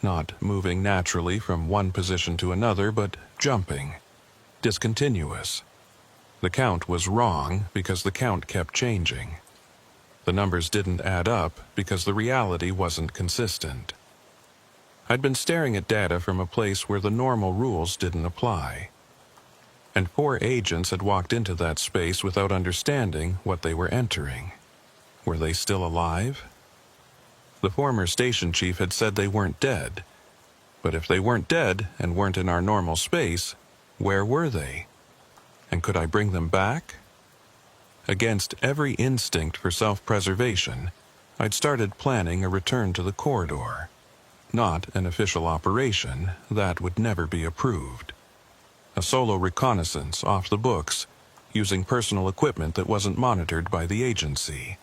Not moving naturally from one position to another, but jumping. Discontinuous. The count was wrong because the count kept changing. The numbers didn't add up because the reality wasn't consistent. I'd been staring at data from a place where the normal rules didn't apply. And 4 agents had walked into that space without understanding what they were entering. Were they still alive? The former station chief had said they weren't dead. But if they weren't dead and weren't in our normal space, where were they? And could I bring them back? Against every instinct for self-preservation, I'd started planning a return to the corridor. Not an official operation, that would never be approved. A solo reconnaissance off the books, using personal equipment that wasn't monitored by the agency.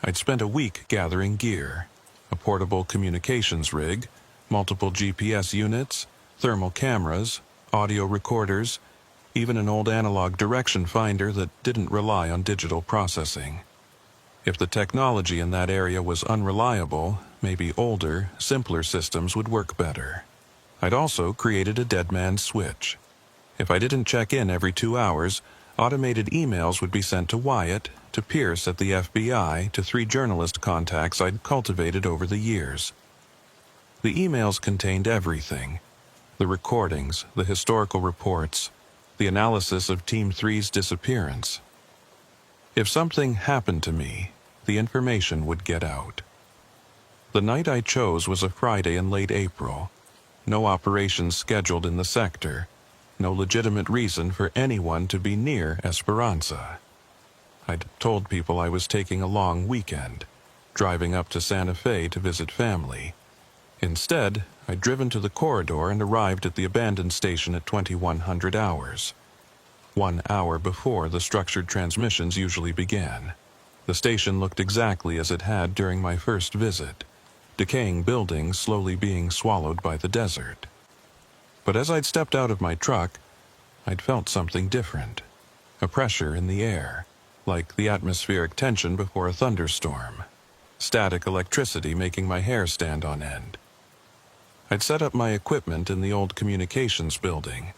I'd spent a week gathering gear, a portable communications rig, multiple GPS units, thermal cameras, audio recorders, even an old analog direction finder that didn't rely on digital processing. If the technology in that area was unreliable, maybe older, simpler systems would work better. I'd also created a dead man's switch. If I didn't check in every 2 hours, automated emails would be sent to Wyatt, to Pierce at the FBI, to 3 journalist contacts I'd cultivated over the years. The emails contained everything. The recordings, the historical reports, the analysis of Team 3's disappearance. If something happened to me, the information would get out. The night I chose was a Friday in late April. No operations scheduled in the sector. No legitimate reason for anyone to be near Esperanza. I'd told people I was taking a long weekend, driving up to Santa Fe to visit family. Instead, I'd driven to the corridor and arrived at the abandoned station at 2100 hours. 1 hour before the structured transmissions usually began. The station looked exactly as it had during my first visit, decaying buildings slowly being swallowed by the desert. But as I'd stepped out of my truck, I'd felt something different. A pressure in the air, like the atmospheric tension before a thunderstorm. Static electricity making my hair stand on end. I'd set up my equipment in the old communications building,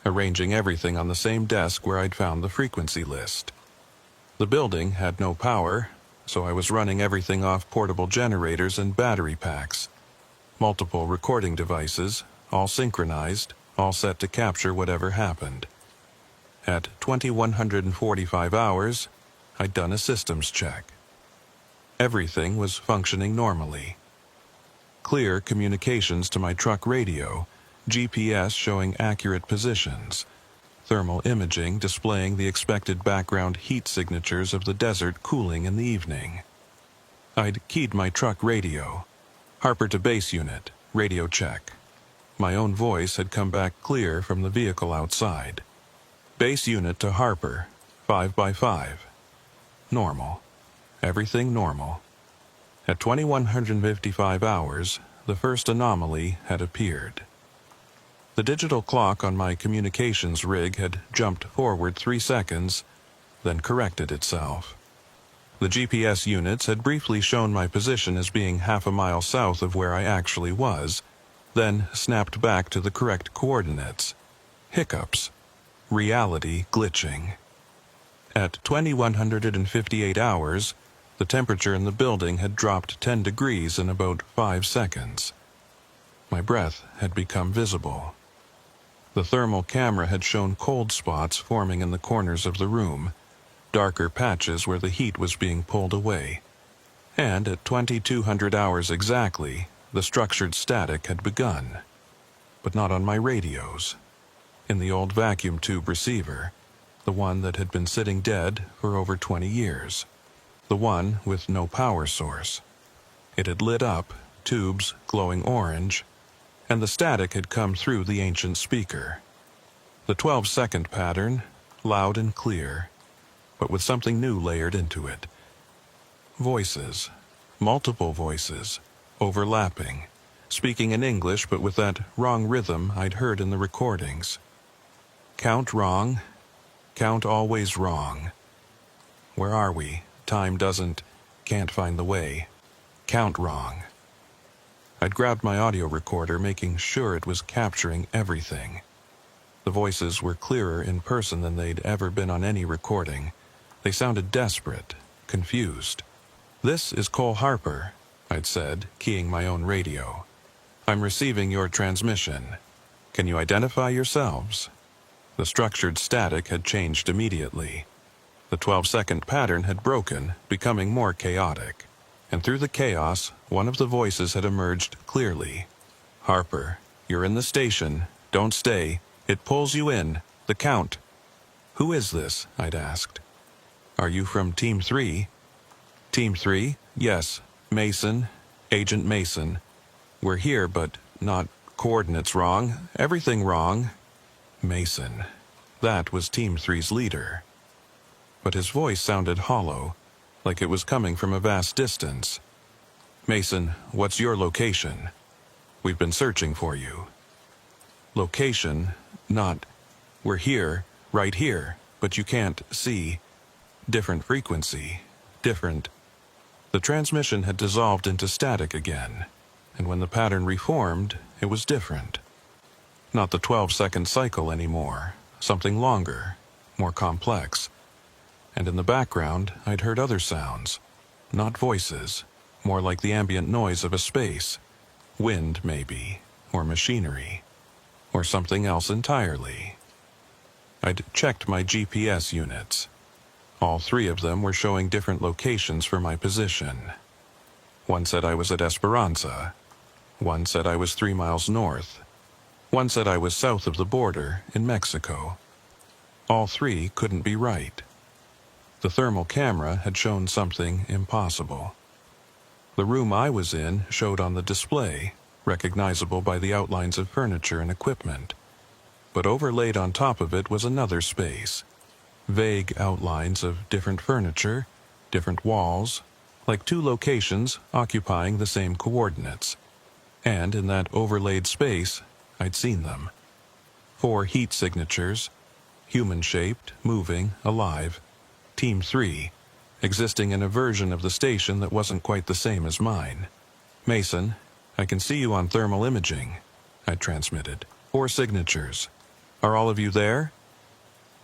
arranging everything on the same desk where I'd found the frequency list. The building had no power, so I was running everything off portable generators and battery packs. Multiple recording devices, all synchronized, all set to capture whatever happened. At 2145 hours, I'd done a systems check. Everything was functioning normally. Clear communications to my truck radio, GPS showing accurate positions, thermal imaging displaying the expected background heat signatures of the desert cooling in the evening. I'd keyed my truck radio. Harper to base unit, radio check. My own voice had come back clear from the vehicle outside. Base unit to Harper, 5x5. Normal. Everything normal. At 2155 hours, the first anomaly had appeared. The digital clock on my communications rig had jumped forward 3 seconds, then corrected itself. The GPS units had briefly shown my position as being half a mile south of where I actually was, then snapped back to the correct coordinates. Hiccups. Reality glitching. At 2158 hours, the temperature in the building had dropped 10 degrees in about 5 seconds. My breath had become visible. The thermal camera had shown cold spots forming in the corners of the room, darker patches where the heat was being pulled away. And at 2200 hours exactly, the structured static had begun. But not on my radios. In the old vacuum tube receiver, the one that had been sitting dead for over 20 years. The one with no power source. It had lit up, tubes glowing orange, and the static had come through the ancient speaker. The 12-second pattern, loud and clear, but with something new layered into it. Voices, multiple voices, overlapping, speaking in English but with that wrong rhythm I'd heard in the recordings. Count wrong, count always wrong. Where are we? Time doesn't, can't find the way. Count wrong. I'd grabbed my audio recorder, making sure it was capturing everything. The voices were clearer in person than they'd ever been on any recording. They sounded desperate, confused. "This is Cole Harper," I'd said, keying my own radio. "I'm receiving your transmission. Can you identify yourselves?" The structured static had changed immediately. The 12-second pattern had broken, becoming more chaotic. And through the chaos, one of the voices had emerged clearly. "Harper, you're in the station. Don't stay. It pulls you in. The count." "Who is this?" I'd asked. "Are you from Team 3? "Team 3? Yes. Mason. Agent Mason. We're here, but not coordinates wrong. Everything wrong." Mason. That was Team 3's leader. But his voice sounded hollow, like it was coming from a vast distance. "Mason, what's your location? We've been searching for you." Location, not, "We're here, right here, but you can't see." Different frequency, different. The transmission had dissolved into static again, and when the pattern reformed, it was different. Not the 12-second cycle anymore, something longer, more complex. And in the background, I'd heard other sounds, not voices, more like the ambient noise of a space. Wind, maybe, or machinery, or something else entirely. I'd checked my GPS units. All three of them were showing different locations for my position. One said I was at Esperanza. One said I was 3 miles north. One said I was south of the border, in Mexico. All three couldn't be right. The thermal camera had shown something impossible. The room I was in showed on the display, recognizable by the outlines of furniture and equipment. But overlaid on top of it was another space. Vague outlines of different furniture, different walls, like two locations occupying the same coordinates. And in that overlaid space, I'd seen them. 4 heat signatures, human-shaped, moving, alive. Team 3, existing in a version of the station that wasn't quite the same as mine. "Mason, I can see you on thermal imaging," I transmitted. 4 signatures. "Are all of you there?"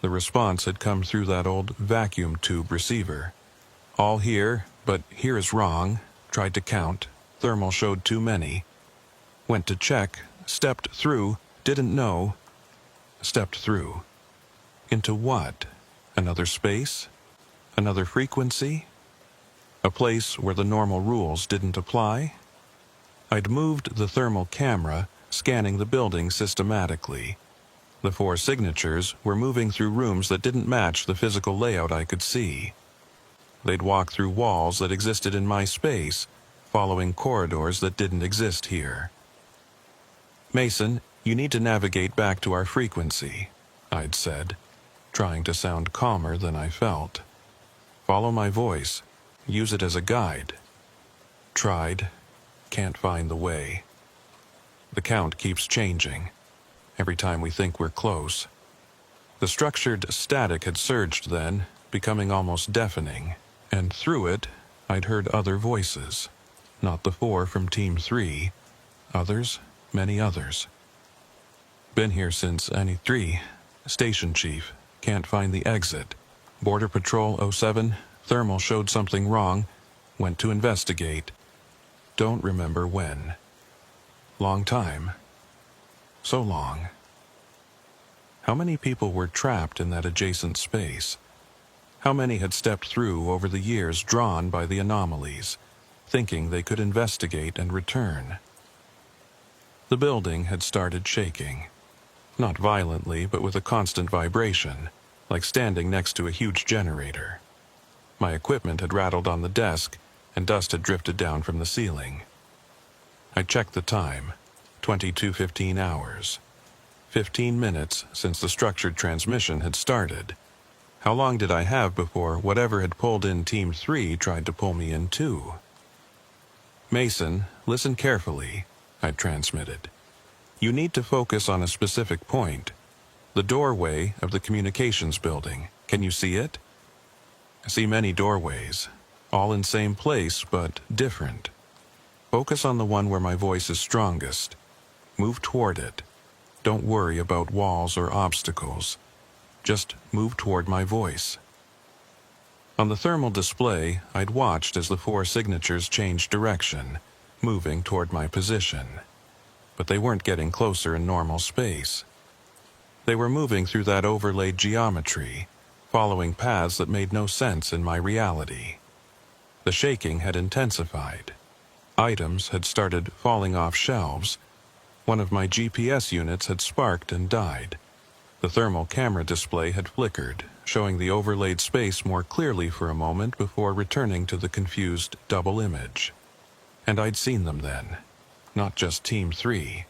The response had come through that old vacuum tube receiver. "All here, but here is wrong. Tried to count. Thermal showed too many. Went to check. Stepped through. Didn't know." Stepped through. Into what? Another space? Another frequency? A place where the normal rules didn't apply? I'd moved the thermal camera, scanning the building systematically. The 4 signatures were moving through rooms that didn't match the physical layout I could see. They'd walk through walls that existed in my space, following corridors that didn't exist here. "Mason, you need to navigate back to our frequency," I'd said, trying to sound calmer than I felt. "Follow my voice. Use it as a guide." Tried. Can't find the way. The count keeps changing. Every time we think we're close. The structured static had surged then, becoming almost deafening, and through it, I'd heard other voices. Not the 4 from Team 3. Others, many others. "Been here since '93. Station chief. Can't find the exit. Border Patrol 07. Thermal showed something wrong. Went to investigate. Don't remember when. Long time. So long." How many people were trapped in that adjacent space? How many had stepped through over the years, drawn by the anomalies, thinking they could investigate and return? The building had started shaking. Not violently, but with a constant vibration, like standing next to a huge generator. My equipment had rattled on the desk, and dust had drifted down from the ceiling. I checked the time. 22:15 hours. 15 minutes since the structured transmission had started. How long did I have before whatever had pulled in Team 3 tried to pull me in too? Mason, listen carefully, I'd transmitted. You need to focus on a specific point. The doorway of the communications building. Can you see it? I see many doorways, all in same place but different. Focus on the one where my voice is strongest. Move toward it. Don't worry about walls or obstacles. Just move toward my voice. On the thermal display, I'd watched as the 4 signatures changed direction, moving toward my position. But they weren't getting closer in normal space. They were moving through that overlaid geometry, following paths that made no sense in my reality. The shaking had intensified. Items had started falling off shelves. One of my GPS units had sparked and died. The thermal camera display had flickered, showing the overlaid space more clearly for a moment before returning to the confused double image. And I'd seen them then. Not just Team 3.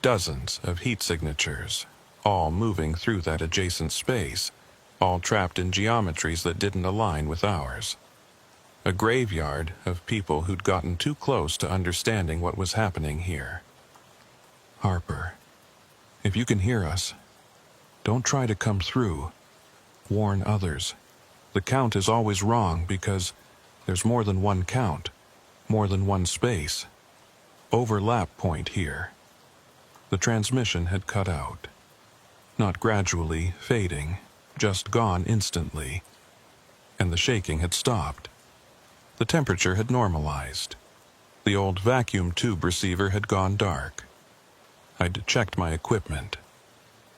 Dozens of heat signatures, all moving through that adjacent space, all trapped in geometries that didn't align with ours. A graveyard of people who'd gotten too close to understanding what was happening here. Harper, if you can hear us, don't try to come through. Warn others. The count is always wrong because there's more than one count, more than one space. Overlap point here. The transmission had cut out. Not gradually fading, just gone instantly. And the shaking had stopped. The temperature had normalized. The old vacuum tube receiver had gone dark. I'd checked my equipment.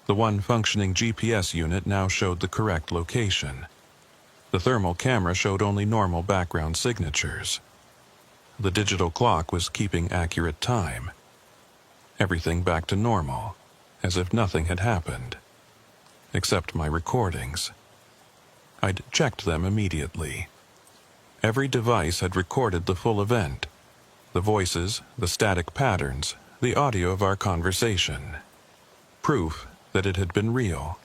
The one functioning GPS unit now showed the correct location. The thermal camera showed only normal background signatures. The digital clock was keeping accurate time. Everything back to normal, as if nothing had happened. Except my recordings. I'd checked them immediately. Every device had recorded the full event. The voices, the static patterns, the audio of our conversation. Proof that it had been real.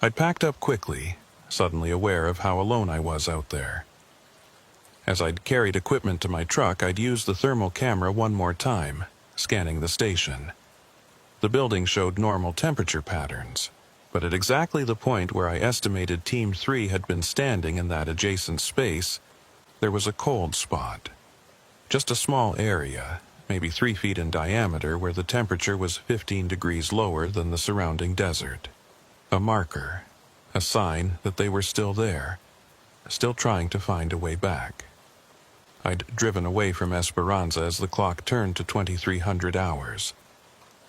I'd packed up quickly, suddenly aware of how alone I was out there. As I'd carried equipment to my truck, I'd used the thermal camera one more time, scanning the station. The building showed normal temperature patterns, but at exactly the point where I estimated Team 3 had been standing in that adjacent space, there was a cold spot. Just a small area, maybe 3 feet in diameter, where the temperature was 15 degrees lower than the surrounding desert. A marker, a sign that they were still there, still trying to find a way back. I'd driven away from Esperanza as the clock turned to 2300 hours.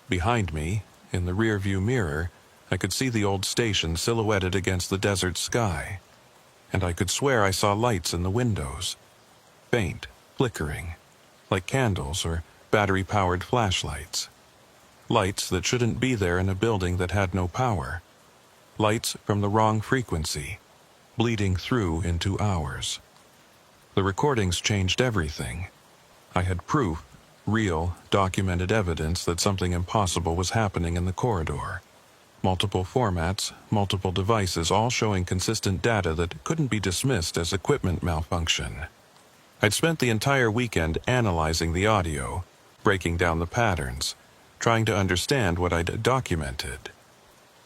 Behind me, in the rearview mirror, I could see the old station silhouetted against the desert sky, and I could swear I saw lights in the windows, faint, flickering, like candles or battery-powered flashlights. Lights that shouldn't be there in a building that had no power. Lights from the wrong frequency, bleeding through into ours. The recordings changed everything. I had proof, real, documented evidence that something impossible was happening in the corridor. Multiple formats, multiple devices, all showing consistent data that couldn't be dismissed as equipment malfunction. I'd spent the entire weekend analyzing the audio, breaking down the patterns, trying to understand what I'd documented.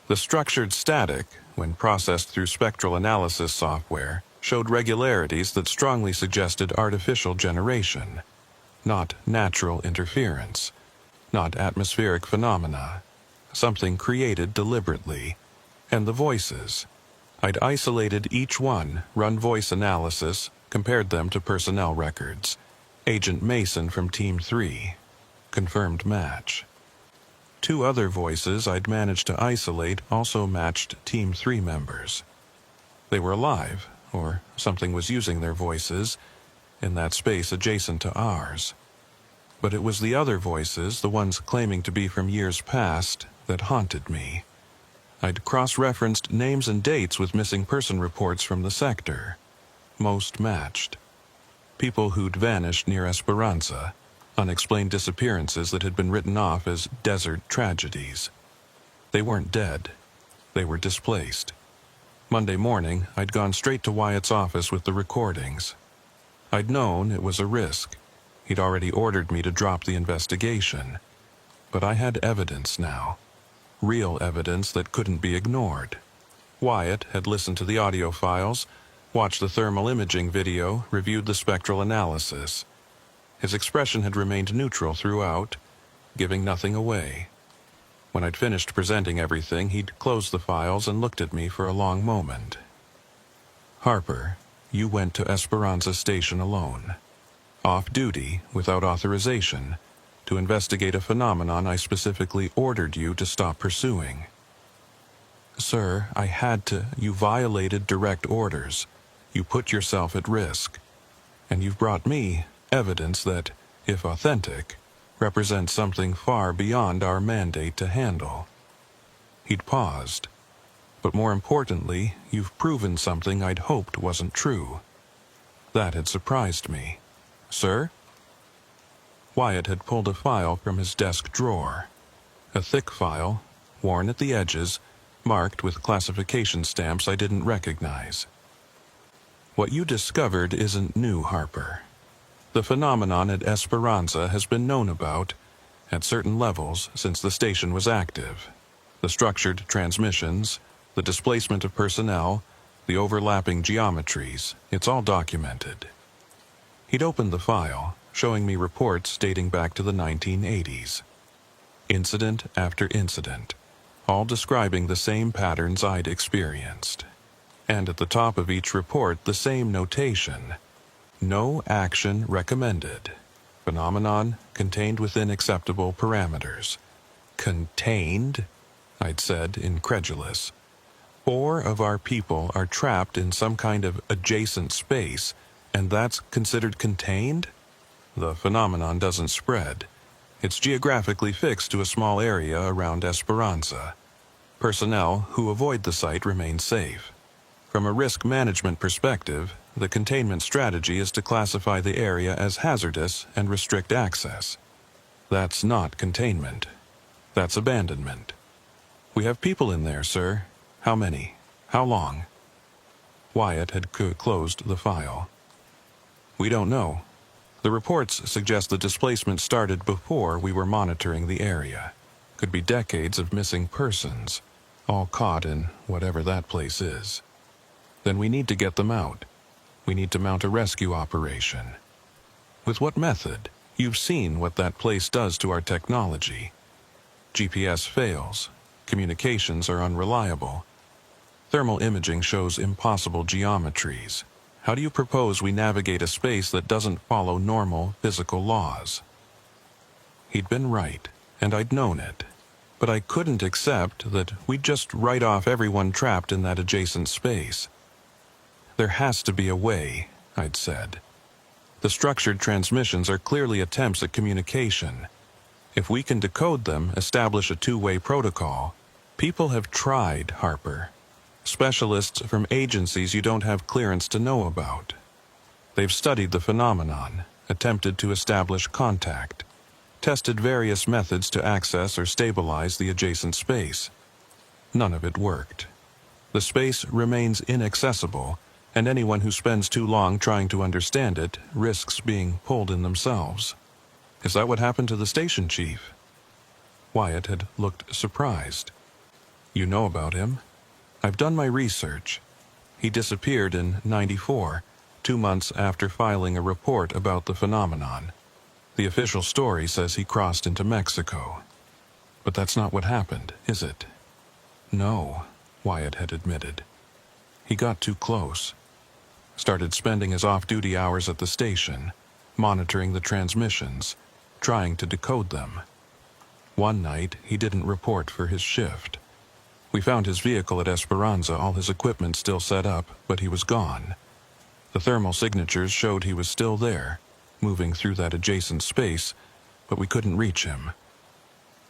The structured static, when processed through spectral analysis software, showed regularities that strongly suggested artificial generation, not natural interference, not atmospheric phenomena, something created deliberately. And the voices. I'd isolated each one, run voice analysis, compared them to personnel records. Agent Mason from Team 3. Confirmed match. 2 other voices I'd managed to isolate also matched Team 3 members. They were alive, or something was using their voices, in that space adjacent to ours. But it was the other voices, the ones claiming to be from years past, that haunted me. I'd cross-referenced names and dates with missing person reports from the sector. Most matched. People who'd vanished near Esperanza, unexplained disappearances that had been written off as desert tragedies. They weren't dead. They were displaced. Monday morning, I'd gone straight to Wyatt's office with the recordings. I'd known it was a risk. He'd already ordered me to drop the investigation. But I had evidence now. Real evidence that couldn't be ignored. Wyatt had listened to the audio files, watched the thermal imaging video, reviewed the spectral analysis. His expression had remained neutral throughout, giving nothing away. When I'd finished presenting everything, he'd closed the files and looked at me for a long moment. "Harper, you went to Esperanza Station alone, off duty, without authorization, to investigate a phenomenon I specifically ordered you to stop pursuing." "Sir, I had to. You violated direct orders. You put yourself at risk. And you've brought me evidence that, if authentic, represents something far beyond our mandate to handle." He'd paused. "But more importantly, you've proven something I'd hoped wasn't true." That had surprised me. "Sir?" Wyatt had pulled a file from his desk drawer. A thick file, worn at the edges, marked with classification stamps I didn't recognize. "What you discovered isn't new, Harper. The phenomenon at Esperanza has been known about, at certain levels, since the station was active. The structured transmissions, the displacement of personnel, the overlapping geometries, it's all documented." He'd opened the file, showing me reports dating back to the 1980s. Incident after incident, all describing the same patterns I'd experienced. And at the top of each report, the same notation: "No action recommended. Phenomenon contained within acceptable parameters." "Contained?" I'd said, incredulous. 4 of our people are trapped in some kind of adjacent space, and that's considered contained? The phenomenon doesn't spread. It's geographically fixed to a small area around Esperanza. Personnel who avoid the site remain safe. From a risk management perspective, the containment strategy is to classify the area as hazardous and restrict access. That's not containment. That's abandonment. "We have people in there, sir. How many? How long?" Wyatt had closed the file. "We don't know. The reports suggest the displacement started before we were monitoring the area. Could be decades of missing persons, all caught in whatever that place is. Then we need to get them out. We need to mount a rescue operation." "With what method? You've seen what that place does to our technology. GPS fails. Communications are unreliable. Thermal imaging shows impossible geometries. How do you propose we navigate a space that doesn't follow normal physical laws?" He'd been right, and I'd known it. But I couldn't accept that we'd just write off everyone trapped in that adjacent space. "There has to be a way," I'd said. "The structured transmissions are clearly attempts at communication. If we can decode them, establish a two-way protocol." "People have tried, Harper. Specialists from agencies you don't have clearance to know about. They've studied the phenomenon, attempted to establish contact, tested various methods to access or stabilize the adjacent space. None of it worked. The space remains inaccessible, and anyone who spends too long trying to understand it risks being pulled in themselves." "Is that what happened to the station chief?" Wyatt had looked surprised. "You know about him?" "I've done my research. He disappeared in '94, 2 months after filing a report about the phenomenon. The official story says he crossed into Mexico. But that's not what happened, is it?" "No," Wyatt had admitted. "He got too close. Started spending his off-duty hours at the station, monitoring the transmissions, trying to decode them. One night, he didn't report for his shift. We found his vehicle at Esperanza, all his equipment still set up, but he was gone. The thermal signatures showed he was still there, moving through that adjacent space, but we couldn't reach him.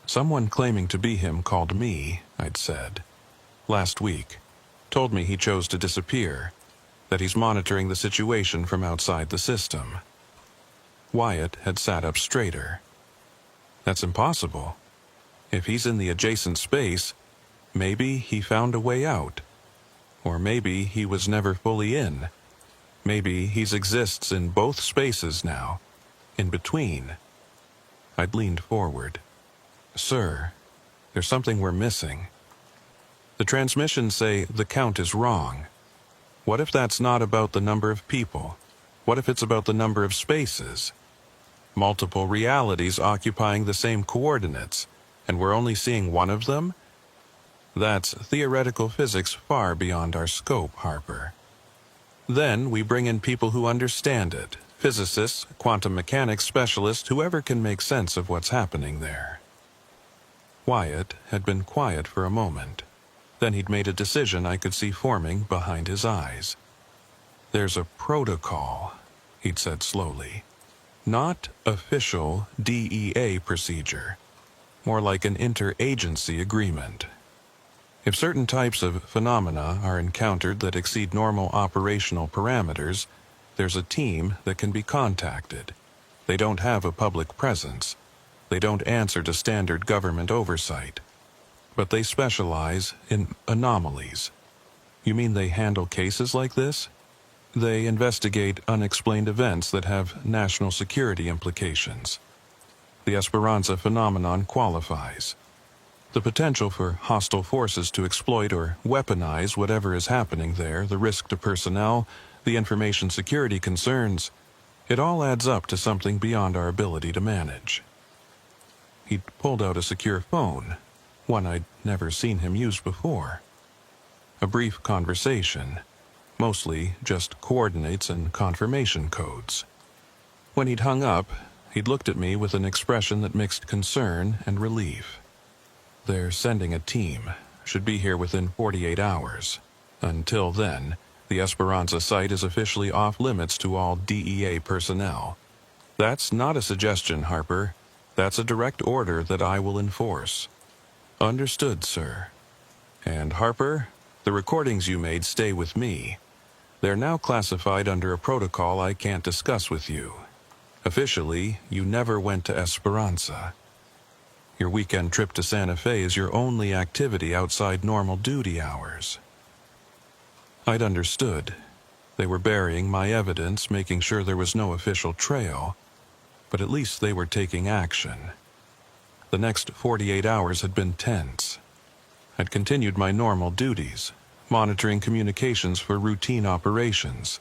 Someone claiming to be him called me," I'd said, "last week. Told me he chose to disappear, that he's monitoring the situation from outside the system." Wyatt had sat up straighter. That's impossible. If he's in the adjacent space, maybe he found a way out. Or maybe he was never fully in. Maybe he exists in both spaces now, in between. I'd leaned forward. Sir, there's something we're missing. The transmissions say the count is wrong. What if that's not about the number of people? What if it's about the number of spaces? Multiple realities occupying the same coordinates, and we're only seeing one of them? That's theoretical physics far beyond our scope, Harper. Then we bring in people who understand it, physicists, quantum mechanics specialists, whoever can make sense of what's happening there. Wyatt had been quiet for a moment. Then he'd made a decision I could see forming behind his eyes. There's a protocol, he'd said slowly. Not official DEA procedure. More like an interagency agreement. If certain types of phenomena are encountered that exceed normal operational parameters, there's a team that can be contacted. They don't have a public presence. They don't answer to standard government oversight. But they specialize in anomalies. You mean they handle cases like this? They investigate unexplained events that have national security implications. The Esperanza phenomenon qualifies. The potential for hostile forces to exploit or weaponize whatever is happening there, the risk to personnel, the information security concerns, it all adds up to something beyond our ability to manage. He'd pulled out a secure phone, one I'd never seen him use before. A brief conversation, mostly just coordinates and confirmation codes. When he'd hung up, he'd looked at me with an expression that mixed concern and relief. They're sending a team. Should be here within 48 hours. Until then, the Esperanza site is officially off limits to all DEA personnel. That's not a suggestion, Harper. That's a direct order that I will enforce. Understood, sir. And Harper, the recordings you made stay with me. They're now classified under a protocol I can't discuss with you. Officially, you never went to Esperanza. Your weekend trip to Santa Fe is your only activity outside normal duty hours. I'd understood. They were burying my evidence, making sure there was no official trail. But at least they were taking action. The next 48 hours had been tense. I'd continued my normal duties, monitoring communications for routine operations,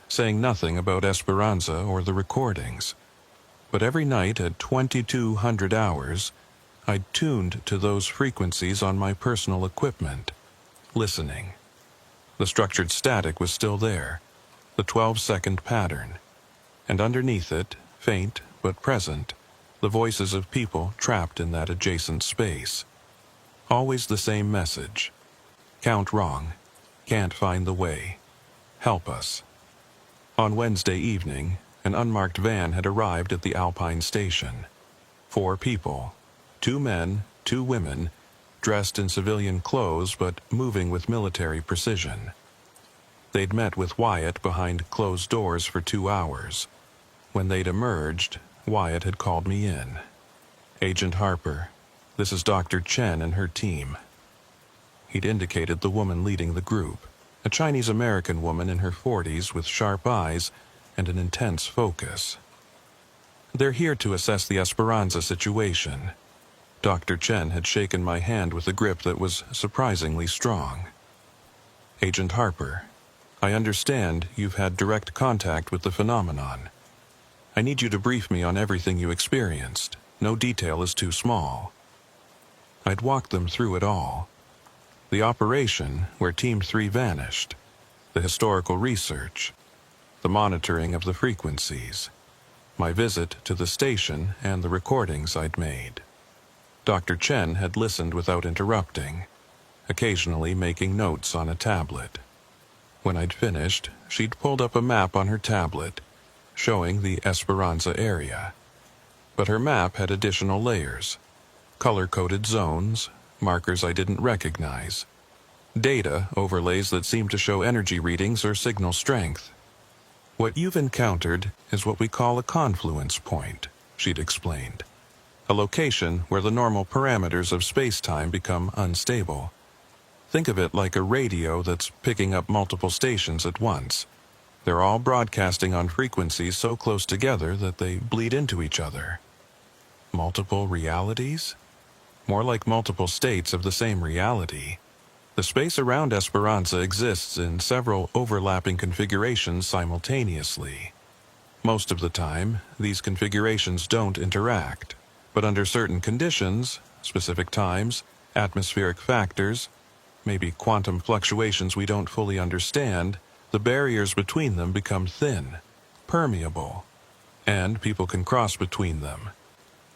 saying nothing about Esperanza or the recordings. But every night at 2200 hours, I'd tuned to those frequencies on my personal equipment, listening. The structured static was still there, the 12-second pattern, and underneath it, faint but present, the voices of people trapped in that adjacent space. Always the same message. Count wrong. Can't find the way. Help us. On Wednesday evening, an unmarked van had arrived at the Alpine station. 4 people. 2 men, 2 women, dressed in civilian clothes but moving with military precision. They'd met with Wyatt behind closed doors for 2 hours. When they'd emerged, Wyatt had called me in. Agent Harper, this is Dr. Chen and her team. He'd indicated the woman leading the group, a Chinese-American woman in her 40s with sharp eyes and an intense focus. They're here to assess the Esperanza situation. Dr. Chen had shaken my hand with a grip that was surprisingly strong. Agent Harper, I understand you've had direct contact with the phenomenon. I need you to brief me on everything you experienced. No detail is too small. I'd walked them through it all. The operation where Team 3 vanished, the historical research, the monitoring of the frequencies, my visit to the station and the recordings I'd made. Dr. Chen had listened without interrupting, occasionally making notes on a tablet. When I'd finished, she'd pulled up a map on her tablet, showing the Esperanza area. But her map had additional layers, color-coded zones, markers I didn't recognize, data overlays that seemed to show energy readings or signal strength. What you've encountered is what we call a confluence point, she'd explained. A location where the normal parameters of space-time become unstable. Think of it like a radio that's picking up multiple stations at once. They're all broadcasting on frequencies so close together that they bleed into each other. Multiple realities? More like multiple states of the same reality. The space around Esperanza exists in several overlapping configurations simultaneously. Most of the time, these configurations don't interact, but under certain conditions, specific times, atmospheric factors, maybe quantum fluctuations we don't fully understand, the barriers between them become thin, permeable, and people can cross between them.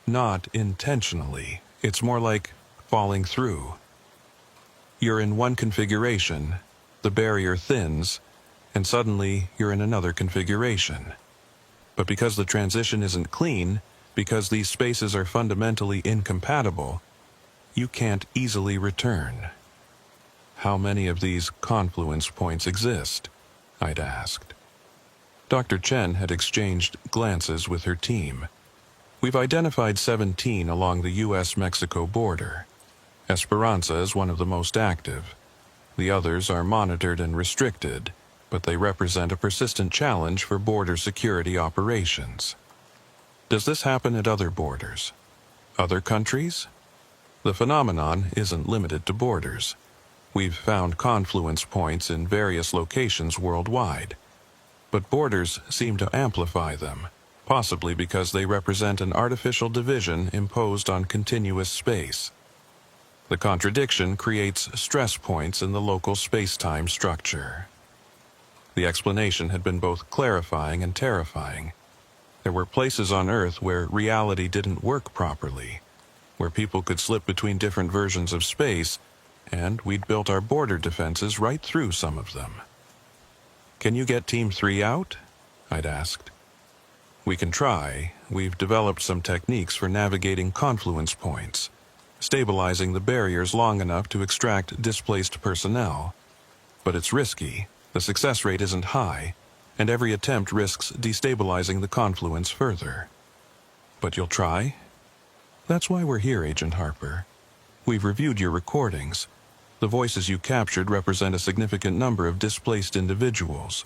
Not intentionally. It's more like falling through. You're in one configuration, the barrier thins, and suddenly you're in another configuration. But because the transition isn't clean, because these spaces are fundamentally incompatible, you can't easily return. How many of these confluence points exist? I'd asked. Dr. Chen had exchanged glances with her team. We've identified 17 along the U.S.-Mexico border. Esperanza is one of the most active. The others are monitored and restricted, but they represent a persistent challenge for border security operations. Does this happen at other borders? Other countries? The phenomenon isn't limited to borders. We've found confluence points in various locations worldwide. But borders seem to amplify them, possibly because they represent an artificial division imposed on continuous space. The contradiction creates stress points in the local space-time structure. The explanation had been both clarifying and terrifying. There were places on Earth where reality didn't work properly, where people could slip between different versions of space, and we'd built our border defenses right through some of them. Can you get Team 3 out? I'd asked. We can try. We've developed some techniques for navigating confluence points, stabilizing the barriers long enough to extract displaced personnel. But it's risky, the success rate isn't high, and every attempt risks destabilizing the confluence further. But you'll try? That's why we're here, Agent Harper. We've reviewed your recordings. The voices you captured represent a significant number of displaced individuals.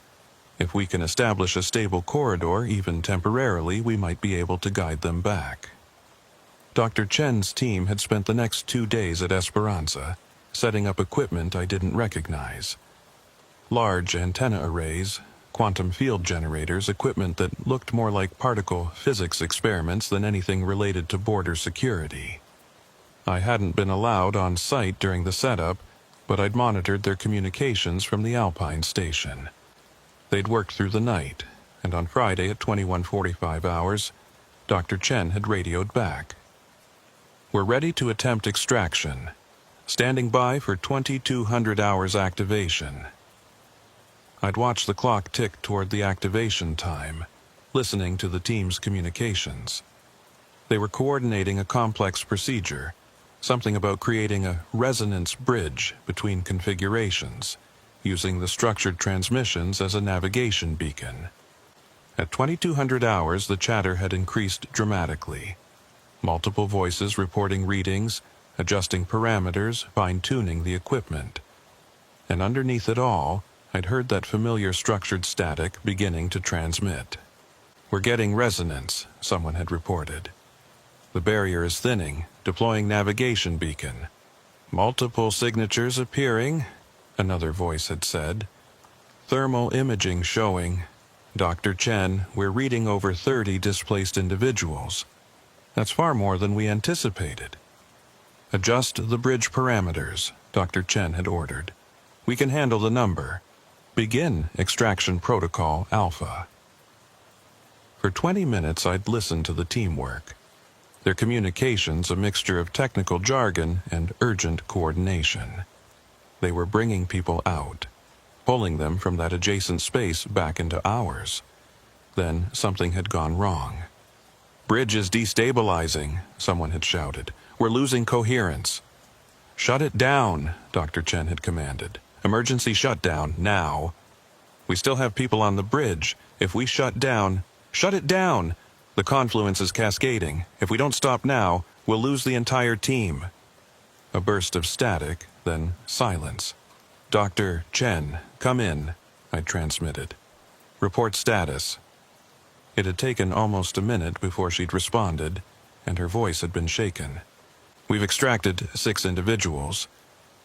If we can establish a stable corridor, even temporarily, we might be able to guide them back. Dr. Chen's team had spent the next 2 days at Esperanza, setting up equipment I didn't recognize. Large antenna arrays, quantum field generators, equipment that looked more like particle physics experiments than anything related to border security. I hadn't been allowed on site during the setup, but I'd monitored their communications from the Alpine station. They'd worked through the night, and on Friday at 21:45 hours, Dr. Chen had radioed back. We're ready to attempt extraction. Standing by for 2200 hours activation. I'd watched the clock tick toward the activation time, listening to the team's communications. They were coordinating a complex procedure, something about creating a resonance bridge between configurations, using the structured transmissions as a navigation beacon. At 2200 hours, the chatter had increased dramatically. Multiple voices reporting readings, adjusting parameters, fine-tuning the equipment. And underneath it all, I'd heard that familiar structured static beginning to transmit. We're getting resonance, someone had reported. The barrier is thinning, deploying navigation beacon. Multiple signatures appearing, another voice had said. Thermal imaging showing. Dr. Chen, we're reading over 30 displaced individuals. That's far more than we anticipated. Adjust the bridge parameters, Dr. Chen had ordered. We can handle the number. Begin extraction protocol Alpha. For 20 minutes I'd listened to the teamwork. Their communications a mixture of technical jargon and urgent coordination. They were bringing people out, pulling them from that adjacent space back into ours. Then something had gone wrong. Bridge is destabilizing, someone had shouted. We're losing coherence. Shut it down, Dr. Chen had commanded. Emergency shutdown, now. We still have people on the bridge. If we shut down... Shut it down! The confluence is cascading. If we don't stop now, we'll lose the entire team. A burst of static, then silence. Dr. Chen, come in, I transmitted. Report status. It had taken almost a minute before she'd responded, and her voice had been shaken. We've extracted 6 individuals.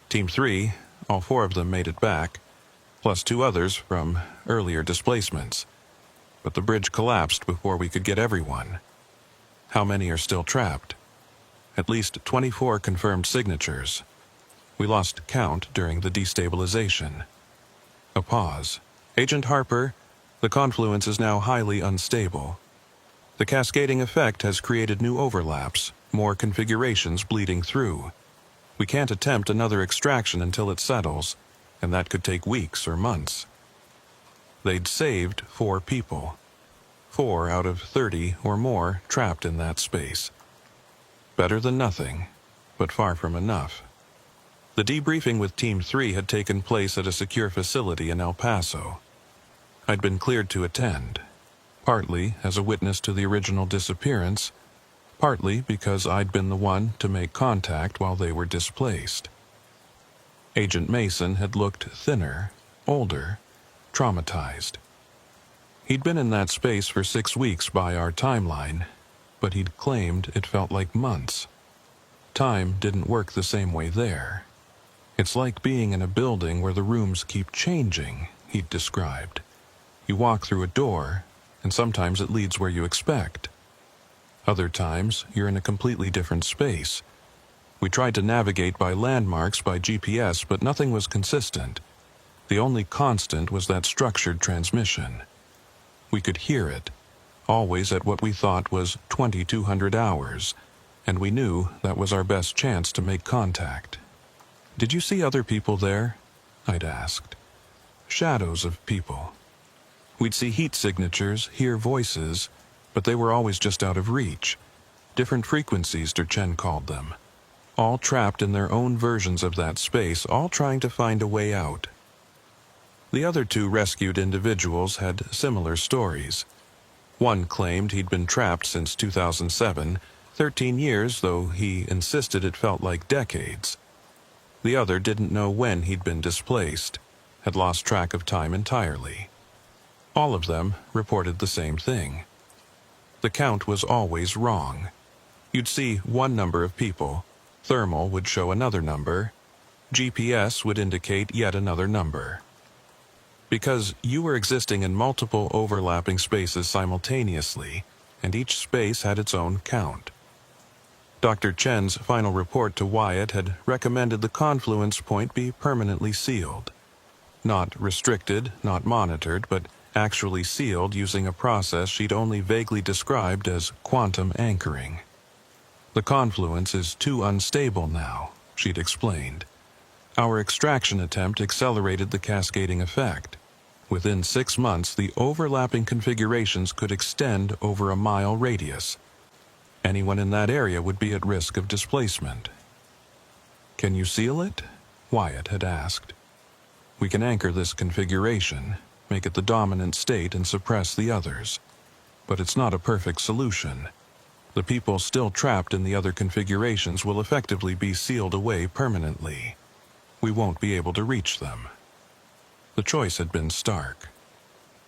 Team 3, all 4 of them made it back, plus 2 others from earlier displacements. But the bridge collapsed before we could get everyone. How many are still trapped? At least 24 confirmed signatures. We lost count during the destabilization. A pause. Agent Harper, the confluence is now highly unstable. The cascading effect has created new overlaps, more configurations bleeding through. We can't attempt another extraction until it settles, and that could take weeks or months. They'd saved 4 people. 4 out of 30 or more trapped in that space. Better than nothing, but far from enough. The debriefing with Team 3 had taken place at a secure facility in El Paso. I'd been cleared to attend, partly as a witness to the original disappearance, partly because I'd been the one to make contact while they were displaced. Agent Mason had looked thinner, older, traumatized. He'd been in that space for 6 weeks by our timeline, but he'd claimed it felt like months. Time didn't work the same way there. It's like being in a building where the rooms keep changing, he'd described. You walk through a door, and sometimes it leads where you expect. Other times, you're in a completely different space. We tried to navigate by landmarks by GPS, but nothing was consistent. The only constant was that structured transmission. We could hear it, always at what we thought was 2200 hours, and we knew that was our best chance to make contact. Did you see other people there? I'd asked. Shadows of people. We'd see heat signatures, hear voices, but they were always just out of reach. Different frequencies, Chen called them. All trapped in their own versions of that space, all trying to find a way out. The other 2 rescued individuals had similar stories. One claimed he'd been trapped since 2007, 13 years, though he insisted it felt like decades. The other didn't know when he'd been displaced, had lost track of time entirely. All of them reported the same thing. The count was always wrong. You'd see one number of people, thermal would show another number, GPS would indicate yet another number. Because you were existing in multiple overlapping spaces simultaneously, and each space had its own count. Dr. Chen's final report to Wyatt had recommended the confluence point be permanently sealed. Not restricted, not monitored, but actually sealed using a process she'd only vaguely described as quantum anchoring. The confluence is too unstable now, she'd explained. Our extraction attempt accelerated the cascading effect. Within 6 months, the overlapping configurations could extend over a mile radius. Anyone in that area would be at risk of displacement. Can you seal it? Wyatt had asked. We can anchor this configuration, make it the dominant state and suppress the others. But it's not a perfect solution. The people still trapped in the other configurations will effectively be sealed away permanently. We won't be able to reach them. The choice had been stark.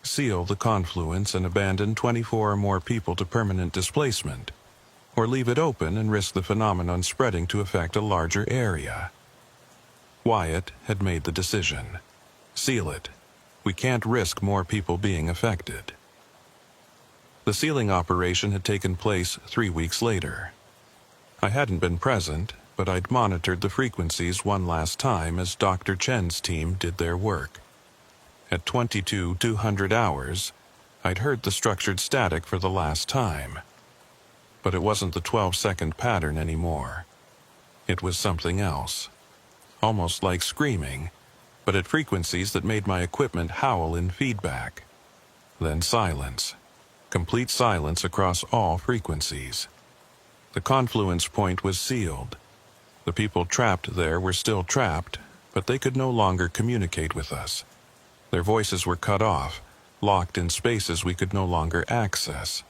Seal the confluence and abandon 24 or more people to permanent displacement, or leave it open and risk the phenomenon spreading to affect a larger area. Wyatt had made the decision. Seal it. We can't risk more people being affected. The sealing operation had taken place 3 weeks later. I hadn't been present, but I'd monitored the frequencies one last time as Dr. Chen's team did their work. At 2200 hours, I'd heard the structured static for the last time. But it wasn't the 12-second pattern anymore. It was something else. Almost like screaming, but at frequencies that made my equipment howl in feedback. Then silence. Complete silence across all frequencies. The confluence point was sealed. The people trapped there were still trapped, but they could no longer communicate with us. Their voices were cut off, locked in spaces we could no longer access.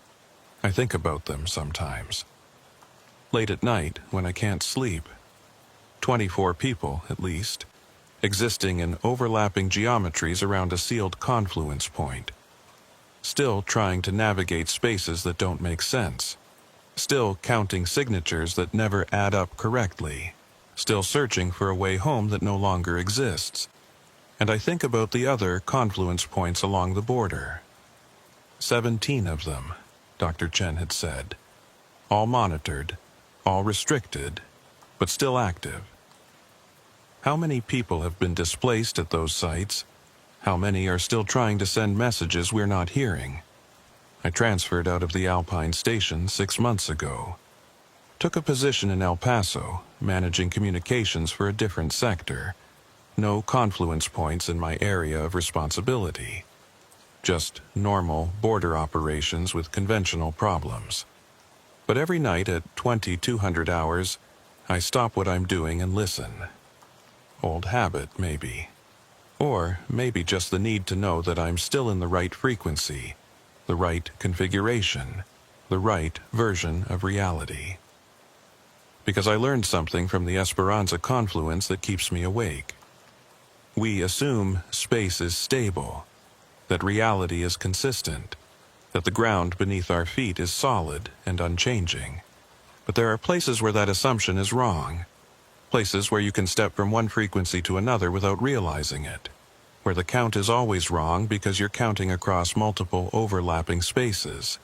I think about them sometimes. Late at night, when I can't sleep. 24 people, at least, existing in overlapping geometries around a sealed confluence point. Still trying to navigate spaces that don't make sense. Still counting signatures that never add up correctly. Still searching for a way home that no longer exists. And I think about the other confluence points along the border. 17 of them, Dr. Chen had said. All monitored, all restricted, but still active. How many people have been displaced at those sites? How many are still trying to send messages we're not hearing? I transferred out of the Alpine station 6 months ago. Took a position in El Paso, managing communications for a different sector. No confluence points in my area of responsibility. Just normal border operations with conventional problems. But every night at 2200 hours, I stop what I'm doing and listen. Old habit, maybe. Or maybe just the need to know that I'm still in the right frequency, the right configuration, the right version of reality. Because I learned something from the Esperanza confluence that keeps me awake. We assume space is stable, that reality is consistent, that the ground beneath our feet is solid and unchanging. But there are places where that assumption is wrong. Places where you can step from one frequency to another without realizing it. Where the count is always wrong because you're counting across multiple overlapping spaces.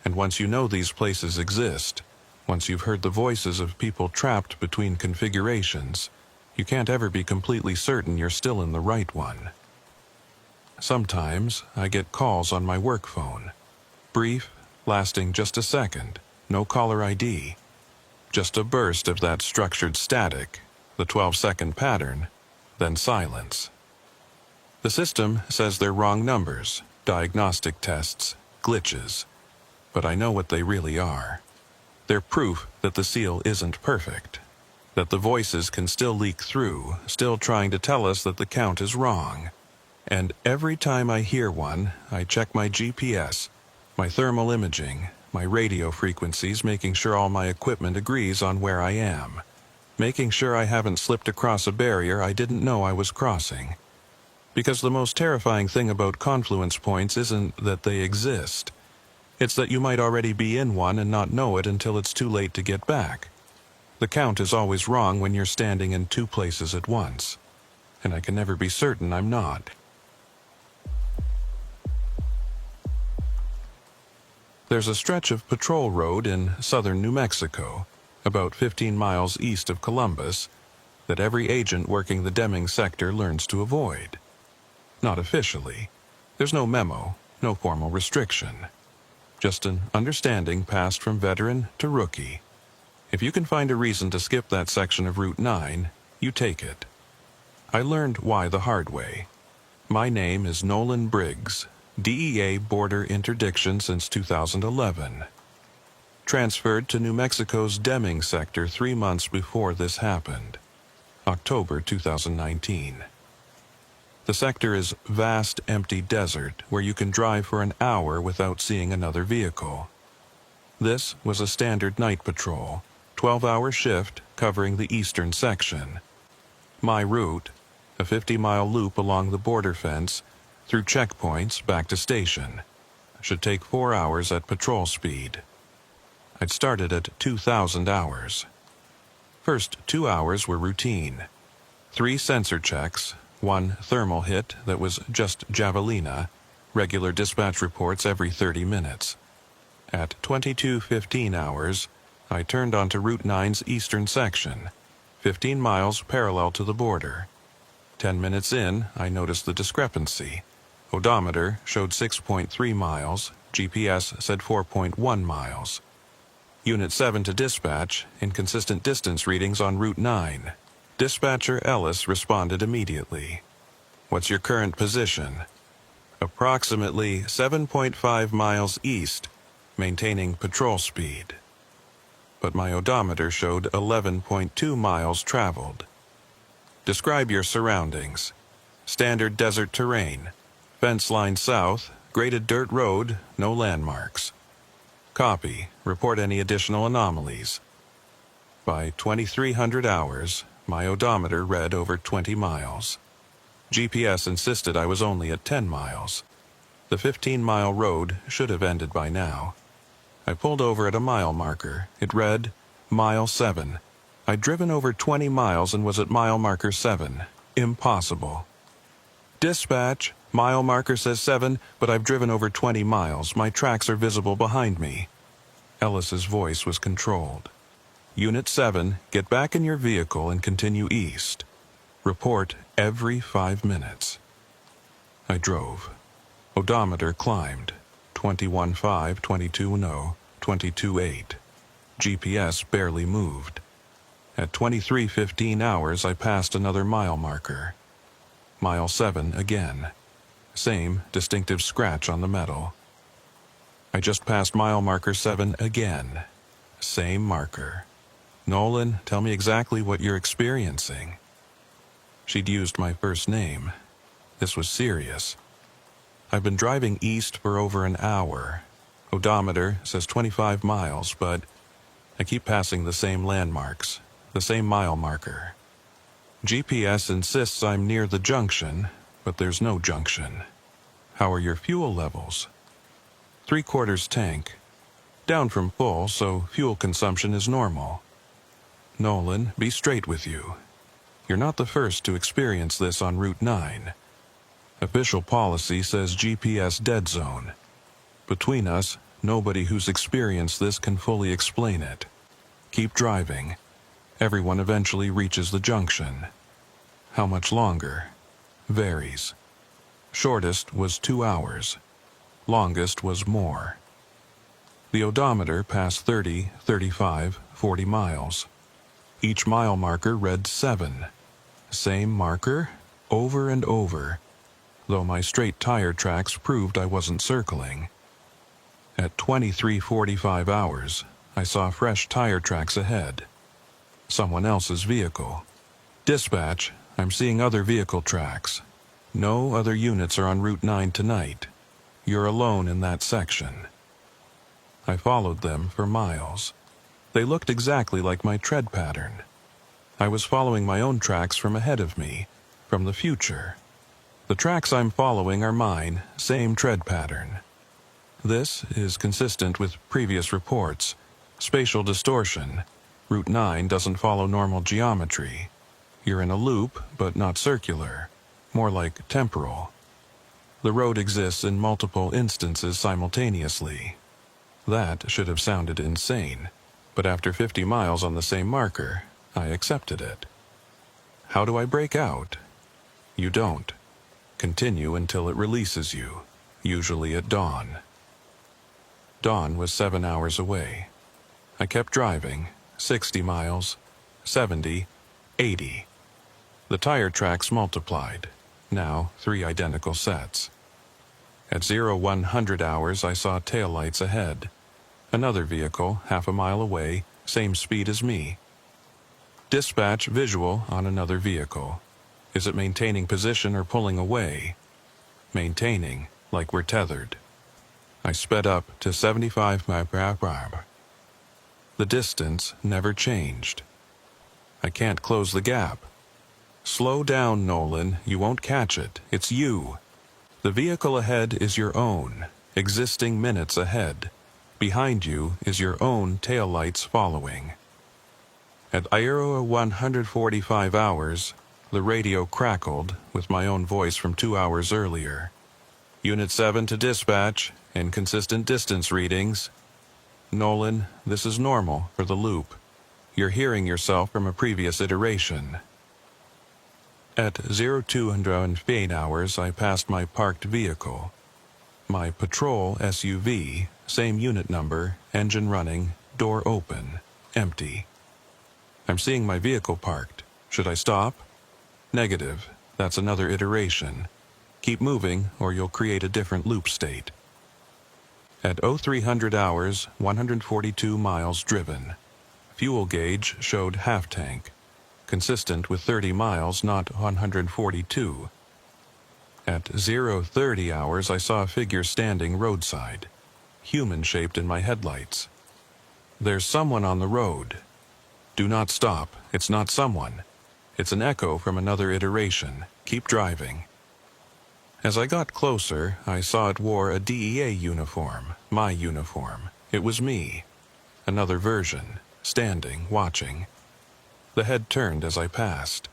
And once you know these places exist, once you've heard the voices of people trapped between configurations, you can't ever be completely certain you're still in the right one. Sometimes I get calls on my work phone. Brief, lasting just a second, no caller ID. Just a burst of that structured static, the 12-second pattern, then silence. The system says they're wrong numbers, diagnostic tests, glitches. But I know what they really are. They're proof that the seal isn't perfect. That the voices can still leak through, still trying to tell us that the count is wrong. And every time I hear one, I check my GPS, my thermal imaging, my radio frequencies, making sure all my equipment agrees on where I am. Making sure I haven't slipped across a barrier I didn't know I was crossing. Because the most terrifying thing about confluence points isn't that they exist. It's that you might already be in one and not know it until it's too late to get back. The count is always wrong when you're standing in two places at once. And I can never be certain I'm not. There's a stretch of patrol road in southern New Mexico, about 15 miles east of Columbus, that every agent working the Deming sector learns to avoid. Not officially. There's no memo, no formal restriction. Just an understanding passed from veteran to rookie. If you can find a reason to skip that section of Route 9, you take it. I learned why the hard way. My name is Nolan Briggs, DEA Border Interdiction since 2011. Transferred to New Mexico's Deming sector 3 months before this happened. October 2019. The sector is vast, empty desert where you can drive for an hour without seeing another vehicle. This was a standard night patrol, 12-hour shift covering the eastern section. My route, a 50-mile loop along the border fence, through checkpoints back to station, should take 4 hours at patrol speed. I'd started at 2,000 hours. First 2 hours were routine. 3 sensor checks, 1 thermal hit that was just javelina, regular dispatch reports every 30 minutes. At 22:15 hours, I turned onto Route 9's eastern section, 15 miles parallel to the border. 10 minutes in, I noticed the discrepancy. Odometer showed 6.3 miles, GPS said 4.1 miles. Unit 7 to dispatch, inconsistent distance readings on Route 9. Dispatcher Ellis responded immediately. What's your current position? Approximately 7.5 miles east, maintaining patrol speed. But my odometer showed 11.2 miles traveled. Describe your surroundings. Standard desert terrain. Fence line south, graded dirt road, no landmarks. Copy. Report any additional anomalies. By 2300 hours, my odometer read over 20 miles. GPS insisted I was only at 10 miles. The 15-mile road should have ended by now. I pulled over at a mile marker. It read, Mile 7. I'd driven over 20 miles and was at mile marker 7. Impossible. Dispatch, mile marker says 7, but I've driven over 20 miles. My tracks are visible behind me. Ellis's voice was controlled. Unit 7, get back in your vehicle and continue east. Report every 5 minutes. I drove. Odometer climbed. 21.5, 22.0, 22.8. GPS barely moved. At 23:15 hours, I passed another mile marker. Mile 7 again. Same distinctive scratch on the metal. I just passed mile marker 7 again. Same marker. Nolan, tell me exactly what you're experiencing. She'd used my first name. This was serious. I've been driving east for over an hour. Odometer says 25 miles, but I keep passing the same landmarks, the same mile marker. GPS insists I'm near the junction, but there's no junction. How are your fuel levels? 3/4 tank. Down from full, so fuel consumption is normal. Nolan, be straight with you. You're not the first to experience this on Route 9. Official policy says GPS dead zone. Between us, nobody who's experienced this can fully explain it. Keep driving. Everyone eventually reaches the junction. How much longer? Varies. Shortest was 2 hours. Longest was more. The odometer passed 30, 35, 40 miles. Each mile marker read 7. Same marker, over and over, though my straight tire tracks proved I wasn't circling. At 23:45 hours, I saw fresh tire tracks ahead. Someone else's vehicle. Dispatch, I'm seeing other vehicle tracks. No other units are on Route 9 tonight. You're alone in that section. I followed them for miles. They looked exactly like my tread pattern. I was following my own tracks from ahead of me, from the future. The tracks I'm following are mine, same tread pattern. This is consistent with previous reports. Spatial distortion. Route 9 doesn't follow normal geometry. You're in a loop, but not circular. More like temporal. The road exists in multiple instances simultaneously. That should have sounded insane, but after 50 miles on the same marker, I accepted it. How do I break out? You don't. Continue until it releases you, usually at dawn. Dawn was 7 hours away. I kept driving, 60 miles, 70, 80. The tire tracks multiplied, now 3 identical sets. At 0100 hours, I saw taillights ahead. Another vehicle, half a mile away, same speed as me. Dispatch visual on another vehicle. Is it maintaining position or pulling away? Maintaining, like we're tethered. I sped up to 75 miles per hour. The distance never changed. I can't close the gap. Slow down, Nolan. You won't catch it. It's you. The vehicle ahead is your own, existing minutes ahead. Behind you is your own taillights following. At 145 hours, the radio crackled with my own voice from 2 hours earlier. Unit 7 to dispatch, inconsistent distance readings. Nolan, this is normal for the loop. You're hearing yourself from a previous iteration. At 0208 hours, I passed my parked vehicle. My patrol SUV, same unit number, engine running, door open, empty. I'm seeing my vehicle parked. Should I stop? Negative. That's another iteration. Keep moving, or you'll create a different loop state. At 0300 hours, 142 miles driven. Fuel gauge showed half tank. Consistent with 30 miles, not 142. At 0:30 hours, I saw a figure standing roadside, human-shaped in my headlights. There's someone on the road. Do not stop. It's not someone. It's an echo from another iteration. Keep driving. As I got closer, I saw it wore a DEA uniform, my uniform. It was me. Another version, standing, watching. The head turned as I passed.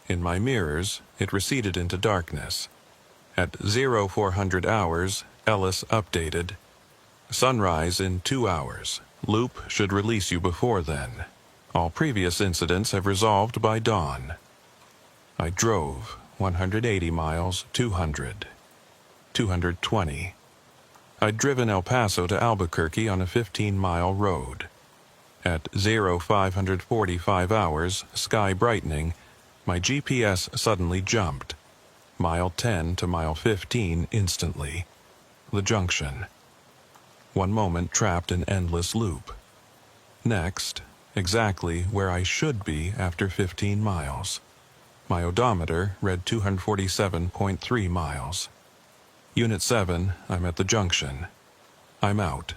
In my mirrors, it receded into darkness. At 0400 hours, Ellis updated. Sunrise in 2 hours. Loop should release you before then. All previous incidents have resolved by dawn. I drove 180 miles, 200. 220. I'd driven El Paso to Albuquerque on a 15-mile road. At 0545 hours, sky brightening, my GPS suddenly jumped. Mile 10 to mile 15 instantly. The junction. One moment trapped in endless loop. Next, exactly where I should be after 15 miles. My odometer read 247.3 miles. Unit 7, I'm at the junction. I'm out.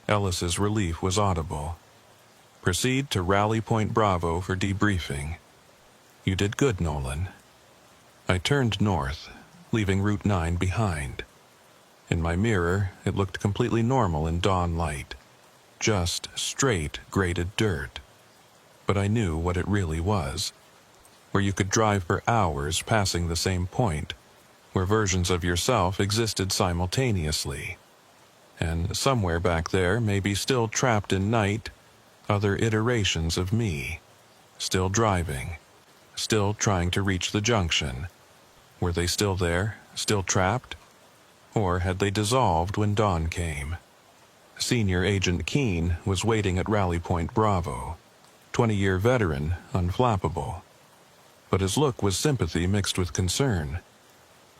Ellis's relief was audible. Proceed to Rally Point Bravo for debriefing. You did good, Nolan. I turned north, leaving Route 9 behind. In my mirror, it looked completely normal in dawn light. Just straight graded dirt. But I knew what it really was. Where you could drive for hours passing the same point. Where versions of yourself existed simultaneously. And somewhere back there, maybe still trapped in night, other iterations of me. Still driving. Still trying to reach the junction. Were they still there? Still trapped? Or had they dissolved when dawn came? Senior Agent Keene was waiting at Rally Point Bravo. 20-year veteran, unflappable. But his look was sympathy mixed with concern.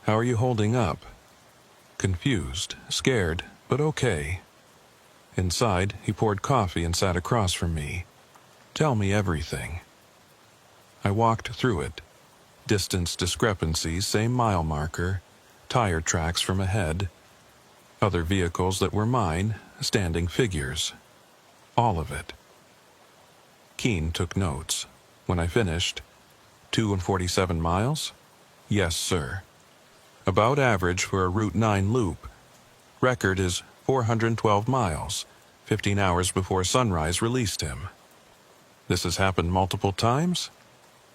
How are you holding up? Confused, scared, but okay. Inside, he poured coffee and sat across from me. Tell me everything. I walked through it. Distance discrepancies, same mile marker, tire tracks from ahead, other vehicles that were mine, standing figures. All of it. Keene took notes. When I finished, 247 miles? Yes, sir. About average for a Route 9 loop. Record is 412 miles, 15 hours before sunrise released him. This has happened multiple times?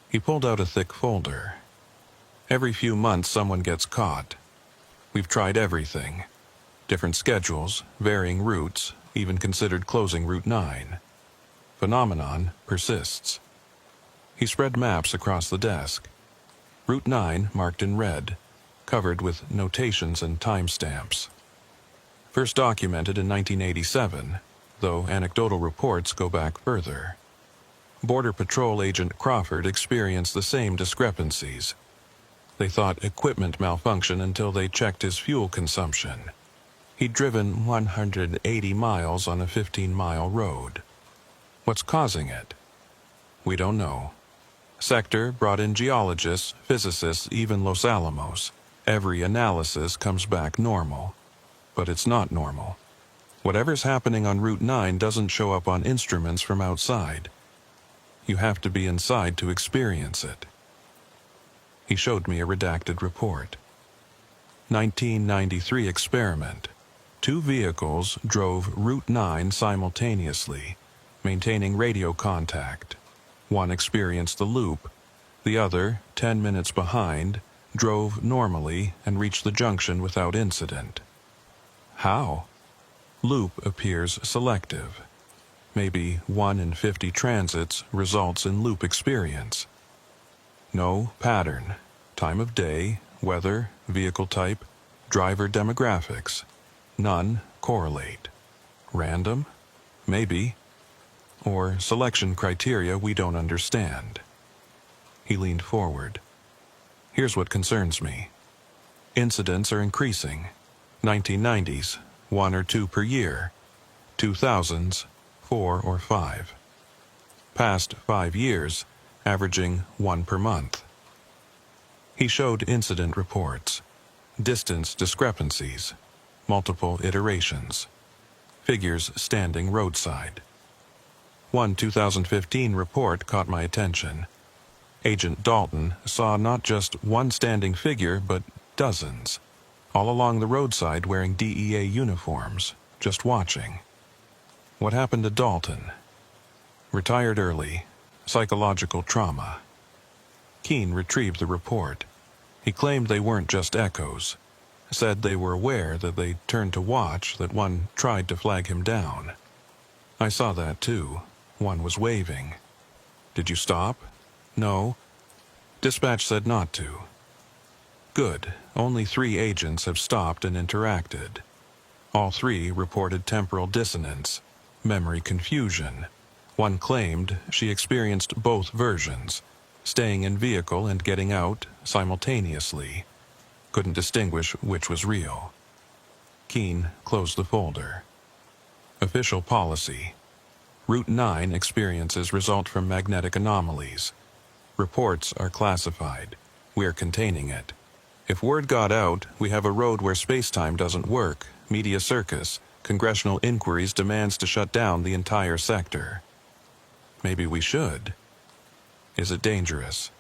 He pulled out a thick folder. Every few months someone gets caught. We've tried everything. Different schedules, varying routes, even considered closing Route 9. Phenomenon persists. He spread maps across the desk. Route 9 marked in red, covered with notations and timestamps. First documented in 1987, though anecdotal reports go back further. Border Patrol Agent Crawford experienced the same discrepancies. They thought equipment malfunction until they checked his fuel consumption. He'd driven 180 miles on a 15-mile road. What's causing it? We don't know. Sector brought in geologists, physicists, even Los Alamos. Every analysis comes back normal. But it's not normal. Whatever's happening on Route 9 doesn't show up on instruments from outside. You have to be inside to experience it. He showed me a redacted report. 1993 experiment. 2 vehicles drove Route 9 simultaneously, maintaining radio contact. One experienced the loop. The other, 10 minutes behind, drove normally and reached the junction without incident. How? Loop appears selective. Maybe 1 in 50 transits results in loop experience. No pattern. Time of day, weather, vehicle type, driver demographics. None correlate. Random? Maybe. Or selection criteria we don't understand. He leaned forward. Here's what concerns me. Incidents are increasing. 1990s, 1 or 2 per year. 2000s, 4 or 5. Past 5 years, averaging 1 per month. He showed incident reports, distance discrepancies, multiple iterations, figures standing roadside. One 2015 report caught my attention. Agent Dalton saw not just one standing figure, but dozens, all along the roadside wearing DEA uniforms, just watching. What happened to Dalton? Retired early, psychological trauma. Keene retrieved the report. He claimed they weren't just echoes, said they were aware that they turned to watch, that one tried to flag him down. I saw that too. One was waving. Did you stop? No. Dispatch said not to. Good. Only 3 agents have stopped and interacted. All 3 reported temporal dissonance, memory confusion. One claimed she experienced both versions, staying in vehicle and getting out simultaneously. Couldn't distinguish which was real. Keene closed the folder. Official policy. Route 9 experiences result from magnetic anomalies. Reports are classified. We're containing it. If word got out, we have a road where space-time doesn't work, media circus, congressional inquiries demands to shut down the entire sector. Maybe we should. Is it dangerous?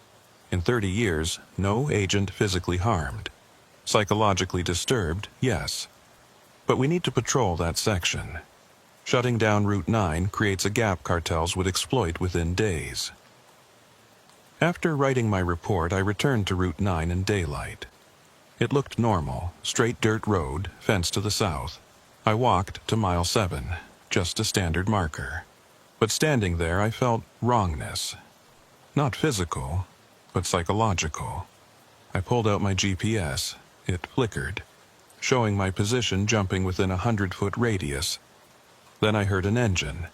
In 30 years, no agent physically harmed. Psychologically disturbed, yes. But we need to patrol that section. Shutting down Route 9 creates a gap cartels would exploit within days. After writing my report, I returned to Route 9 in daylight. It looked normal, straight dirt road, fence to the south. I walked to mile 7, just a standard marker. But standing there, I felt wrongness. Not physical, but psychological. I pulled out my GPS. It flickered, showing my position jumping within a 100-foot radius. Then I heard an engine.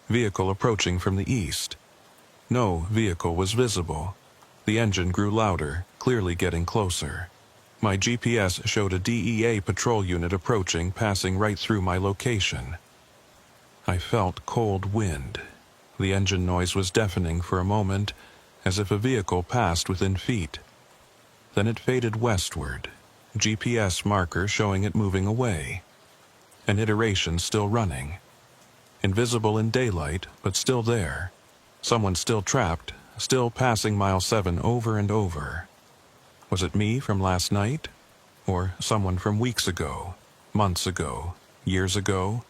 Vehicle approaching from the east. No vehicle was visible. The engine grew louder, clearly getting closer. My GPS showed a DEA patrol unit approaching, passing right through my location. I felt cold wind. The engine noise was deafening for a moment, as if a vehicle passed within feet. Then it faded westward, GPS marker showing it moving away. An iteration still running. Invisible in daylight, but still there. Someone still trapped, still passing mile 7 over and over. Was it me from last night? Or someone from weeks ago, months ago, years ago?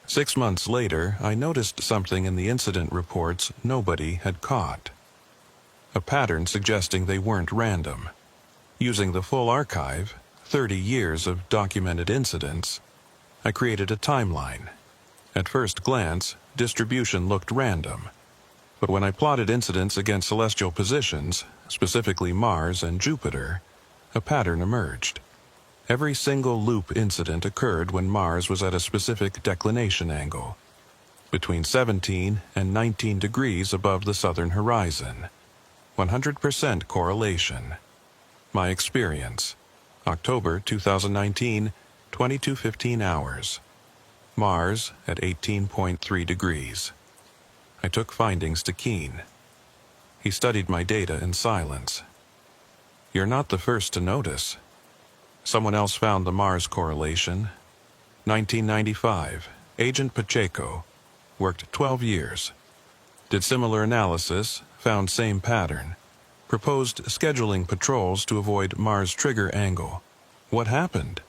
6 months later, I noticed something in the incident reports nobody had caught. A pattern suggesting they weren't random. Using the full archive, 30 years of documented incidents, I created a timeline. At first glance, distribution looked random. But when I plotted incidents against celestial positions, specifically Mars and Jupiter, a pattern emerged. Every single loop incident occurred when Mars was at a specific declination angle, between 17 and 19 degrees above the southern horizon. 100% correlation. My experience. October 2019, 22:15 hours. Mars at 18.3 degrees. I took findings to Keene. He studied my data in silence. You're not the first to notice. Someone else found the Mars correlation. 1995, Agent Pacheco. Worked 12 years. Did similar analysis, found same pattern. Proposed scheduling patrols to avoid Mars trigger angle. What happened?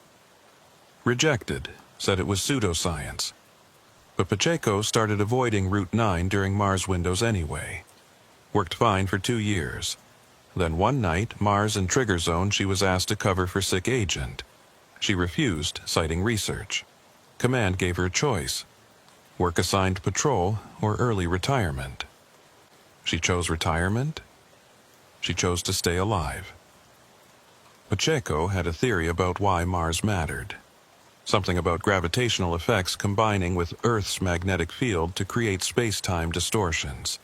Rejected. Said it was pseudoscience. But Pacheco started avoiding Route 9 during Mars windows anyway. Worked fine for 2 years. Then one night, Mars and trigger zone she was asked to cover for sick agent. She refused, citing research. Command gave her a choice. Work assigned patrol or early retirement. She chose retirement. She chose to stay alive. Pacheco had a theory about why Mars mattered. Something about gravitational effects combining with Earth's magnetic field to create space-time distortions.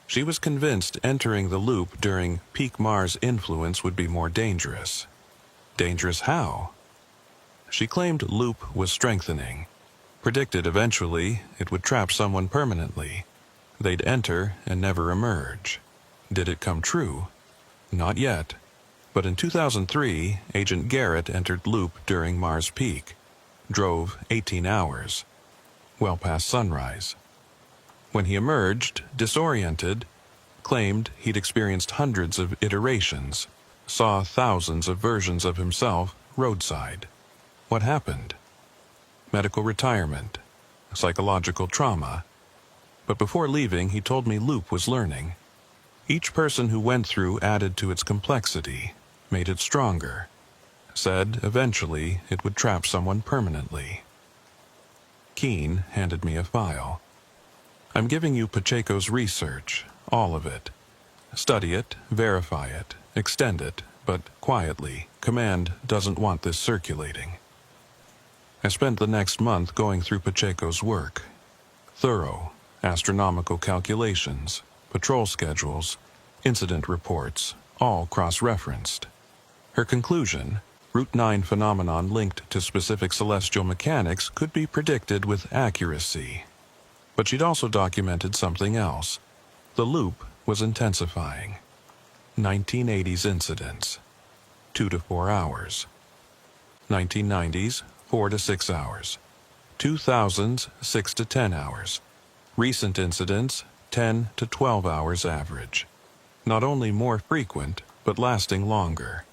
She was convinced entering the loop during peak Mars influence would be more dangerous. Dangerous how? She claimed loop was strengthening. Predicted eventually it would trap someone permanently. They'd enter and never emerge. Did it come true? Not yet. But in 2003, Agent Garrett entered loop during Mars peak, drove 18 hours, well past sunrise. When he emerged, disoriented, claimed he'd experienced hundreds of iterations, saw thousands of versions of himself roadside. What happened? Medical retirement, psychological trauma. But before leaving, he told me loop was learning. Each person who went through added to its complexity, made it stronger. Said eventually it would trap someone permanently. Keene handed me a file. I'm giving you Pacheco's research, all of it. Study it, verify it, extend it, but quietly. Command doesn't want this circulating. I spent the next month going through Pacheco's work. Thorough, astronomical calculations, patrol schedules, incident reports, all cross-referenced. Her conclusion, Route 9 phenomenon linked to specific celestial mechanics, could be predicted with accuracy. But she'd also documented something else. The loop was intensifying. 1980s incidents, 2 to 4 hours. 1990s, 4 to 6 hours. 2000s, 6 to 10 hours. Recent incidents, 10 to 12 hours average. Not only more frequent, but lasting longer.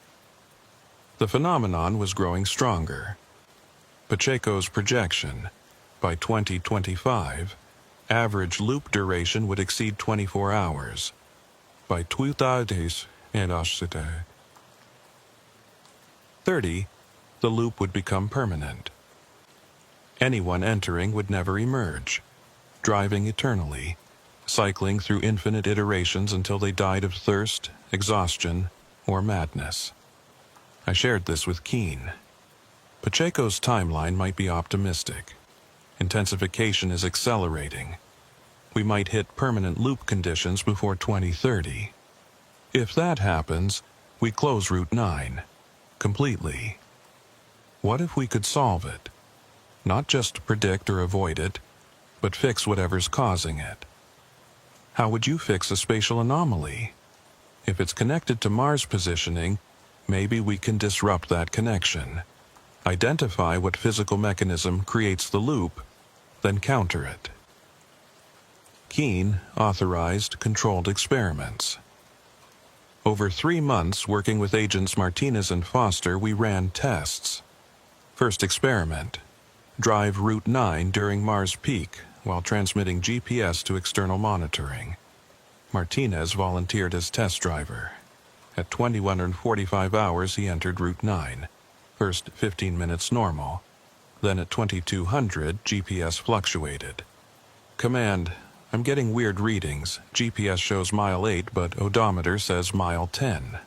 The phenomenon was growing stronger. Pacheco's projection, by 2025, average loop duration would exceed 24 hours. By 2030, the loop would become permanent. Anyone entering would never emerge, driving eternally, cycling through infinite iterations until they died of thirst, exhaustion, or madness. I shared this with Keene. Pacheco's timeline might be optimistic. Intensification is accelerating. We might hit permanent loop conditions before 2030. If that happens, we close Route 9, completely. What if we could solve it? Not just predict or avoid it, but fix whatever's causing it. How would you fix a spatial anomaly? If it's connected to Mars positioning, maybe we can disrupt that connection. Identify what physical mechanism creates the loop, then counter it. Keene authorized controlled experiments. Over 3 months working with agents Martinez and Foster, we ran tests. First experiment: drive Route 9 during Mars peak while transmitting GPS to external monitoring. Martinez volunteered as test driver. At 2145 hours he entered Route 9. First 15 minutes normal. Then at 2200 GPS fluctuated. Command: I'm getting weird readings. GPS shows mile 8, but odometer says mile 10.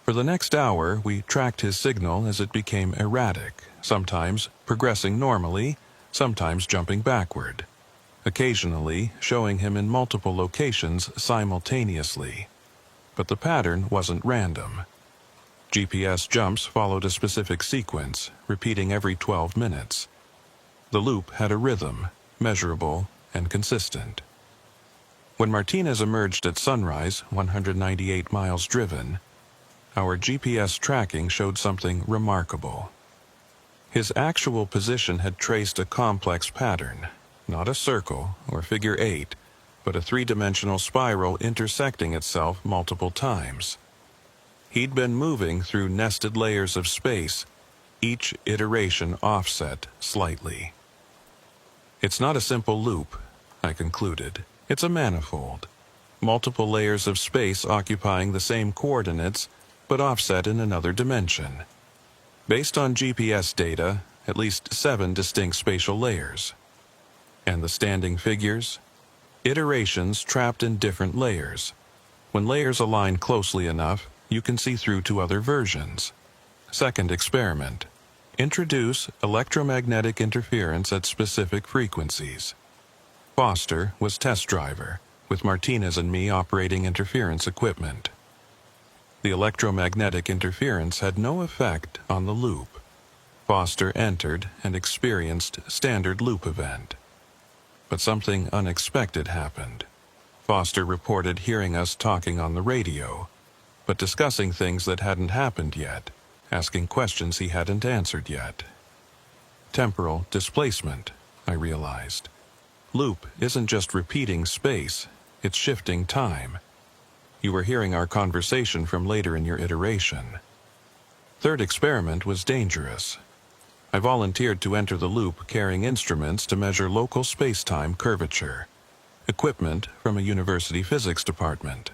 For the next hour, we tracked his signal as it became erratic, sometimes progressing normally, sometimes jumping backward, occasionally showing him in multiple locations simultaneously. But the pattern wasn't random. GPS jumps followed a specific sequence, repeating every 12 minutes. The loop had a rhythm, measurable and consistent. When Martinez emerged at sunrise, 198 miles driven, our GPS tracking showed something remarkable. His actual position had traced a complex pattern, not a circle or figure 8, but a 3-dimensional spiral intersecting itself multiple times. He'd been moving through nested layers of space, each iteration offset slightly. It's not a simple loop, I concluded. It's a manifold. Multiple layers of space occupying the same coordinates, but offset in another dimension. Based on GPS data, at least 7 distinct spatial layers. And the standing figures? Iterations trapped in different layers. When layers align closely enough, you can see through to other versions. Second experiment. Introduce electromagnetic interference at specific frequencies. Foster was test driver, with Martinez and me operating interference equipment. The electromagnetic interference had no effect on the loop. Foster entered and experienced standard loop event. But something unexpected happened. Foster reported hearing us talking on the radio. but discussing things that hadn't happened yet, asking questions he hadn't answered yet. Temporal displacement, I realized. Loop isn't just repeating space, it's shifting time. You were hearing our conversation from later in your iteration. Third experiment was dangerous. I volunteered to enter the loop carrying instruments to measure local space-time curvature. Equipment from a university physics department.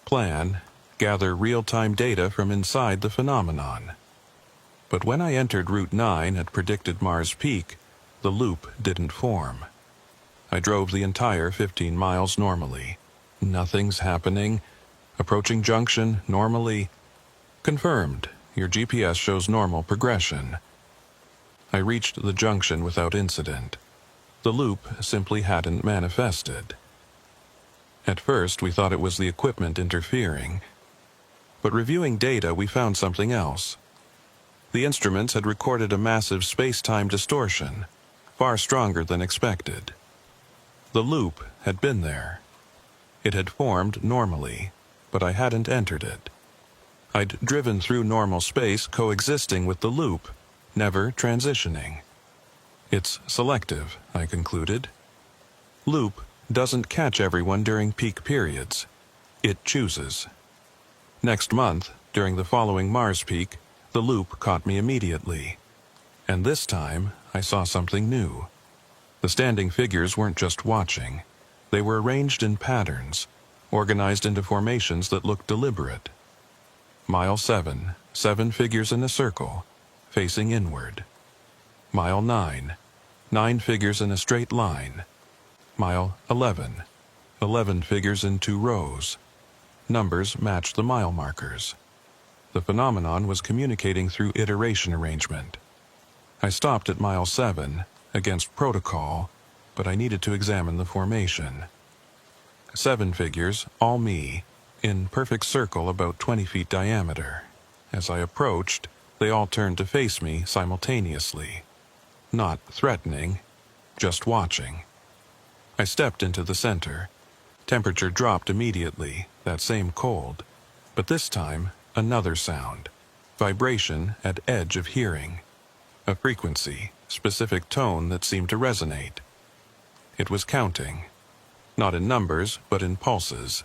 Plan, gather real-time data from inside the phenomenon. But when I entered Route 9 at predicted Mars peak, the loop didn't form. I drove the entire 15 miles normally. Nothing's happening. Approaching junction normally. Confirmed. Your GPS shows normal progression. I reached the junction without incident. The loop simply hadn't manifested. At first, we thought it was the equipment interfering. But reviewing data, we found something else. The instruments had recorded a massive space-time distortion, far stronger than expected. The loop had been there. It had formed normally, but I hadn't entered it. I'd driven through normal space coexisting with the loop, never transitioning. It's selective, I concluded. Loop doesn't catch everyone during peak periods. It chooses. Next month, during the following Mars peak, the loop caught me immediately. And this time, I saw something new. The standing figures weren't just watching. They were arranged in patterns, organized into formations that looked deliberate. Mile 7, 7 figures in a circle, facing inward. Mile 9, 9 figures in a straight line. Mile 11, 11 figures in 2 rows. Numbers matched the mile markers. The phenomenon was communicating through iteration arrangement. I stopped at mile 7, against protocol, but I needed to examine the formation. 7 figures, all me, in perfect circle about 20 feet diameter. As I approached, they all turned to face me simultaneously. Not threatening, just watching. I stepped into the center. Temperature dropped immediately, that same cold. But this time, another sound. Vibration at edge of hearing. A frequency, specific tone that seemed to resonate. It was counting. Not in numbers, but in pulses.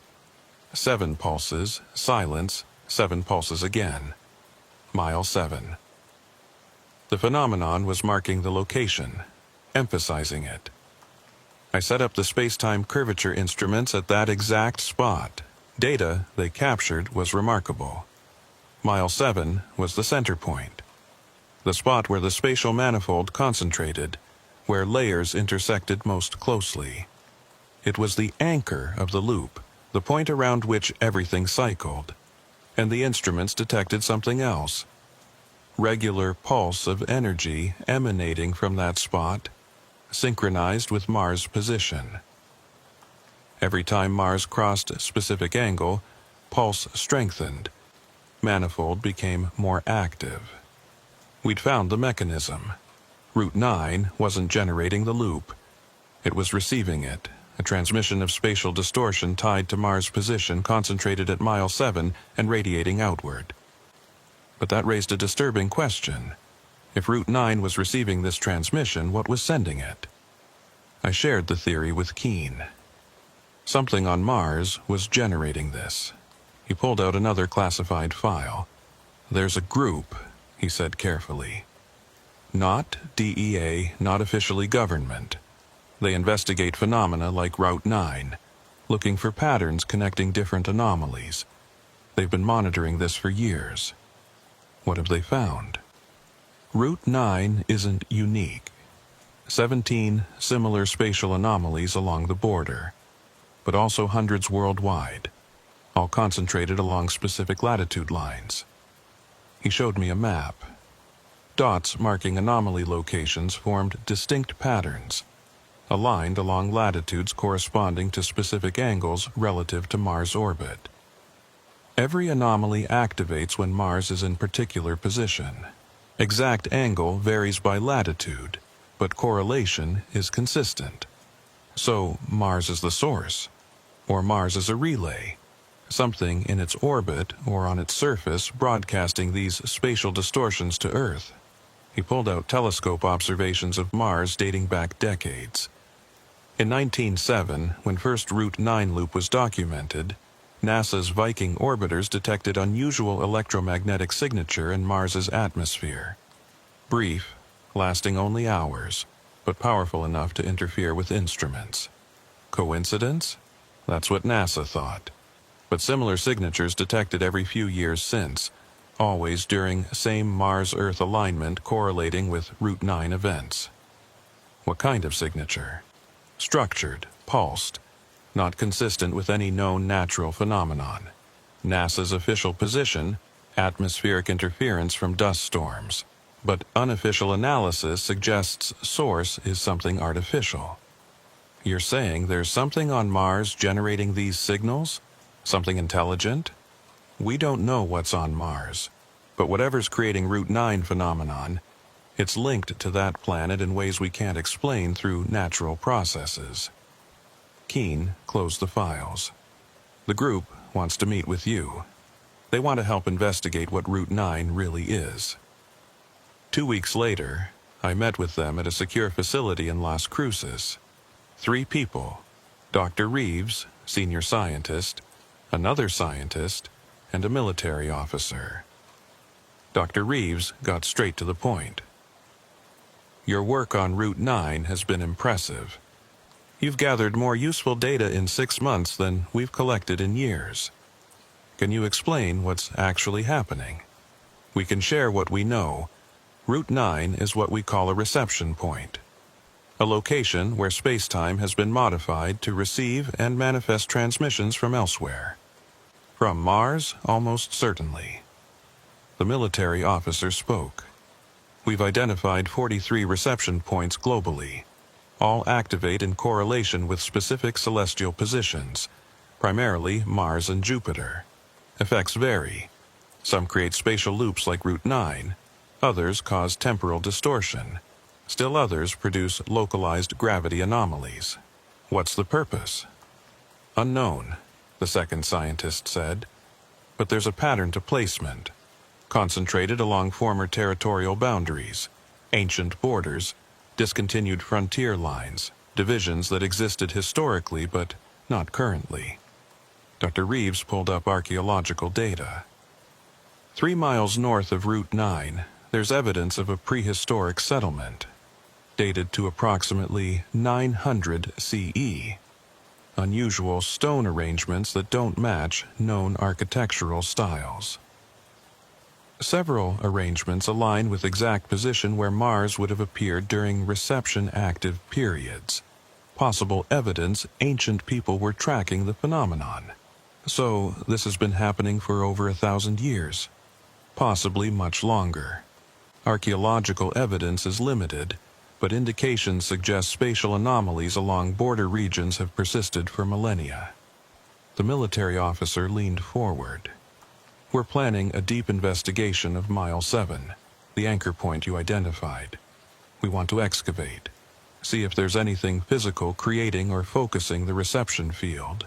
7 pulses, silence, 7 pulses again. Mile 7. The phenomenon was marking the location, emphasizing it. I set up the space-time curvature instruments at that exact spot. Data they captured was remarkable. Mile 7 was the center point. The spot where the spatial manifold concentrated, where layers intersected most closely. It was the anchor of the loop, the point around which everything cycled. And the instruments detected something else. Regular pulse of energy emanating from that spot, synchronized with Mars' position. Every time Mars crossed a specific angle, pulse strengthened. Manifold became more active. We'd found the mechanism. Route 9 wasn't generating the loop. It was receiving it, a transmission of spatial distortion tied to Mars' position concentrated at mile 7 and radiating outward. But that raised a disturbing question. If Route 9 was receiving this transmission, what was sending it? I shared the theory with Keene. Something on Mars was generating this. He pulled out another classified file. There's a group, he said carefully. Not DEA, not officially government. They investigate phenomena like Route 9, looking for patterns connecting different anomalies. They've been monitoring this for years. What have they found? Route 9 isn't unique. 17 similar spatial anomalies along the border, but also hundreds worldwide, all concentrated along specific latitude lines. He showed me a map. Dots marking anomaly locations formed distinct patterns, aligned along latitudes corresponding to specific angles relative to Mars' orbit. Every anomaly activates when Mars is in particular position. Exact angle varies by latitude, but correlation is consistent. So Mars is the source, or Mars is a relay. something in its orbit or on its surface broadcasting these spatial distortions to Earth. He pulled out telescope observations of Mars dating back decades. In 1907, when first Route 9 loop was documented, NASA's Viking orbiters detected unusual electromagnetic signature in Mars's atmosphere. Brief, lasting only hours, but powerful enough to interfere with instruments. Coincidence? That's what NASA thought. But similar signatures detected every few years since, always during same Mars-Earth alignment correlating with Route 9 events. What kind of signature? Structured, pulsed, not consistent with any known natural phenomenon. NASA's official position, atmospheric interference from dust storms. But unofficial analysis suggests source is something artificial. You're saying there's something on Mars generating these signals? Something intelligent? We don't know what's on Mars, but whatever's creating Route 9 phenomenon, it's linked to that planet in ways we can't explain through natural processes. Keene closed the files. The group wants to meet with you. They want to help investigate what Route 9 really is. 2 weeks later, I met with them at a secure facility in Las Cruces. 3 people, Dr. Reeves, senior scientist, another scientist, and a military officer. Dr. Reeves got straight to the point. Your work on Route 9 has been impressive. You've gathered more useful data in 6 months than we've collected in years. Can you explain what's actually happening? We can share what we know. Route 9 is what we call a reception point, a location where space-time has been modified to receive and manifest transmissions from elsewhere. From Mars, almost certainly. The military officer spoke. We've identified 43 reception points globally. All activate in correlation with specific celestial positions, primarily Mars and Jupiter. Effects vary. Some create spatial loops like Route 9. Others cause temporal distortion. Still others produce localized gravity anomalies. What's the purpose? Unknown, the second scientist said. But there's a pattern to placement, concentrated along former territorial boundaries, ancient borders, discontinued frontier lines, divisions that existed historically but not currently. Dr. Reeves pulled up archaeological data. 3 miles north of Route 9, there's evidence of a prehistoric settlement, dated to approximately 900 CE. Unusual stone arrangements that don't match known architectural styles. Several arrangements align with exact position where Mars would have appeared during reception active periods. Possible evidence ancient people were tracking the phenomenon. So this has been happening for over 1,000 years, possibly much longer. Archaeological evidence is limited, but indications suggest spatial anomalies along border regions have persisted for millennia. The military officer leaned forward. We're planning a deep investigation of Mile 7, the anchor point you identified. We want to excavate, see if there's anything physical creating or focusing the reception field.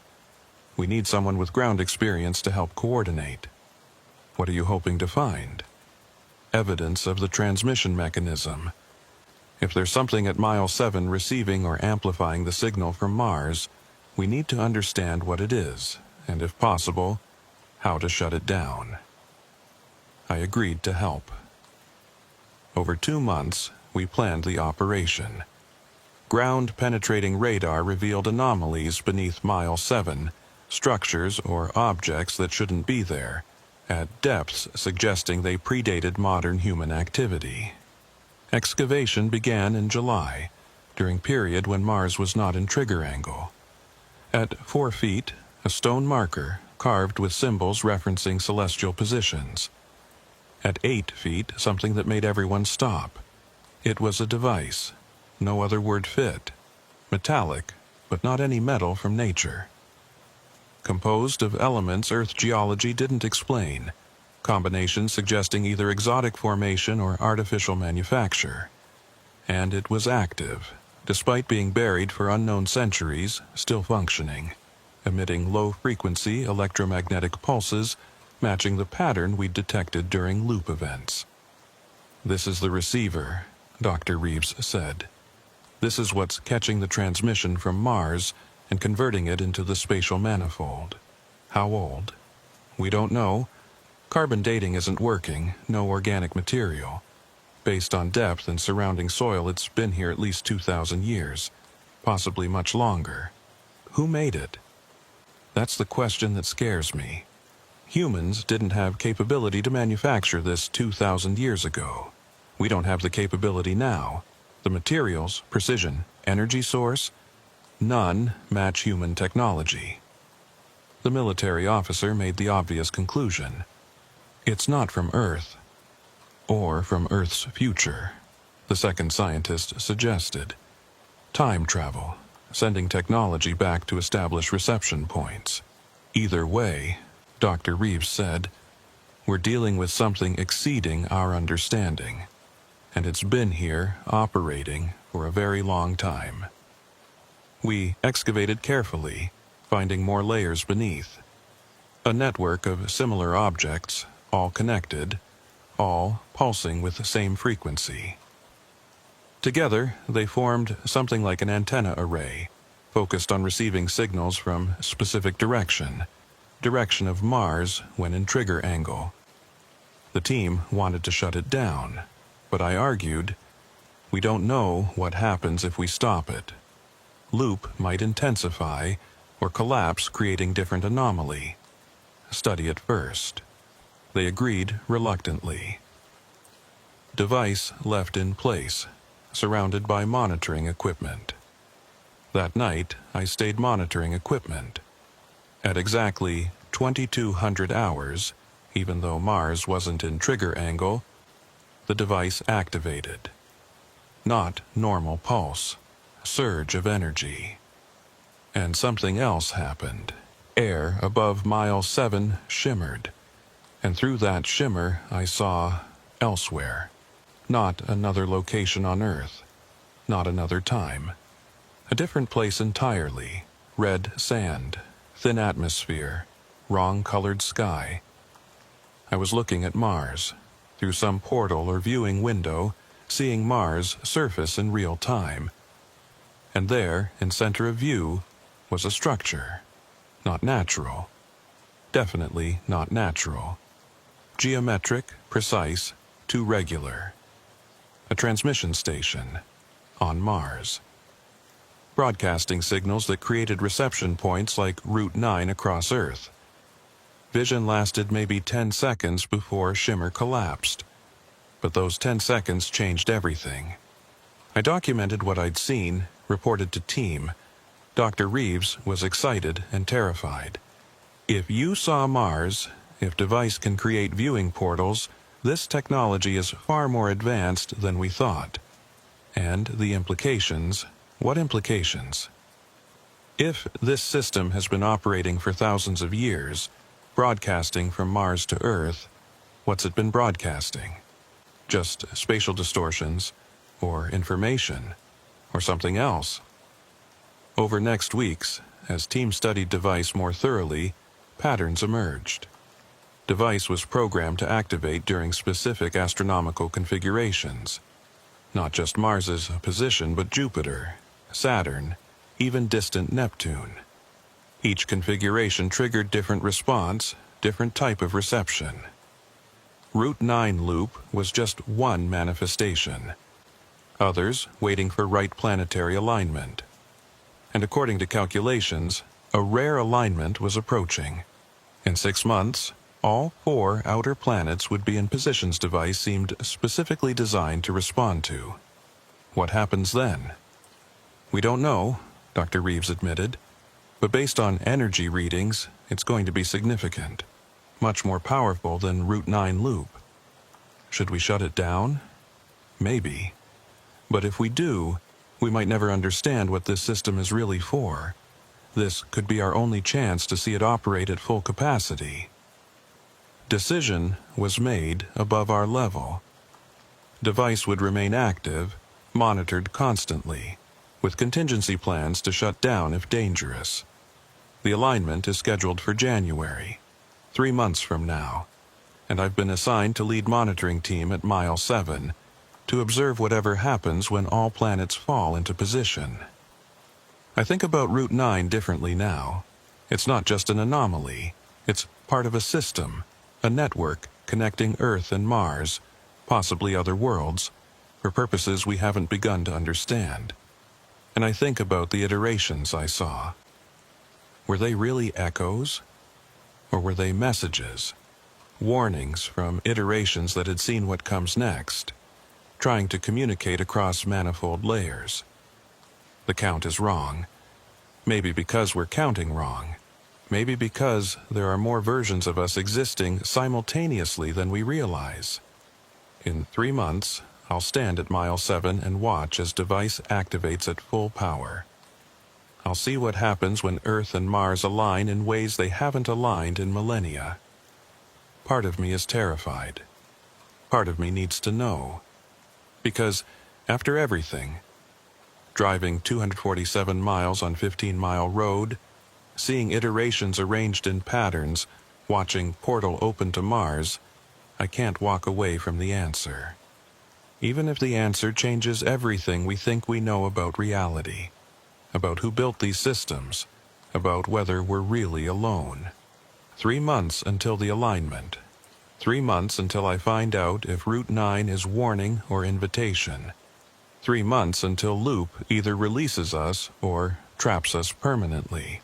We need someone with ground experience to help coordinate. What are you hoping to find? Evidence of the transmission mechanism. If there's something at Mile 7 receiving or amplifying the signal from Mars, we need to understand what it is, and if possible, how to shut it down. I agreed to help. Over 2 months, we planned the operation. Ground-penetrating radar revealed anomalies beneath Mile 7, structures or objects that shouldn't be there, at depths suggesting they predated modern human activity. Excavation began in July, during period when Mars was not in trigger angle. At 4 feet, a stone marker carved with symbols referencing celestial positions. At 8 feet, something that made everyone stop. It was a device. No other word fit. Metallic, but not any metal from nature. Composed of elements Earth geology didn't explain, combinations suggesting either exotic formation or artificial manufacture. And it was active, despite being buried for unknown centuries, still functioning. emitting low-frequency electromagnetic pulses matching the pattern we detected during loop events. "This is the receiver," Dr. Reeves said. "This is what's catching the transmission from Mars and converting it into the spatial manifold. How old? We don't know. Carbon dating isn't working, no organic material. Based on depth and surrounding soil, it's been here at least 2,000 years, possibly much longer. Who made it? That's the question that scares me. Humans didn't have capability to manufacture this 2,000 years ago. We don't have the capability now. The materials, precision, energy source, none match human technology." The military officer made the obvious conclusion. "It's not from Earth, or from Earth's future," the second scientist suggested. "Time travel, sending technology back to establish reception points. Either way," Dr. Reeves said, "we're dealing with something exceeding our understanding, and it's been here, operating, for a very long time." We excavated carefully, finding more layers beneath. A network of similar objects, all connected, all pulsing with the same frequency. Together, they formed something like an antenna array, focused on receiving signals from specific direction of Mars when in trigger angle. The team wanted to shut it down, but I argued, we don't know what happens if we stop it. Loop might intensify or collapse, creating different anomaly. Study it first. They agreed reluctantly. Device left in place, surrounded by monitoring equipment. That night, I stayed monitoring equipment. At exactly 2200 hours, even though Mars wasn't in trigger angle, the device activated. Not normal pulse, surge of energy. And something else happened. Air above mile 7 shimmered, and through that shimmer I saw elsewhere. Not another location on Earth, not another time. A different place entirely. Red sand, thin atmosphere, wrong-colored sky. I was looking at Mars, through some portal or viewing window, seeing Mars surface in real time. And there, in center of view, was a structure. Not natural. Definitely not natural. Geometric, precise, too regular. A transmission station on Mars. Broadcasting signals that created reception points like Route 9 across Earth. Vision lasted maybe 10 seconds before shimmer collapsed. But those 10 seconds changed everything. I documented what I'd seen, reported to team. Dr. Reeves was excited and terrified. "If you saw Mars, if device can create viewing portals, this technology is far more advanced than we thought. And the implications, what implications? If this system has been operating for thousands of years, broadcasting from Mars to Earth, what's it been broadcasting? Just spatial distortions, or information, or something else?" Over next weeks, as team studied device more thoroughly, patterns emerged. Device was programmed to activate during specific astronomical configurations. Not just Mars's position, but Jupiter, Saturn, even distant Neptune. Each configuration triggered different response, different type of reception. Route 9 loop was just one manifestation. Others waiting for right planetary alignment. And according to calculations, a rare alignment was approaching. In 6 months, all 4 outer planets would be in positions device seemed specifically designed to respond to. What happens then? We don't know, Dr. Reeves admitted, but based on energy readings, it's going to be significant. Much more powerful than Route 9 loop. Should we shut it down? Maybe. But if we do, we might never understand what this system is really for. This could be our only chance to see it operate at full capacity. Decision was made above our level. Device would remain active, monitored constantly, with contingency plans to shut down if dangerous. The alignment is scheduled for January, 3 months from now, and I've been assigned to lead monitoring team at mile 7 to observe whatever happens when all planets fall into position. I think about Route 9 differently now. It's not just an anomaly. It's part of a system, a network connecting Earth and Mars, possibly other worlds, for purposes we haven't begun to understand. And I think about the iterations I saw. Were they really echoes? Or were they messages? Warnings from iterations that had seen what comes next, trying to communicate across manifold layers. The count is wrong. Maybe because we're counting wrong. Maybe because there are more versions of us existing simultaneously than we realize. In 3 months, I'll stand at mile 7 and watch as device activates at full power. I'll see what happens when Earth and Mars align in ways they haven't aligned in millennia. Part of me is terrified. Part of me needs to know. Because, after everything, driving 247 miles on 15-mile road, seeing iterations arranged in patterns, watching portal open to Mars, I can't walk away from the answer. Even if the answer changes everything we think we know about reality, about who built these systems, about whether we're really alone. 3 months until the alignment. 3 months until I find out if Route 9 is warning or invitation. 3 months until Loop either releases us or traps us permanently.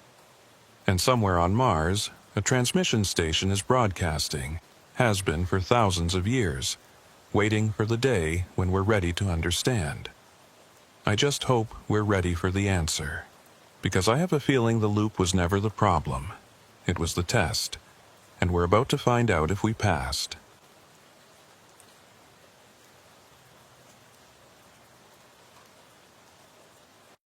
And somewhere on Mars, a transmission station is broadcasting, has been for thousands of years, waiting for the day when we're ready to understand. I just hope we're ready for the answer, because I have a feeling the loop was never the problem. It was the test, and we're about to find out if we passed.